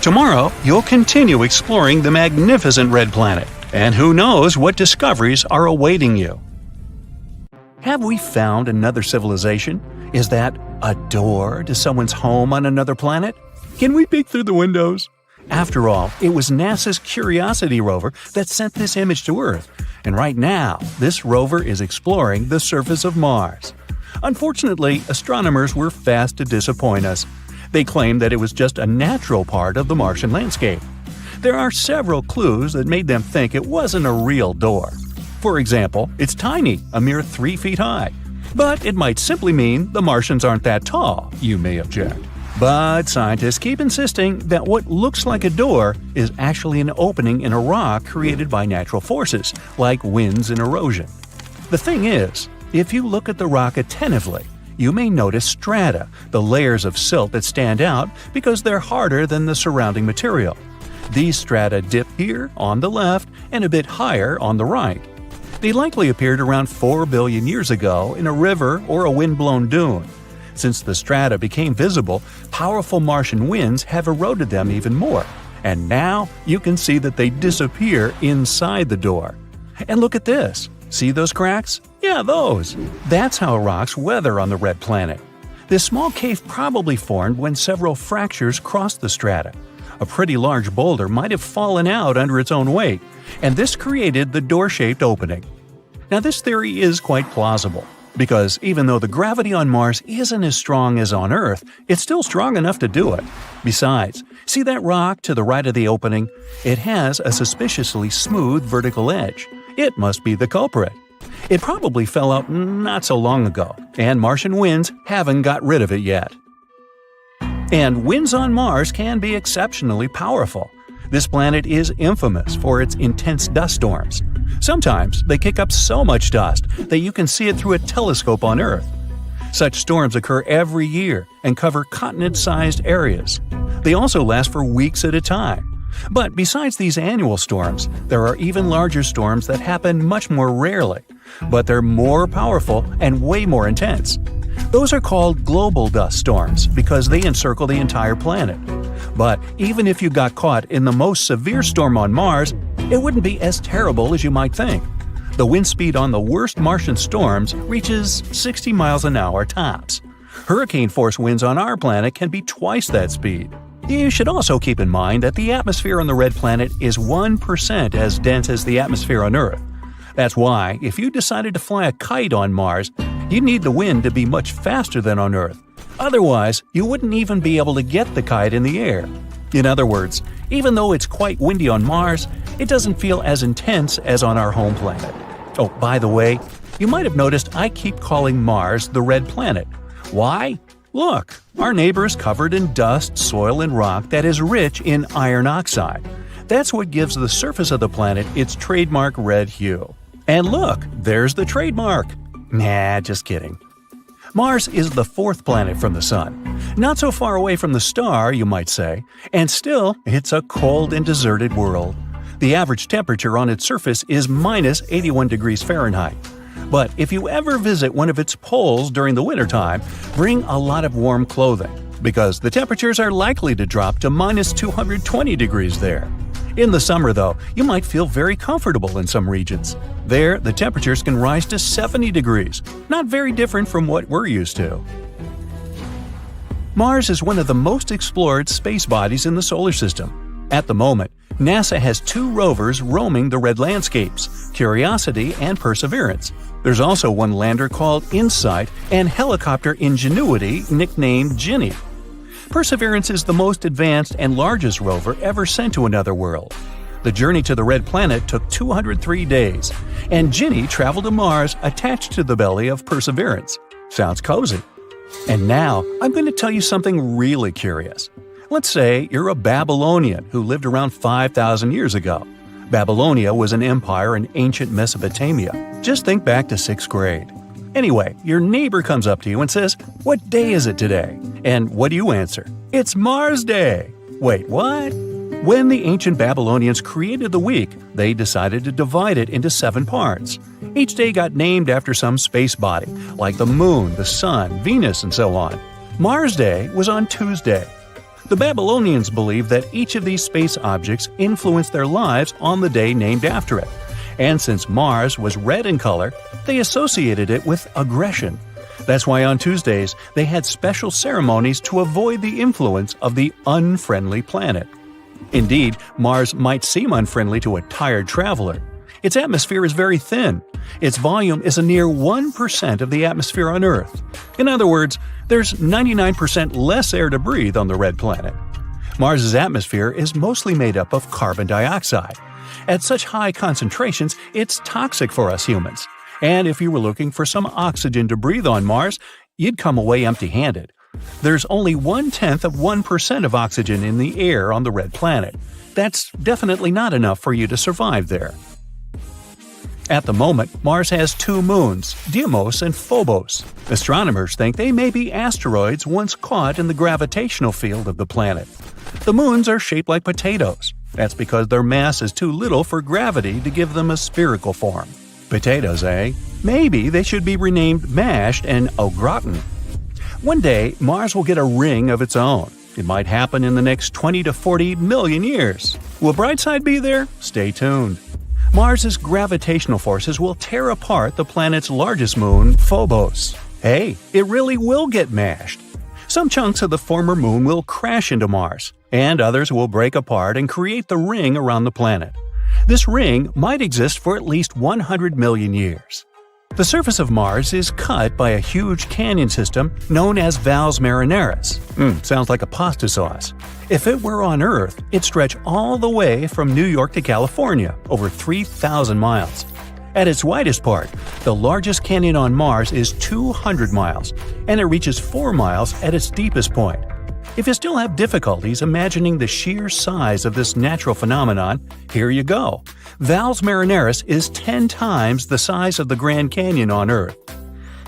Tomorrow, you'll continue exploring the magnificent red planet, and who knows what discoveries are awaiting you. Have we found another civilization? Is that a door to someone's home on another planet? Can we peek through the windows? After all, it was NASA's Curiosity rover that sent this image to Earth, and right now, this rover is exploring the surface of Mars. Unfortunately, astronomers were fast to disappoint us. They claimed that it was just a natural part of the Martian landscape. There are several clues that made them think it wasn't a real door. For example, it's tiny, a mere 3 feet high. But it might simply mean the Martians aren't that tall, you may object. But scientists keep insisting that what looks like a door is actually an opening in a rock created by natural forces, like winds and erosion. The thing is, if you look at the rock attentively, you may notice strata, the layers of silt that stand out because they're harder than the surrounding material. These strata dip here on the left and a bit higher on the right. They likely appeared around 4 billion years ago in a river or a wind-blown dune. Since the strata became visible, powerful Martian winds have eroded them even more, and now you can see that they disappear inside the door. And look at this. See those cracks? Yeah, those. That's how rocks weather on the red planet. This small cave probably formed when several fractures crossed the strata. A pretty large boulder might have fallen out under its own weight, and this created the door-shaped opening. Now, this theory is quite plausible, because even though the gravity on Mars isn't as strong as on Earth, it's still strong enough to do it. Besides, see that rock to the right of the opening? It has a suspiciously smooth vertical edge. It must be the culprit. It probably fell out not so long ago, and Martian winds haven't got rid of it yet. And winds on Mars can be exceptionally powerful. This planet is infamous for its intense dust storms. Sometimes they kick up so much dust that you can see it through a telescope on Earth. Such storms occur every year and cover continent-sized areas. They also last for weeks at a time. But besides these annual storms, there are even larger storms that happen much more rarely, but they're more powerful and way more intense. Those are called global dust storms because they encircle the entire planet. But even if you got caught in the most severe storm on Mars, it wouldn't be as terrible as you might think. The wind speed on the worst Martian storms reaches 60 miles an hour tops. Hurricane-force winds on our planet can be twice that speed. You should also keep in mind that the atmosphere on the red planet is 1% as dense as the atmosphere on Earth. That's why, if you decided to fly a kite on Mars, you'd need the wind to be much faster than on Earth. Otherwise, you wouldn't even be able to get the kite in the air. In other words, even though it's quite windy on Mars, it doesn't feel as intense as on our home planet. Oh, by the way, you might have noticed I keep calling Mars the red planet. Why? Look, our neighbor is covered in dust, soil, and rock that is rich in iron oxide. That's what gives the surface of the planet its trademark red hue. And look, there's the trademark. Nah, just kidding. Mars is the fourth planet from the Sun. Not so far away from the star, you might say, and still, it's a cold and deserted world. The average temperature on its surface is minus 81 degrees Fahrenheit. But if you ever visit one of its poles during the wintertime, bring a lot of warm clothing, because the temperatures are likely to drop to minus 220 degrees there. In the summer, though, you might feel very comfortable in some regions. There, the temperatures can rise to 70 degrees, not very different from what we're used to. Mars is one of the most explored space bodies in the solar system. At the moment, NASA has 2 rovers roaming the red landscapes, Curiosity and Perseverance. There's also one lander called InSight and helicopter Ingenuity, nicknamed Ginny. Perseverance is the most advanced and largest rover ever sent to another world. The journey to the red planet took 203 days, and Ginny traveled to Mars attached to the belly of Perseverance. Sounds cozy. And now, I'm going to tell you something really curious. Let's say you're a Babylonian who lived around 5,000 years ago. Babylonia was an empire in ancient Mesopotamia. Just think back to 6th grade. Anyway, your neighbor comes up to you and says, "What day is it today?" And what do you answer? "It's Mars Day." Wait, what? When the ancient Babylonians created the week, they decided to divide it into 7 parts. Each day got named after some space body, like the Moon, the Sun, Venus, and so on. Mars Day was on Tuesday. The Babylonians believed that each of these space objects influenced their lives on the day named after it. And since Mars was red in color, they associated it with aggression. That's why on Tuesdays they had special ceremonies to avoid the influence of the unfriendly planet. Indeed, Mars might seem unfriendly to a tired traveler. Its atmosphere is very thin. Its volume is a near 1% of the atmosphere on Earth. In other words, there's 99% less air to breathe on the red planet. Mars's atmosphere is mostly made up of carbon dioxide. At such high concentrations, it's toxic for us humans. And if you were looking for some oxygen to breathe on Mars, you'd come away empty-handed. There's only 0.1% of oxygen in the air on the red planet. That's definitely not enough for you to survive there. At the moment, Mars has 2 moons, Deimos and Phobos. Astronomers think they may be asteroids once caught in the gravitational field of the planet. The moons are shaped like potatoes. That's because their mass is too little for gravity to give them a spherical form. Potatoes, eh? Maybe they should be renamed mashed and au gratin. One day, Mars will get a ring of its own. It might happen in the next 20 to 40 million years. Will Brightside be there? Stay tuned. Mars's gravitational forces will tear apart the planet's largest moon, Phobos. Hey, it really will get mashed. Some chunks of the former moon will crash into Mars, and others will break apart and create the ring around the planet. This ring might exist for at least 100 million years. The surface of Mars is cut by a huge canyon system known as Valles Marineris. Sounds like a pasta sauce. If it were on Earth, it'd stretch all the way from New York to California, over 3,000 miles. At its widest part, the largest canyon on Mars is 200 miles, and it reaches 4 miles at its deepest point. If you still have difficulties imagining the sheer size of this natural phenomenon, here you go. Valles Marineris is 10 times the size of the Grand Canyon on Earth.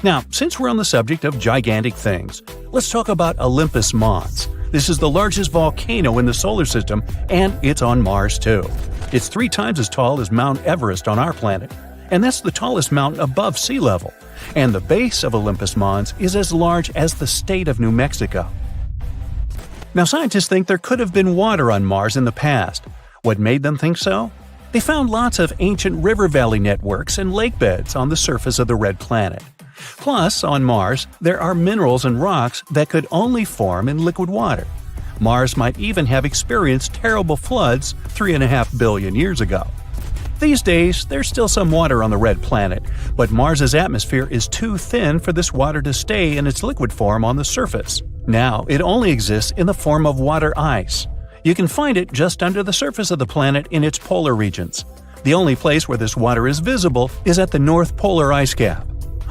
Now, since we're on the subject of gigantic things, let's talk about Olympus Mons. This is the largest volcano in the solar system, and it's on Mars too. It's 3 times as tall as Mount Everest on our planet, and that's the tallest mountain above sea level. And the base of Olympus Mons is as large as the state of New Mexico. Now, scientists think there could have been water on Mars in the past. What made them think so? They found lots of ancient river valley networks and lake beds on the surface of the red planet. Plus, on Mars, there are minerals and rocks that could only form in liquid water. Mars might even have experienced terrible floods 3.5 billion years ago. These days, there's still some water on the red planet, but Mars's atmosphere is too thin for this water to stay in its liquid form on the surface. Now, it only exists in the form of water ice. You can find it just under the surface of the planet in its polar regions. The only place where this water is visible is at the North Polar Ice Cap.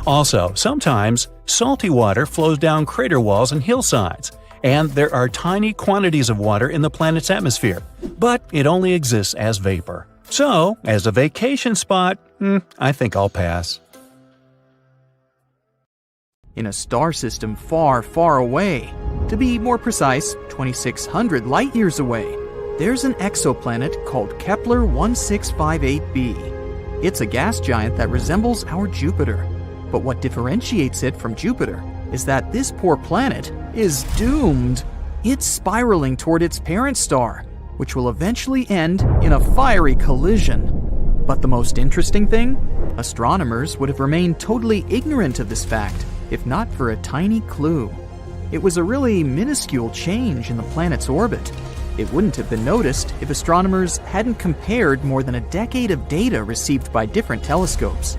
Also, sometimes, salty water flows down crater walls and hillsides, and there are tiny quantities of water in the planet's atmosphere, but it only exists as vapor. So, as a vacation spot, I think I'll pass. In a star system far, far away, to be more precise, 2,600 light-years away, there's an exoplanet called Kepler 1658b. It's a gas giant that resembles our Jupiter. But what differentiates it from Jupiter is that this poor planet is doomed. It's spiraling toward its parent star, which will eventually end in a fiery collision. But the most interesting thing? Astronomers would have remained totally ignorant of this fact, if not for a tiny clue. It was a really minuscule change in the planet's orbit. It wouldn't have been noticed if astronomers hadn't compared more than a decade of data received by different telescopes.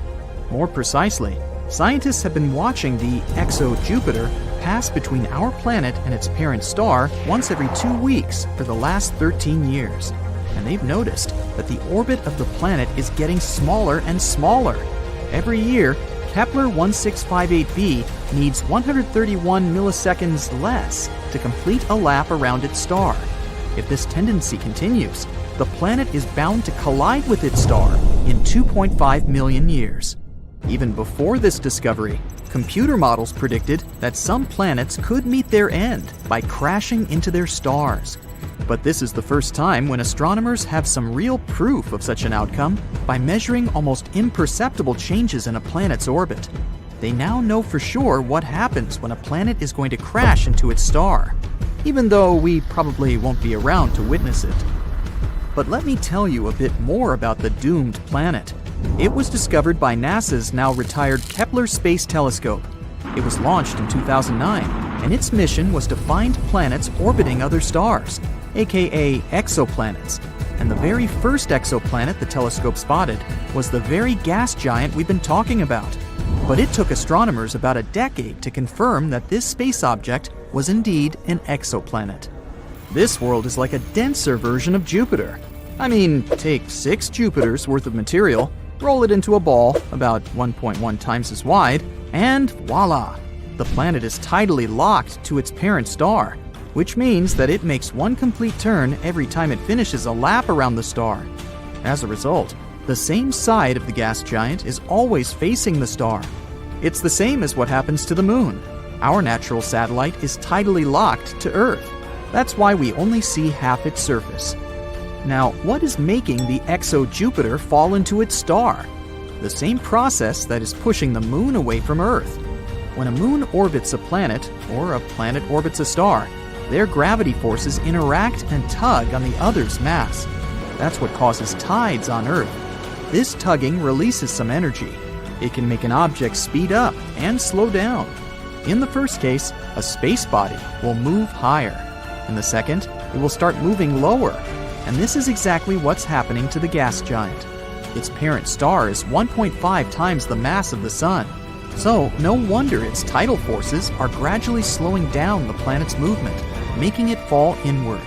More precisely, scientists have been watching the exo-Jupiter pass between our planet and its parent star once every 2 weeks for the last 13 years. And they've noticed that the orbit of the planet is getting smaller and smaller. Every year, Kepler 1658b needs 131 milliseconds less to complete a lap around its star. If this tendency continues, the planet is bound to collide with its star in 2.5 million years. Even before this discovery, computer models predicted that some planets could meet their end by crashing into their stars. But this is the first time when astronomers have some real proof of such an outcome by measuring almost imperceptible changes in a planet's orbit. They now know for sure what happens when a planet is going to crash into its star, even though we probably won't be around to witness it. But let me tell you a bit more about the doomed planet. It was discovered by NASA's now retired Kepler Space Telescope. It was launched in 2009, and its mission was to find planets orbiting other stars, aka exoplanets. And the very first exoplanet the telescope spotted was the very gas giant we've been talking about. But it took astronomers about a decade to confirm that this space object was indeed an exoplanet. This world is like a denser version of Jupiter. I mean, take 6 Jupiters worth of material, roll it into a ball about 1.1 times as wide, and voila! The planet is tidally locked to its parent star, which means that it makes one complete turn every time it finishes a lap around the star. As a result, the same side of the gas giant is always facing the star. It's the same as what happens to the moon. Our natural satellite is tidally locked to Earth. That's why we only see half its surface. Now, what is making the exo-Jupiter fall into its star? The same process that is pushing the moon away from Earth. When a moon orbits a planet, or a planet orbits a star, their gravity forces interact and tug on the other's mass. That's what causes tides on Earth. This tugging releases some energy. It can make an object speed up and slow down. In the first case, a space body will move higher. In the second, it will start moving lower. And this is exactly what's happening to the gas giant. Its parent star is 1.5 times the mass of the Sun. So, no wonder its tidal forces are gradually slowing down the planet's movement, making it fall inward.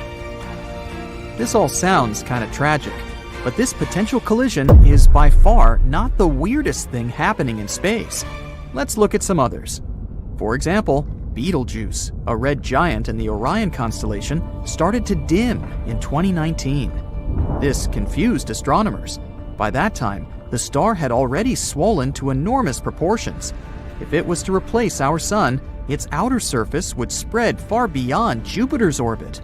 This all sounds kind of tragic, but this potential collision is by far not the weirdest thing happening in space. Let's look at some others. For example, Betelgeuse, a red giant in the Orion constellation, started to dim in 2019. This confused astronomers. By that time, the star had already swollen to enormous proportions. If it was to replace our Sun, its outer surface would spread far beyond Jupiter's orbit.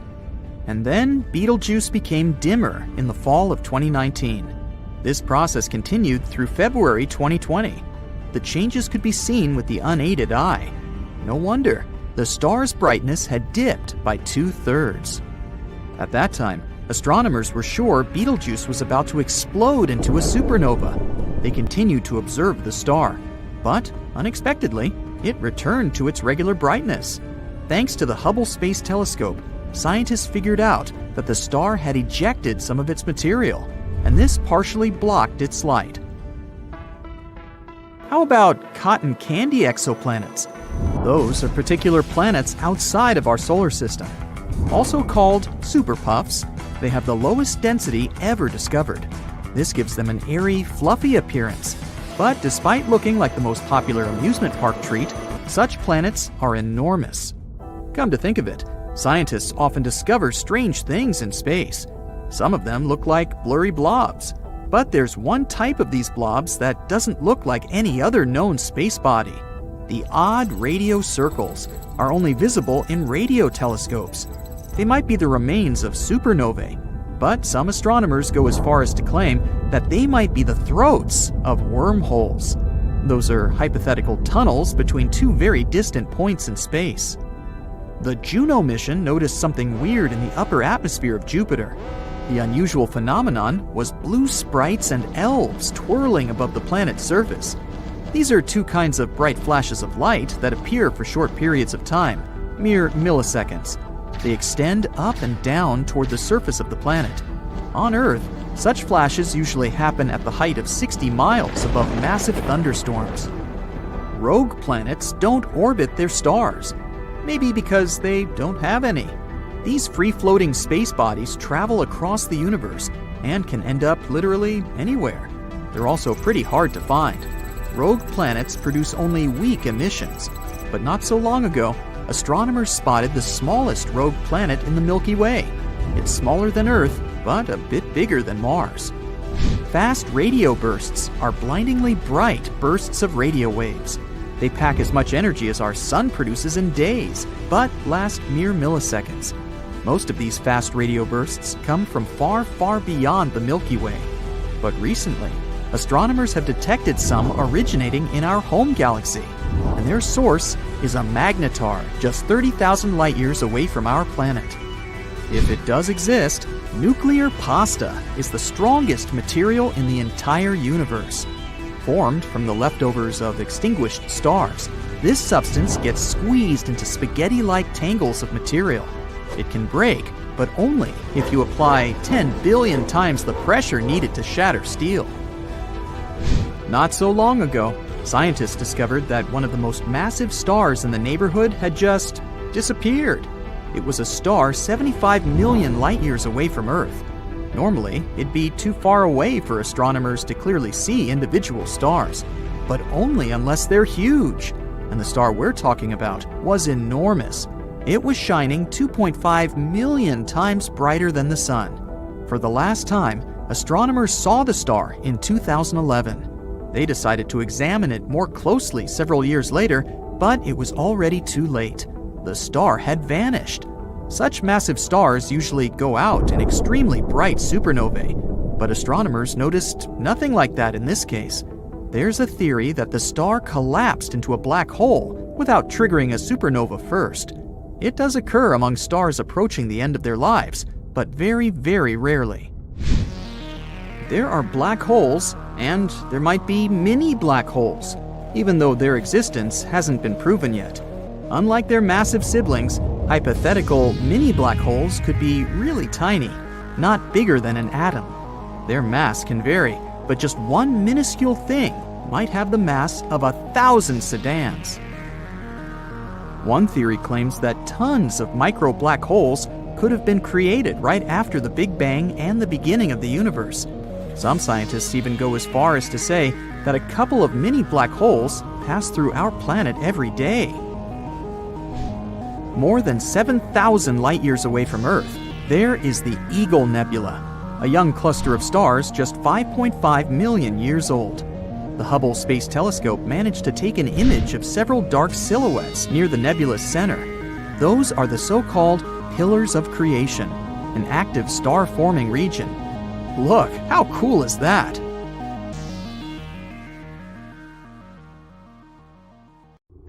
And then Betelgeuse became dimmer in the fall of 2019. This process continued through February 2020. The changes could be seen with the unaided eye. No wonder, the star's brightness had dipped by 2/3. At that time, astronomers were sure Betelgeuse was about to explode into a supernova. They continued to observe the star, but unexpectedly, it returned to its regular brightness. Thanks to the Hubble Space Telescope, scientists figured out that the star had ejected some of its material, and this partially blocked its light. How about cotton candy exoplanets? Those are particular planets outside of our solar system. Also called super puffs, they have the lowest density ever discovered. This gives them an airy, fluffy appearance. But despite looking like the most popular amusement park treat, such planets are enormous. Come to think of it, scientists often discover strange things in space. Some of them look like blurry blobs. But there's one type of these blobs that doesn't look like any other known space body. The odd radio circles are only visible in radio telescopes. They might be the remains of supernovae, but some astronomers go as far as to claim that they might be the throats of wormholes. Those are hypothetical tunnels between two very distant points in space. The Juno mission noticed something weird in the upper atmosphere of Jupiter. The unusual phenomenon was blue sprites and elves twirling above the planet's surface. These are two kinds of bright flashes of light that appear for short periods of time, mere milliseconds. They extend up and down toward the surface of the planet. On Earth, such flashes usually happen at the height of 60 miles above massive thunderstorms. Rogue planets don't orbit their stars, maybe because they don't have any. These free-floating space bodies travel across the universe and can end up literally anywhere. They're also pretty hard to find. Rogue planets produce only weak emissions, but not so long ago, astronomers spotted the smallest rogue planet in the Milky Way. It's smaller than Earth, but a bit bigger than Mars. Fast radio bursts are blindingly bright bursts of radio waves. They pack as much energy as our Sun produces in days, but last mere milliseconds. Most of these fast radio bursts come from far, far beyond the Milky Way. But recently, astronomers have detected some originating in our home galaxy, and their source is a magnetar just 30,000 light-years away from our planet. If it does exist, nuclear pasta is the strongest material in the entire universe. Formed from the leftovers of extinguished stars, this substance gets squeezed into spaghetti-like tangles of material. It can break, but only if you apply 10 billion times the pressure needed to shatter steel. Not so long ago, scientists discovered that one of the most massive stars in the neighborhood had just disappeared. It was a star 75 million light-years away from Earth. Normally, it'd be too far away for astronomers to clearly see individual stars, but only unless they're huge. And the star we're talking about was enormous. It was shining 2.5 million times brighter than the sun. For the last time, astronomers saw the star in 2011. They decided to examine it more closely several years later, but it was already too late. The star had vanished. Such massive stars usually go out in extremely bright supernovae, but astronomers noticed nothing like that in this case. There's a theory that the star collapsed into a black hole without triggering a supernova first. It does occur among stars approaching the end of their lives, but very, very rarely. There are black holes, and there might be mini black holes, even though their existence hasn't been proven yet. Unlike their massive siblings, hypothetical mini black holes could be really tiny, not bigger than an atom. Their mass can vary, but just one minuscule thing might have the mass of 1,000 sedans. One theory claims that tons of micro black holes could have been created right after the Big Bang and the beginning of the universe. Some scientists even go as far as to say that a couple of mini black holes pass through our planet every day. More than 7,000 light-years away from Earth, there is the Eagle Nebula, a young cluster of stars just 5.5 million years old. The Hubble Space Telescope managed to take an image of several dark silhouettes near the nebula's center. Those are the so-called pillars of creation, an active star-forming region. Look, how cool is that?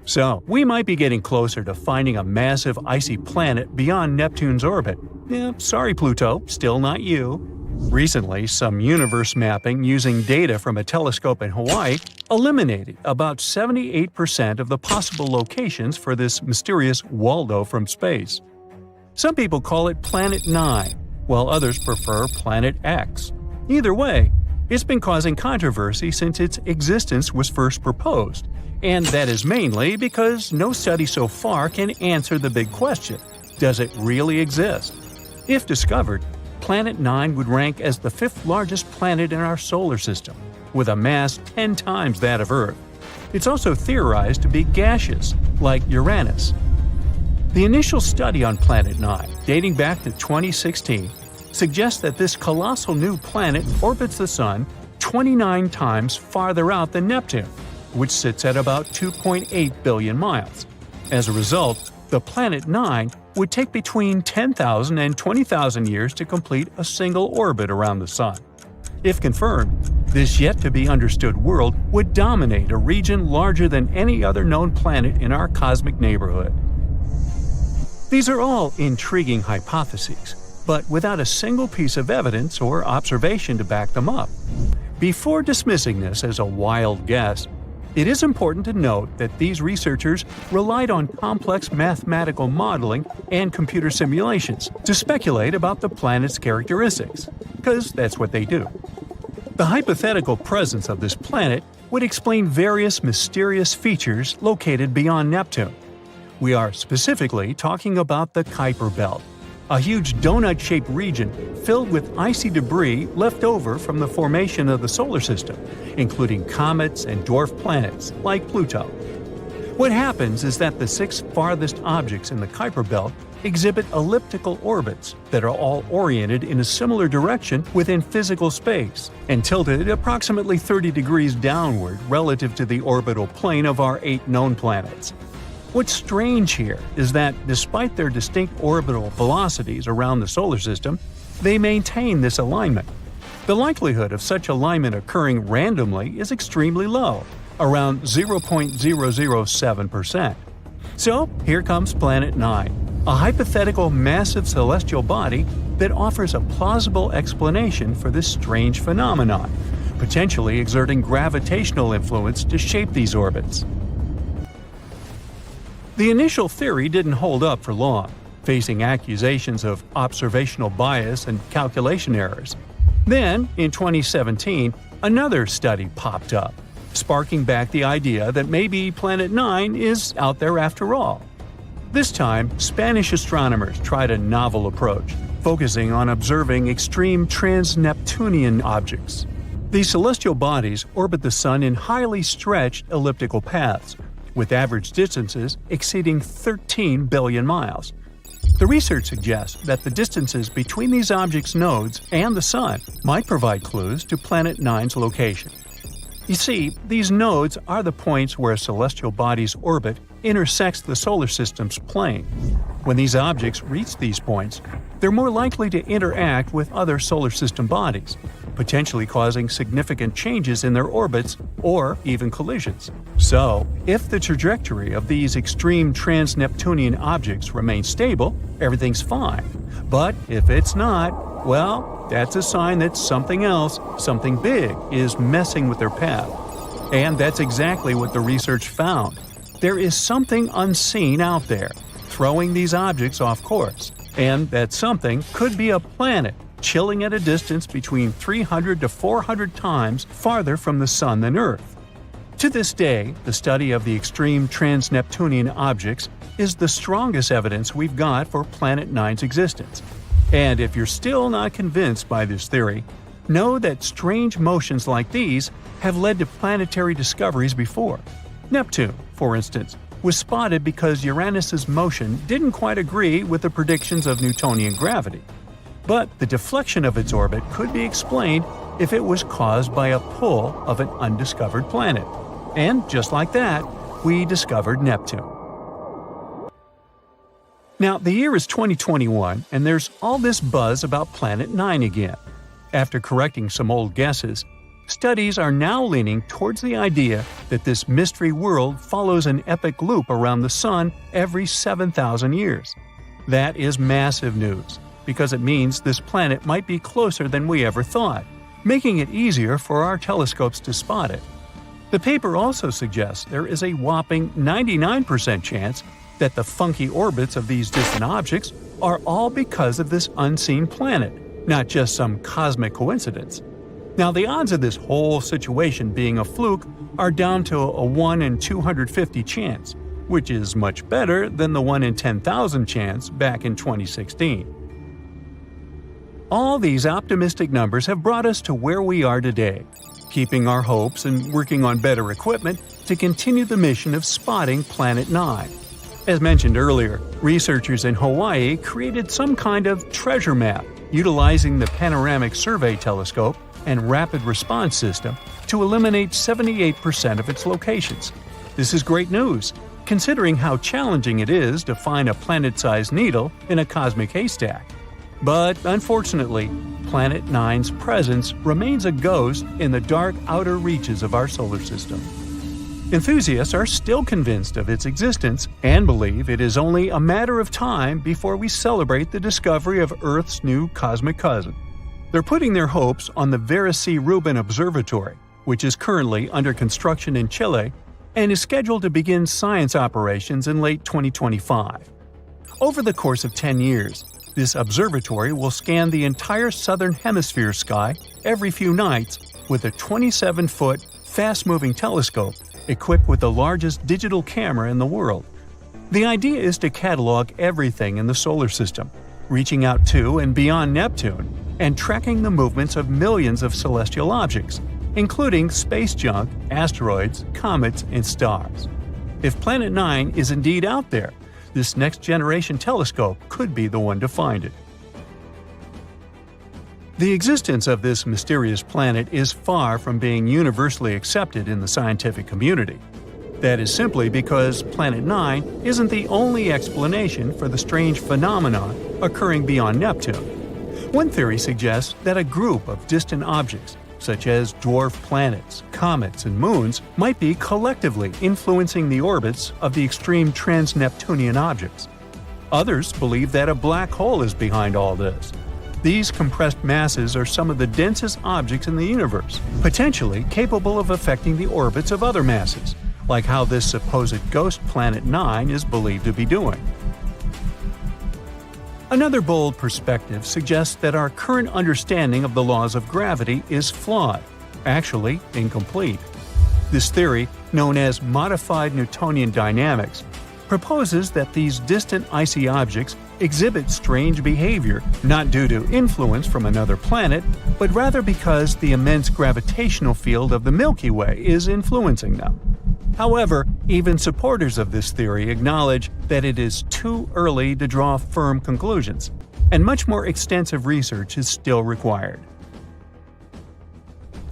So, we might be getting closer to finding a massive icy planet beyond Neptune's orbit. Sorry Pluto, still not you. Recently, some universe mapping using data from a telescope in Hawaii eliminated about 78% of the possible locations for this mysterious Waldo from space. Some people call it Planet 9, while others prefer Planet X. Either way, it's been causing controversy since its existence was first proposed, and that is mainly because no study so far can answer the big question: does it really exist? If discovered, Planet 9 would rank as the 5th largest planet in our solar system, with a mass 10 times that of Earth. It's also theorized to be gaseous, like Uranus. The initial study on Planet 9, dating back to 2016, suggests that this colossal new planet orbits the Sun 29 times farther out than Neptune, which sits at about 2.8 billion miles. As a result, the Planet 9 would take between 10,000 and 20,000 years to complete a single orbit around the Sun. If confirmed, this yet-to-be-understood world would dominate a region larger than any other known planet in our cosmic neighborhood. These are all intriguing hypotheses, but without a single piece of evidence or observation to back them up. Before dismissing this as a wild guess, it is important to note that these researchers relied on complex mathematical modeling and computer simulations to speculate about the planet's characteristics, because that's what they do. The hypothetical presence of this planet would explain various mysterious features located beyond Neptune. We are specifically talking about the Kuiper Belt, a huge donut-shaped region filled with icy debris left over from the formation of the solar system, including comets and dwarf planets like Pluto. What happens is that the 6 farthest objects in the Kuiper Belt exhibit elliptical orbits that are all oriented in a similar direction within physical space and tilted approximately 30 degrees downward relative to the orbital plane of our 8 known planets. What's strange here is that despite their distinct orbital velocities around the solar system, they maintain this alignment. The likelihood of such alignment occurring randomly is extremely low, around 0.007%. So here comes Planet 9, a hypothetical massive celestial body that offers a plausible explanation for this strange phenomenon, potentially exerting gravitational influence to shape these orbits. The initial theory didn't hold up for long, facing accusations of observational bias and calculation errors. Then, in 2017, another study popped up, sparking back the idea that maybe Planet 9 is out there after all. This time, Spanish astronomers tried a novel approach, focusing on observing extreme trans-Neptunian objects. These celestial bodies orbit the Sun in highly stretched elliptical paths, with average distances exceeding 13 billion miles. The research suggests that the distances between these objects' nodes and the Sun might provide clues to Planet 9's location. You see, these nodes are the points where a celestial body's orbit intersects the solar system's plane. When these objects reach these points, they're more likely to interact with other solar system bodies, potentially causing significant changes in their orbits or even collisions. So, if the trajectory of these extreme trans-Neptunian objects remains stable, everything's fine. But if it's not, well, that's a sign that something else, something big, is messing with their path. And that's exactly what the research found. There is something unseen out there, throwing these objects off course. And that something could be a planet chilling at a distance between 300 to 400 times farther from the Sun than Earth. To this day, the study of the extreme trans-Neptunian objects is the strongest evidence we've got for Planet 9's existence. And if you're still not convinced by this theory, know that strange motions like these have led to planetary discoveries before. Neptune, for instance, was spotted because Uranus's motion didn't quite agree with the predictions of Newtonian gravity. But the deflection of its orbit could be explained if it was caused by a pull of an undiscovered planet. And just like that, we discovered Neptune. Now, the year is 2021, and there's all this buzz about Planet 9 again. After correcting some old guesses, studies are now leaning towards the idea that this mystery world follows an epic loop around the Sun every 7,000 years. That is massive news, because it means this planet might be closer than we ever thought, making it easier for our telescopes to spot it. The paper also suggests there is a whopping 99% chance that the funky orbits of these distant objects are all because of this unseen planet, not just some cosmic coincidence. Now, the odds of this whole situation being a fluke are down to a 1 in 250 chance, which is much better than the 1 in 10,000 chance back in 2016. All these optimistic numbers have brought us to where we are today, keeping our hopes and working on better equipment to continue the mission of spotting Planet 9. As mentioned earlier, researchers in Hawaii created some kind of treasure map utilizing the Panoramic Survey Telescope and Rapid Response System to eliminate 78% of its locations. This is great news, considering how challenging it is to find a planet-sized needle in a cosmic haystack. But unfortunately, Planet 9's presence remains a ghost in the dark outer reaches of our solar system. Enthusiasts are still convinced of its existence and believe it is only a matter of time before we celebrate the discovery of Earth's new cosmic cousin. They're putting their hopes on the Vera C. Rubin Observatory, which is currently under construction in Chile and is scheduled to begin science operations in late 2025. Over the course of 10 years, this observatory will scan the entire southern hemisphere sky every few nights with a 27-foot, fast-moving telescope equipped with the largest digital camera in the world. The idea is to catalog everything in the solar system, reaching out to and beyond Neptune, and tracking the movements of millions of celestial objects, including space junk, asteroids, comets, and stars. If Planet 9 is indeed out there, this next-generation telescope could be the one to find it. The existence of this mysterious planet is far from being universally accepted in the scientific community. That is simply because Planet 9 isn't the only explanation for the strange phenomenon occurring beyond Neptune. One theory suggests that a group of distant objects, such as dwarf planets, comets, and moons, might be collectively influencing the orbits of the extreme trans-Neptunian objects. Others believe that a black hole is behind all this. These compressed masses are some of the densest objects in the universe, potentially capable of affecting the orbits of other masses, like how this supposed ghost Planet 9 is believed to be doing. Another bold perspective suggests that our current understanding of the laws of gravity is flawed, actually incomplete. This theory, known as modified Newtonian dynamics, proposes that these distant icy objects exhibit strange behavior not due to influence from another planet, but rather because the immense gravitational field of the Milky Way is influencing them. However, even supporters of this theory acknowledge that it is too early to draw firm conclusions, and much more extensive research is still required.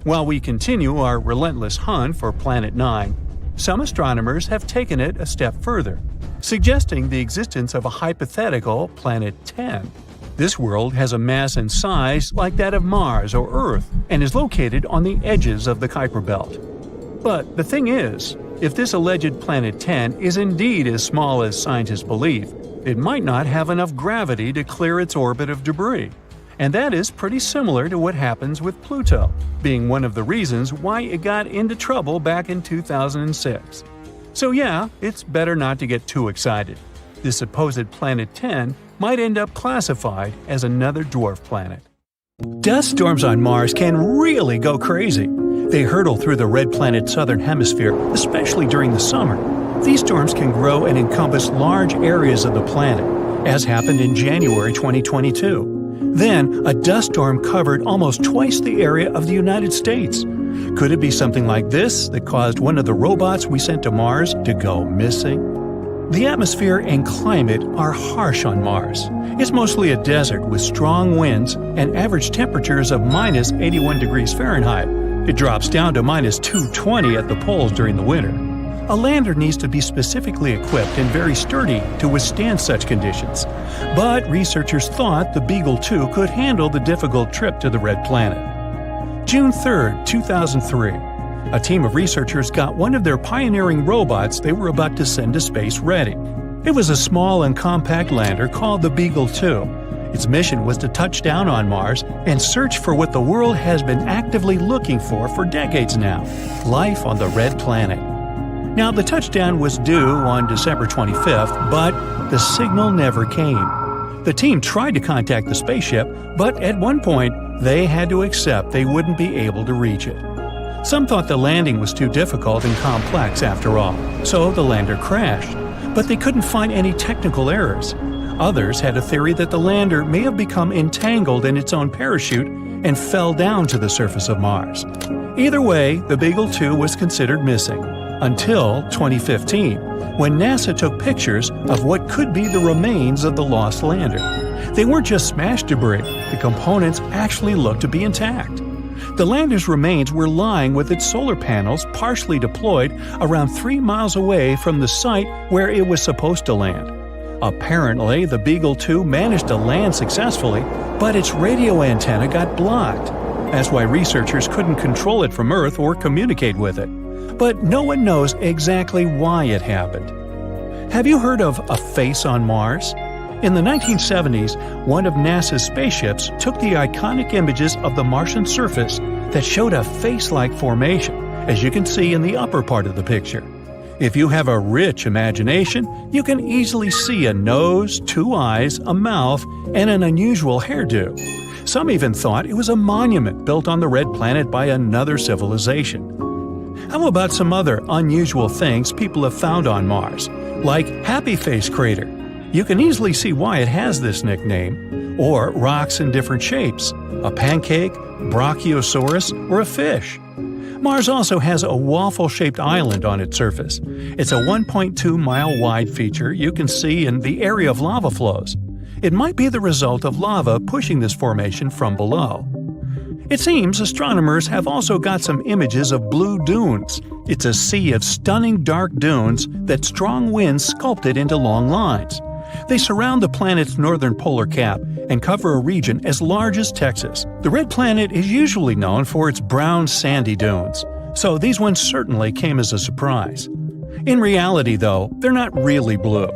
While we continue our relentless hunt for Planet 9, some astronomers have taken it a step further, suggesting the existence of a hypothetical Planet 10. This world has a mass and size like that of Mars or Earth and is located on the edges of the Kuiper Belt. But the thing is, if this alleged Planet 10 is indeed as small as scientists believe, it might not have enough gravity to clear its orbit of debris. And that is pretty similar to what happens with Pluto, being one of the reasons why it got into trouble back in 2006. So yeah, it's better not to get too excited. This supposed Planet 10 might end up classified as another dwarf planet. Dust storms on Mars can really go crazy. They hurtle through the red planet's southern hemisphere, especially during the summer. These storms can grow and encompass large areas of the planet, as happened in January 2022. Then, a dust storm covered almost twice the area of the United States. Could it be something like this that caused one of the robots we sent to Mars to go missing? The atmosphere and climate are harsh on Mars. It's mostly a desert with strong winds and average temperatures of minus 81 degrees Fahrenheit. It drops down to minus 220 at the poles during the winter. A lander needs to be specifically equipped and very sturdy to withstand such conditions. But researchers thought the Beagle 2 could handle the difficult trip to the red planet. June 3, 2003. A team of researchers got one of their pioneering robots they were about to send to space ready. It was a small and compact lander called the Beagle 2. Its mission was to touch down on Mars and search for what the world has been actively looking for decades now: life on the red planet. Now, the touchdown was due on December 25th, but the signal never came. The team tried to contact the spaceship, but at one point, they had to accept they wouldn't be able to reach it. Some thought the landing was too difficult and complex after all, so the lander crashed. But they couldn't find any technical errors. Others had a theory that the lander may have become entangled in its own parachute and fell down to the surface of Mars. Either way, the Beagle 2 was considered missing, until 2015, when NASA took pictures of what could be the remains of the lost lander. They weren't just smashed debris, the components actually looked to be intact. The lander's remains were lying with its solar panels partially deployed around 3 miles away from the site where it was supposed to land. Apparently, the Beagle 2 managed to land successfully, but its radio antenna got blocked. That's why researchers couldn't control it from Earth or communicate with it. But no one knows exactly why it happened. Have you heard of a face on Mars? In the 1970s, one of NASA's spaceships took the iconic images of the Martian surface that showed a face-like formation, as you can see in the upper part of the picture. If you have a rich imagination, you can easily see a nose, 2 eyes, a mouth, and an unusual hairdo. Some even thought it was a monument built on the red planet by another civilization. How about some other unusual things people have found on Mars, like Happy Face Crater? You can easily see why it has this nickname. Or rocks in different shapes, a pancake, Brachiosaurus, or a fish. Mars also has a waffle-shaped island on its surface. It's a 1.2-mile wide feature you can see in the area of lava flows. It might be the result of lava pushing this formation from below. It seems astronomers have also got some images of blue dunes. It's a sea of stunning dark dunes that strong winds sculpted into long lines. They surround the planet's northern polar cap and cover a region as large as Texas. The red planet is usually known for its brown sandy dunes, so these ones certainly came as a surprise. In reality, though, they're not really blue.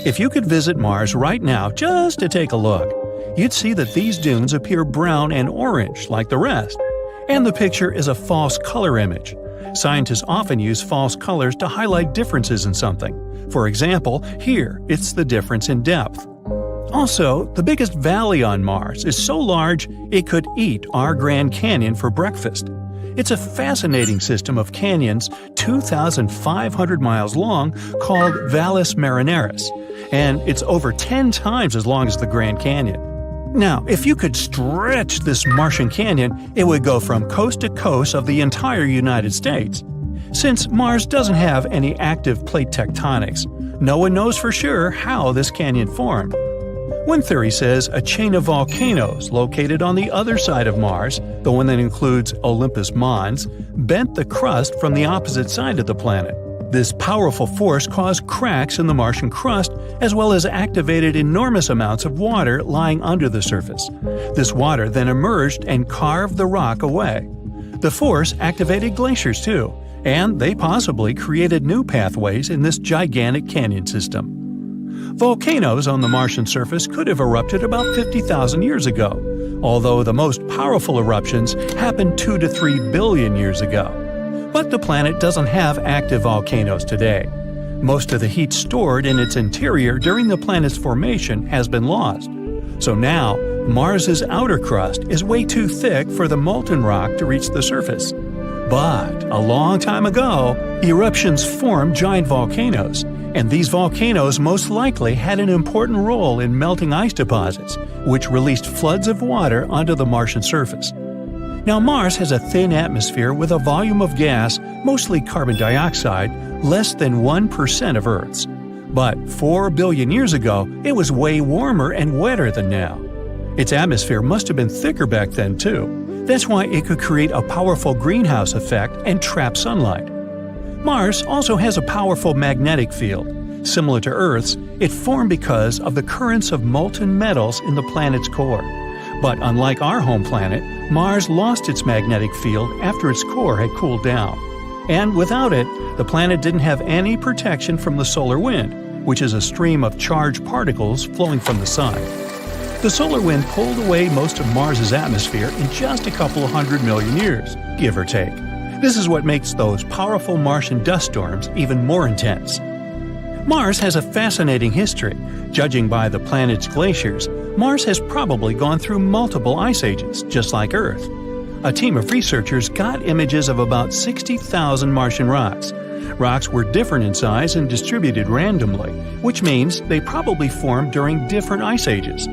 If you could visit Mars right now just to take a look, you'd see that these dunes appear brown and orange like the rest. And the picture is a false color image. Scientists often use false colors to highlight differences in something. For example, here it's the difference in depth. Also, the biggest valley on Mars is so large it could eat our Grand Canyon for breakfast. It's a fascinating system of canyons 2,500 miles long called Valles Marineris, and it's over 10 times as long as the Grand Canyon. Now, if you could stretch this Martian canyon, it would go from coast to coast of the entire United States. Since Mars doesn't have any active plate tectonics, no one knows for sure how this canyon formed. One theory says a chain of volcanoes located on the other side of Mars, the one that includes Olympus Mons, bent the crust from the opposite side of the planet. This powerful force caused cracks in the Martian crust, as well as activated enormous amounts of water lying under the surface. This water then emerged and carved the rock away. The force activated glaciers too, and they possibly created new pathways in this gigantic canyon system. Volcanoes on the Martian surface could have erupted about 50,000 years ago, although the most powerful eruptions happened 2 to 3 billion years ago. But the planet doesn't have active volcanoes today. Most of the heat stored in its interior during the planet's formation has been lost. So now, Mars's outer crust is way too thick for the molten rock to reach the surface. But a long time ago, eruptions formed giant volcanoes, and these volcanoes most likely had an important role in melting ice deposits, which released floods of water onto the Martian surface. Now, Mars has a thin atmosphere with a volume of gas, mostly carbon dioxide, less than 1% of Earth's. But 4 billion years ago, it was way warmer and wetter than now. Its atmosphere must have been thicker back then, too. That's why it could create a powerful greenhouse effect and trap sunlight. Mars also has a powerful magnetic field. Similar to Earth's, it formed because of the currents of molten metals in the planet's core. But unlike our home planet, Mars lost its magnetic field after its core had cooled down. And without it, the planet didn't have any protection from the solar wind, which is a stream of charged particles flowing from the sun. The solar wind pulled away most of Mars's atmosphere in just a couple of 100 million years, give or take. This is what makes those powerful Martian dust storms even more intense. Mars has a fascinating history. Judging by the planet's glaciers, Mars has probably gone through multiple ice ages, just like Earth. A team of researchers got images of about 60,000 Martian rocks. Rocks were different in size and distributed randomly, which means they probably formed during different ice ages.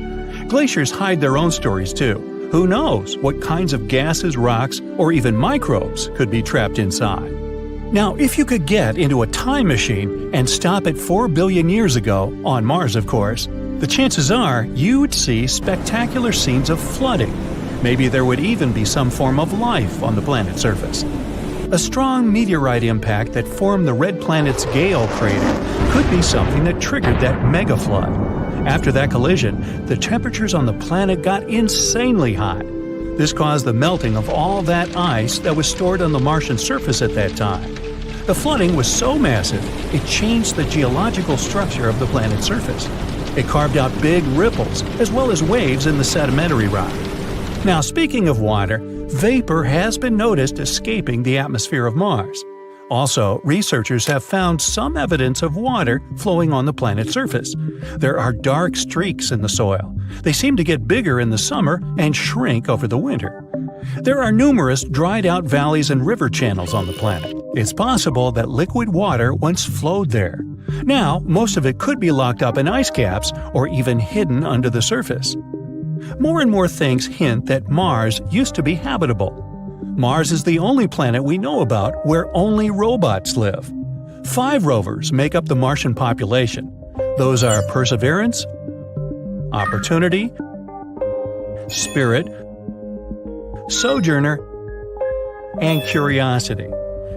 Glaciers hide their own stories too. Who knows what kinds of gases, rocks, or even microbes could be trapped inside? Now, if you could get into a time machine and stop at 4 billion years ago, on Mars of course, the chances are you'd see spectacular scenes of flooding. Maybe there would even be some form of life on the planet's surface. A strong meteorite impact that formed the red planet's Gale crater could be something that triggered that mega flood. After that collision, the temperatures on the planet got insanely hot. This caused the melting of all that ice that was stored on the Martian surface at that time. The flooding was so massive, it changed the geological structure of the planet's surface. It carved out big ripples, as well as waves in the sedimentary rock. Now, speaking of water, vapor has been noticed escaping the atmosphere of Mars. Also, researchers have found some evidence of water flowing on the planet's surface. There are dark streaks in the soil. They seem to get bigger in the summer and shrink over the winter. There are numerous dried-out valleys and river channels on the planet. It's possible that liquid water once flowed there. Now, most of it could be locked up in ice caps or even hidden under the surface. More and more things hint that Mars used to be habitable. Mars is the only planet we know about where only robots live. 5 rovers make up the Martian population. Those are Perseverance, Opportunity, Spirit, Sojourner, and Curiosity.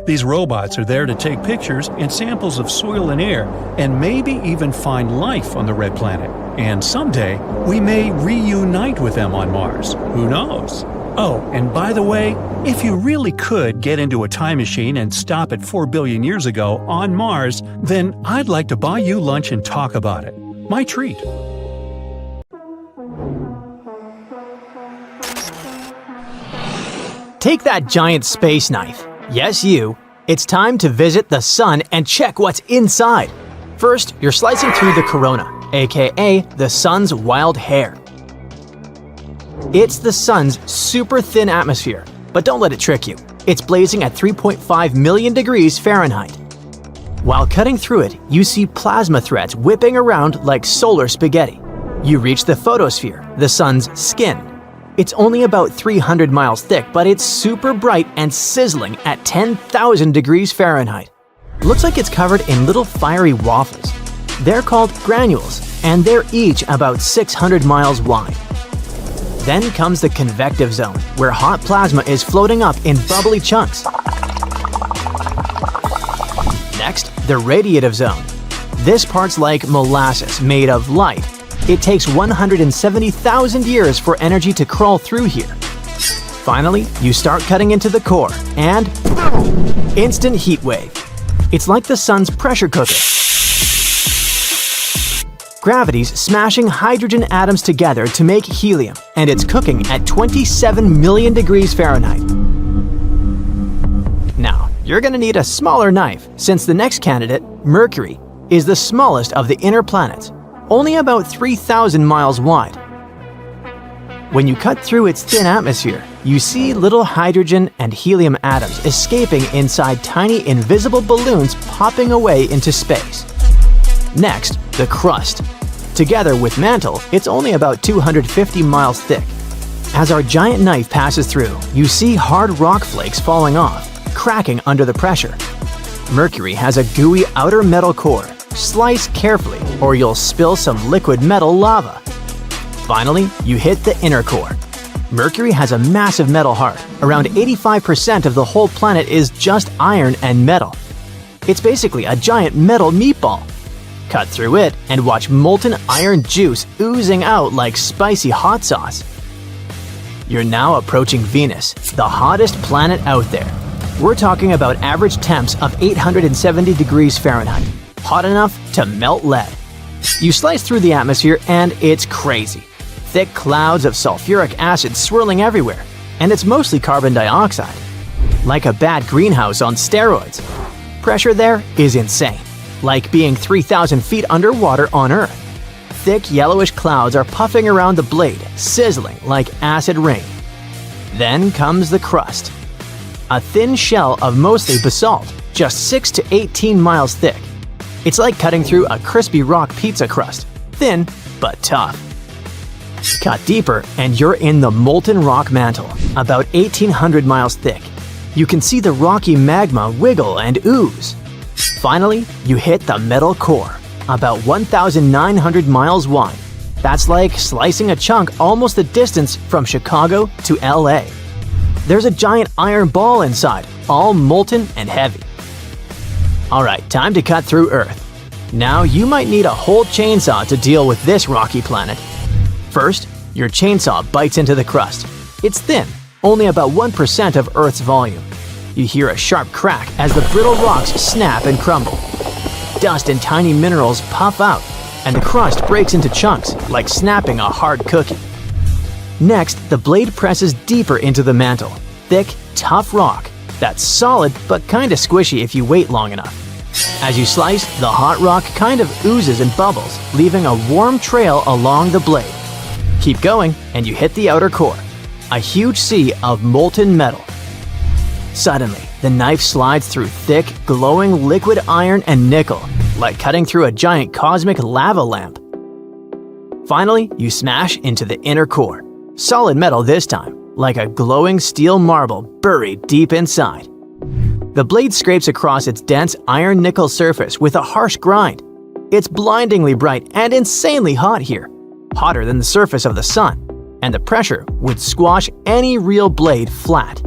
These robots are there to take pictures and samples of soil and air, and maybe even find life on the red planet. And someday, we may reunite with them on Mars. Who knows? Oh, and by the way, if you really could get into a time machine and stop at 4 billion years ago on Mars, then I'd like to buy you lunch and talk about it. My treat. Take that giant space knife. Yes, you. It's time to visit the sun and check what's inside. First, you're slicing through the corona, aka the sun's wild hair. It's the sun's super thin atmosphere, but don't let it trick you. It's blazing at 3.5 million degrees Fahrenheit. While cutting through it, you see plasma threads whipping around like solar spaghetti. You reach the photosphere, the sun's skin. It's only about 300 miles thick, but it's super bright and sizzling at 10,000 degrees Fahrenheit. Looks like it's covered in little fiery waffles. They're called granules, and they're each about 600 miles wide. Then comes the convective zone, where hot plasma is floating up in bubbly chunks. Next, the radiative zone. This part's like molasses made of light. It takes 170,000 years for energy to crawl through here. Finally, you start cutting into the core, and boom! Instant heat wave. It's like the sun's pressure cooker. Gravity's smashing hydrogen atoms together to make helium, and it's cooking at 27 million degrees Fahrenheit. Now, you're gonna need a smaller knife, since the next candidate, Mercury, is the smallest of the inner planets, only about 3,000 miles wide. When you cut through its thin atmosphere, you see little hydrogen and helium atoms escaping inside tiny invisible balloons popping away into space. Next, the crust. Together with mantle, it's only about 250 miles thick. As our giant knife passes through, you see hard rock flakes falling off, cracking under the pressure. Mercury has a gooey outer metal core. Slice carefully, or you'll spill some liquid metal lava. Finally, you hit the inner core. Mercury has a massive metal heart. Around 85% of the whole planet is just iron and metal. It's basically a giant metal meatball. Cut through it and watch molten iron juice oozing out like spicy hot sauce. You're now approaching Venus, the hottest planet out there. We're talking about average temps of 870 degrees Fahrenheit, hot enough to melt lead. You slice through the atmosphere and it's crazy. Thick clouds of sulfuric acid swirling everywhere, and it's mostly carbon dioxide. Like a bad greenhouse on steroids. Pressure there is insane, like being 3,000 feet underwater on Earth. Thick yellowish clouds are puffing around the blade, sizzling like acid rain. Then comes the crust. A thin shell of mostly basalt, just 6 to 18 miles thick. It's like cutting through a crispy rock pizza crust, thin but tough. Cut deeper and you're in the molten rock mantle, about 1,800 miles thick. You can see the rocky magma wiggle and ooze. Finally, you hit the metal core, about 1,900 miles wide. That's like slicing a chunk almost the distance from Chicago to LA. There's a giant iron ball inside, all molten and heavy. Alright, time to cut through Earth. Now you might need a whole chainsaw to deal with this rocky planet. First, your chainsaw bites into the crust. It's thin, only about 1% of Earth's volume. You hear a sharp crack as the brittle rocks snap and crumble. Dust and tiny minerals puff out, and the crust breaks into chunks, like snapping a hard cookie. Next, the blade presses deeper into the mantle. Thick, tough rock that's solid but kinda squishy if you wait long enough. As you slice, the hot rock kind of oozes and bubbles, leaving a warm trail along the blade. Keep going, and you hit the outer core, a huge sea of molten metal. Suddenly, the knife slides through thick, glowing liquid iron and nickel, like cutting through a giant cosmic lava lamp. Finally, you smash into the inner core. Solid metal this time, like a glowing steel marble buried deep inside. The blade scrapes across its dense iron-nickel surface with a harsh grind. It's blindingly bright and insanely hot here, hotter than the surface of the sun. and the pressure would squash any real blade flat.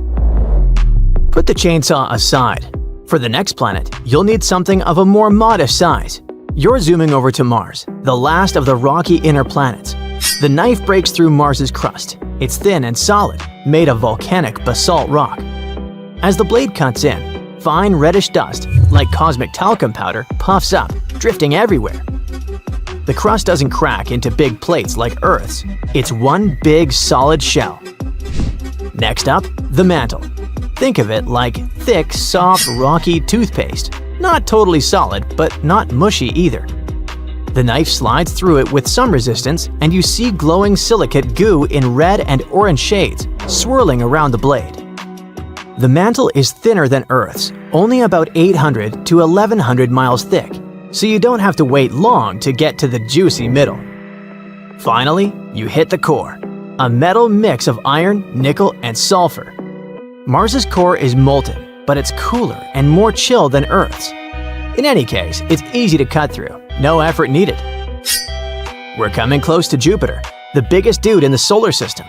Put the chainsaw aside. For the next planet, you'll need something of a more modest size. You're zooming over to Mars, the last of the rocky inner planets. The knife breaks through Mars's crust. It's thin and solid, made of volcanic basalt rock. As the blade cuts in, fine reddish dust, like cosmic talcum powder, puffs up, drifting everywhere. The crust doesn't crack into big plates like Earth's. It's one big solid shell. Next up, the mantle. Think of it like thick, soft, rocky toothpaste. Not totally solid, but not mushy either. The knife slides through it with some resistance, and you see glowing silicate goo in red and orange shades, swirling around the blade. The mantle is thinner than Earth's, only about 800 to 1100 miles thick, so you don't have to wait long to get to the juicy middle. Finally, you hit the core, a metal mix of iron, nickel, and sulfur. Mars's core is molten, but it's cooler and more chill than Earth's. In any case, it's easy to cut through, no effort needed. We're coming close to Jupiter, the biggest dude in the solar system.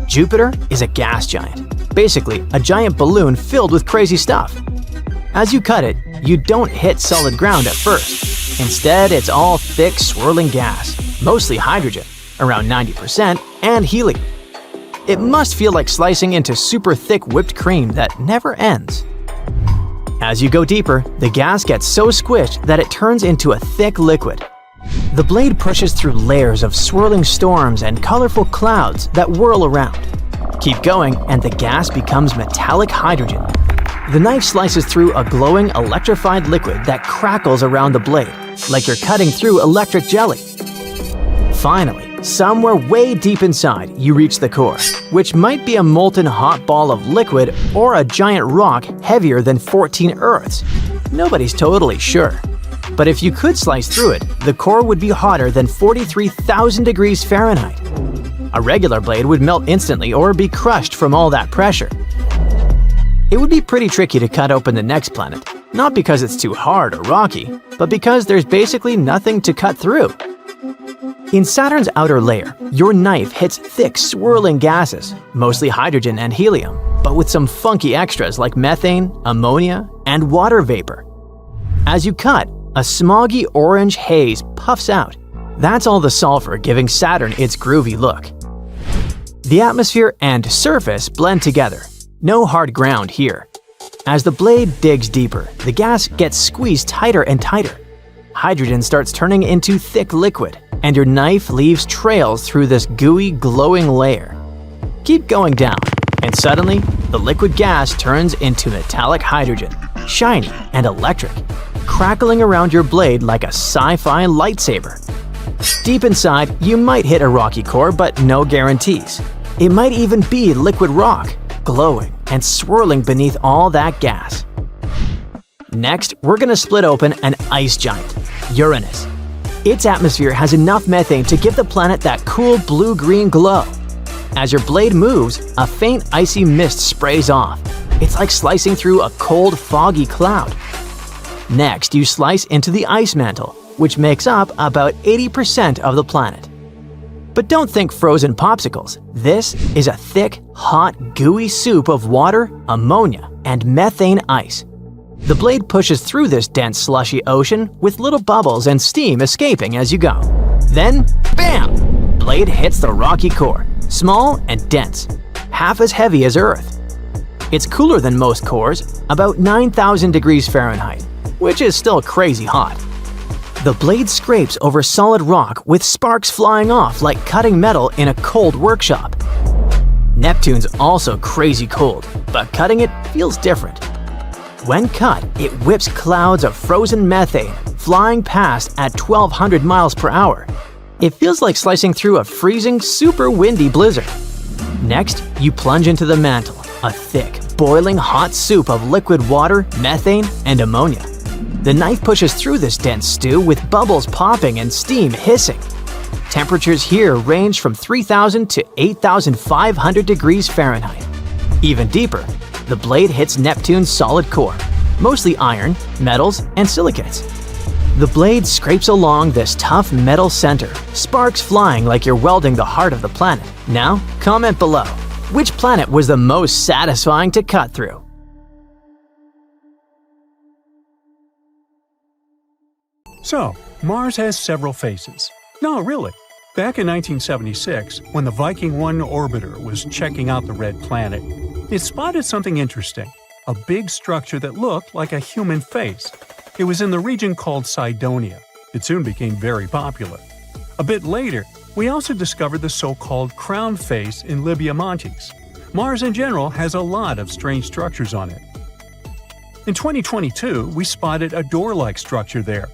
Jupiter is a gas giant, basically a giant balloon filled with crazy stuff. As you cut it, you don't hit solid ground at first. Instead, it's all thick, swirling gas, mostly hydrogen, around 90%, and helium. It must feel like slicing into super thick whipped cream that never ends. As you go deeper, the gas gets so squished that it turns into a thick liquid. The blade pushes through layers of swirling storms and colorful clouds that whirl around. Keep going, and the gas becomes metallic hydrogen. The knife slices through a glowing, electrified liquid that crackles around the blade, like you're cutting through electric jelly. Finally, somewhere way deep inside, you reach the core, which might be a molten hot ball of liquid or a giant rock heavier than 14 Earths. Nobody's totally sure. But if you could slice through it, the core would be hotter than 43,000 degrees Fahrenheit. A regular blade would melt instantly or be crushed from all that pressure. It would be pretty tricky to cut open the next planet, not because it's too hard or rocky, but because there's basically nothing to cut through. In Saturn's outer layer, your knife hits thick, swirling gases, mostly hydrogen and helium, but with some funky extras like methane, ammonia, and water vapor. As you cut, a smoggy orange haze puffs out. That's all the sulfur giving Saturn its groovy look. The atmosphere and surface blend together. No hard ground here. As the blade digs deeper, the gas gets squeezed tighter and tighter. Hydrogen starts turning into thick liquid, and your knife leaves trails through this gooey, glowing layer. Keep going down, and suddenly, the liquid gas turns into metallic hydrogen, shiny and electric, crackling around your blade like a sci-fi lightsaber. Deep inside, you might hit a rocky core, but no guarantees. It might even be liquid rock, glowing and swirling beneath all that gas. Next, we're gonna split open an ice giant, Uranus. Its atmosphere has enough methane to give the planet that cool blue-green glow. As your blade moves, a faint icy mist sprays off. It's like slicing through a cold, foggy cloud. Next, you slice into the ice mantle, which makes up about 80% of the planet. But don't think frozen popsicles. This is a thick, hot, gooey soup of water, ammonia, and methane ice. The blade pushes through this dense, slushy ocean with little bubbles and steam escaping as you go. Then, bam! Blade hits the rocky core, small and dense, half as heavy as Earth. It's cooler than most cores, about 9,000 degrees Fahrenheit, which is still crazy hot. The blade scrapes over solid rock with sparks flying off like cutting metal in a cold workshop. Neptune's also crazy cold, but cutting it feels different. When cut, it whips clouds of frozen methane, flying past at 1,200 miles per hour. It feels like slicing through a freezing, super windy blizzard. Next, you plunge into the mantle, a thick, boiling hot soup of liquid water, methane, and ammonia. The knife pushes through this dense stew with bubbles popping and steam hissing. Temperatures here range from 3,000 to 8,500 degrees Fahrenheit. Even deeper, the blade hits Neptune's solid core, mostly iron, metals, and silicates. The blade scrapes along this tough metal center, sparks flying like you're welding the heart of the planet. Now, comment below. Which planet was the most satisfying to cut through? So, Mars has several faces. No, really. Back in 1976, when the Viking 1 orbiter was checking out the red planet, it spotted something interesting, a big structure that looked like a human face. It was in the region called Cydonia. It soon became very popular. A bit later, we also discovered the so-called crown face in Libya Montes. Mars in general has a lot of strange structures on it. In 2022, we spotted a door-like structure there.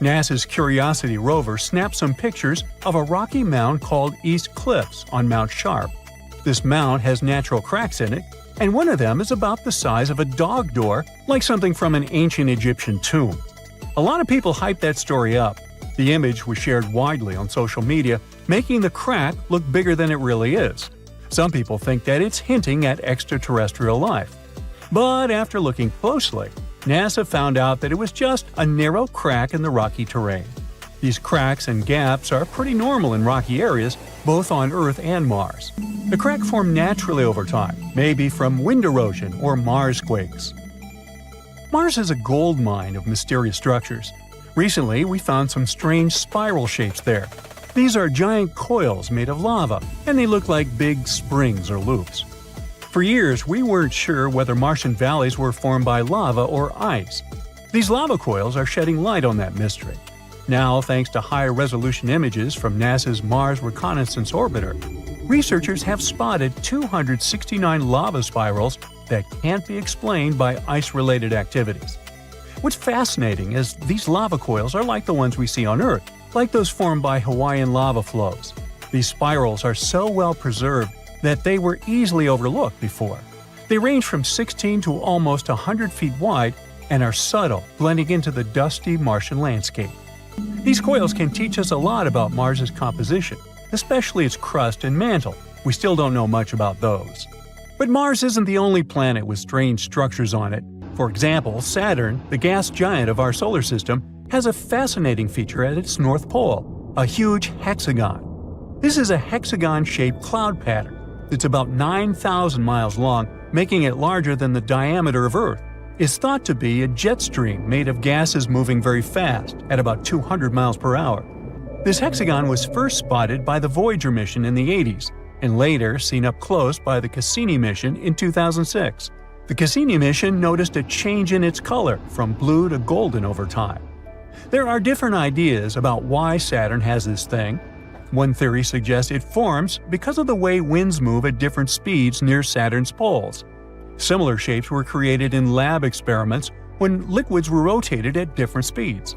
NASA's Curiosity rover snapped some pictures of a rocky mound called East Cliffs on Mount Sharp. This mound has natural cracks in it, and one of them is about the size of a dog door, like something from an ancient Egyptian tomb. A lot of people hyped that story up. The image was shared widely on social media, making the crack look bigger than it really is. Some people think that it's hinting at extraterrestrial life. But after looking closely, NASA found out that it was just a narrow crack in the rocky terrain. These cracks and gaps are pretty normal in rocky areas, both on Earth and Mars. The crack formed naturally over time, maybe from wind erosion or Mars quakes. Mars is a gold mine of mysterious structures. Recently, we found some strange spiral shapes there. These are giant coils made of lava, and they look like big springs or loops. For years, we weren't sure whether Martian valleys were formed by lava or ice. These lava coils are shedding light on that mystery. Now, thanks to higher-resolution images from NASA's Mars Reconnaissance Orbiter, researchers have spotted 269 lava spirals that can't be explained by ice-related activities. What's fascinating is these lava coils are like the ones we see on Earth, like those formed by Hawaiian lava flows. These spirals are so well preserved that they were easily overlooked before. They range from 16 to almost 100 feet wide and are subtle, blending into the dusty Martian landscape. These coils can teach us a lot about Mars's composition, especially its crust and mantle. We still don't know much about those. But Mars isn't the only planet with strange structures on it. For example, Saturn, the gas giant of our solar system, has a fascinating feature at its north pole, a huge hexagon. This is a hexagon-shaped cloud pattern. It's about 9,000 miles long, making it larger than the diameter of Earth. It's thought to be a jet stream made of gases moving very fast, at about 200 miles per hour. This hexagon was first spotted by the Voyager mission in the 80s, and later seen up close by the Cassini mission in 2006. The Cassini mission noticed a change in its color from blue to golden over time. There are different ideas about why Saturn has this thing. One theory suggests it forms because of the way winds move at different speeds near Saturn's poles. Similar shapes were created in lab experiments when liquids were rotated at different speeds.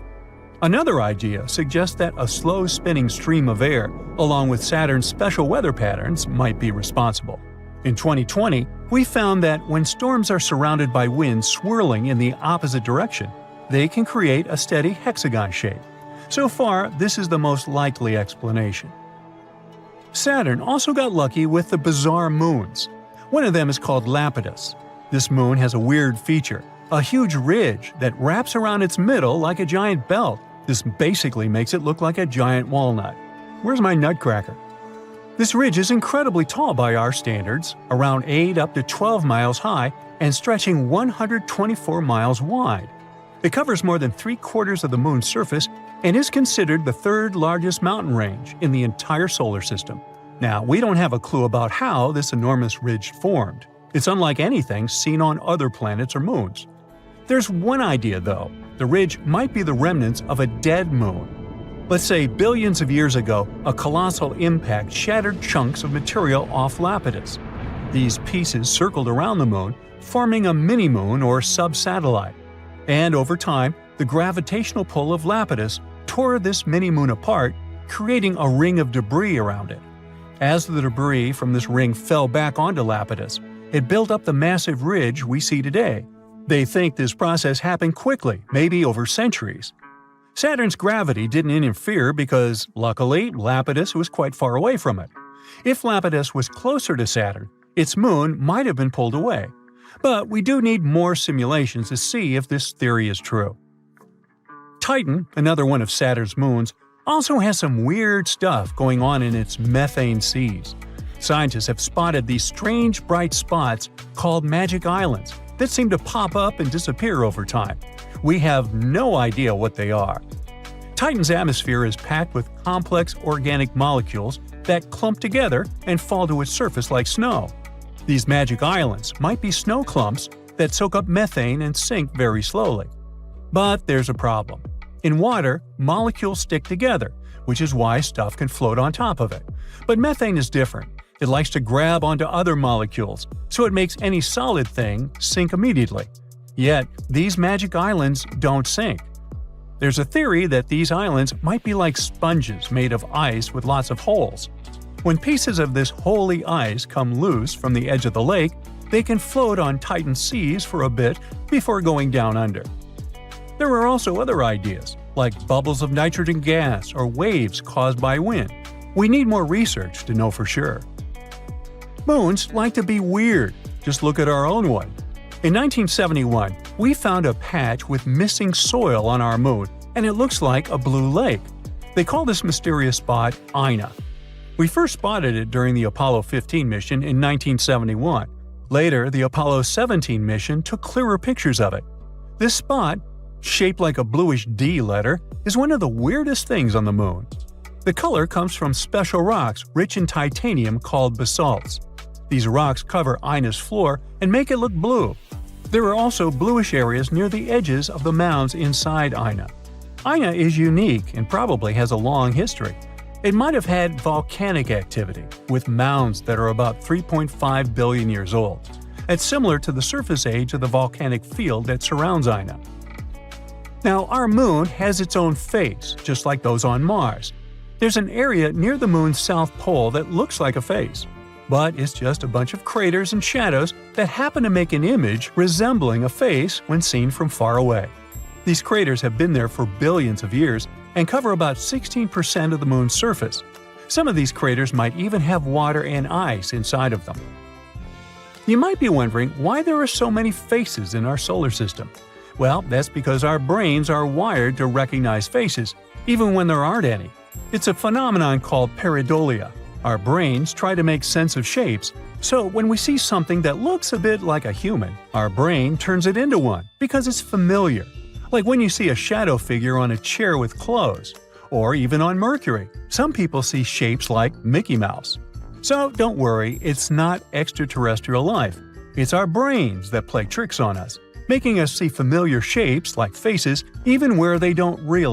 Another idea suggests that a slow spinning stream of air, along with Saturn's special weather patterns, might be responsible. In 2020, we found that when storms are surrounded by winds swirling in the opposite direction, they can create a steady hexagon shape. So far, this is the most likely explanation. Saturn also got lucky with the bizarre moons. One of them is called Lapidus. This moon has a weird feature, a huge ridge that wraps around its middle like a giant belt. This basically makes it look like a giant walnut. Where's my nutcracker? This ridge is incredibly tall by our standards, around 8 up to 12 miles high and stretching 124 miles wide. It covers more than 3/4 of the moon's surface and is considered the third largest mountain range in the entire solar system. Now, we don't have a clue about how this enormous ridge formed. It's unlike anything seen on other planets or moons. There's one idea, though. The ridge might be the remnants of a dead moon. Let's say billions of years ago, a colossal impact shattered chunks of material off Lapidus. These pieces circled around the moon, forming a mini-moon or sub-satellite. And over time, the gravitational pull of Lapidus tore this mini-moon apart, creating a ring of debris around it. As the debris from this ring fell back onto Lapidus, it built up the massive ridge we see today. They think this process happened quickly, maybe over centuries. Saturn's gravity didn't interfere because, luckily, Lapidus was quite far away from it. If Lapidus was closer to Saturn, its moon might have been pulled away. But we do need more simulations to see if this theory is true. Titan, another one of Saturn's moons, also has some weird stuff going on in its methane seas. Scientists have spotted these strange bright spots called magic islands that seem to pop up and disappear over time. We have no idea what they are. Titan's atmosphere is packed with complex organic molecules that clump together and fall to its surface like snow. These magic islands might be snow clumps that soak up methane and sink very slowly. But there's a problem. In water, molecules stick together, which is why stuff can float on top of it. But methane is different. It likes to grab onto other molecules, so it makes any solid thing sink immediately. Yet, these magic islands don't sink. There's a theory that these islands might be like sponges made of ice with lots of holes. When pieces of this holy ice come loose from the edge of the lake, they can float on Titan seas for a bit before going down under. There are also other ideas, like bubbles of nitrogen gas or waves caused by wind. We need more research to know for sure. Moons like to be weird. Just look at our own one. In 1971, we found a patch with missing soil on our moon, and it looks like a blue lake. They call this mysterious spot Ina. We first spotted it during the Apollo 15 mission in 1971. Later, the Apollo 17 mission took clearer pictures of it. This spot, shaped like a bluish D letter, is one of the weirdest things on the moon. The color comes from special rocks rich in titanium called basalts. These rocks cover Ina's floor and make it look blue. There are also bluish areas near the edges of the mounds inside Ina. Ina is unique and probably has a long history. It might have had volcanic activity, with mounds that are about 3.5 billion years old. It's similar to the surface age of the volcanic field that surrounds Ina. Now, our moon has its own face, just like those on Mars. There's an area near the moon's south pole that looks like a face, but it's just a bunch of craters and shadows that happen to make an image resembling a face when seen from far away. These craters have been there for billions of years and cover about 16% of the moon's surface. Some of these craters might even have water and ice inside of them. You might be wondering why there are so many faces in our solar system. Well, that's because our brains are wired to recognize faces, even when there aren't any. It's a phenomenon called pareidolia. Our brains try to make sense of shapes, so when we see something that looks a bit like a human, our brain turns it into one because it's familiar. Like when you see a shadow figure on a chair with clothes, or even on Mercury. Some people see shapes like Mickey Mouse. So don't worry, it's not extraterrestrial life. It's our brains that play tricks on us, making us see familiar shapes like faces even where they don't really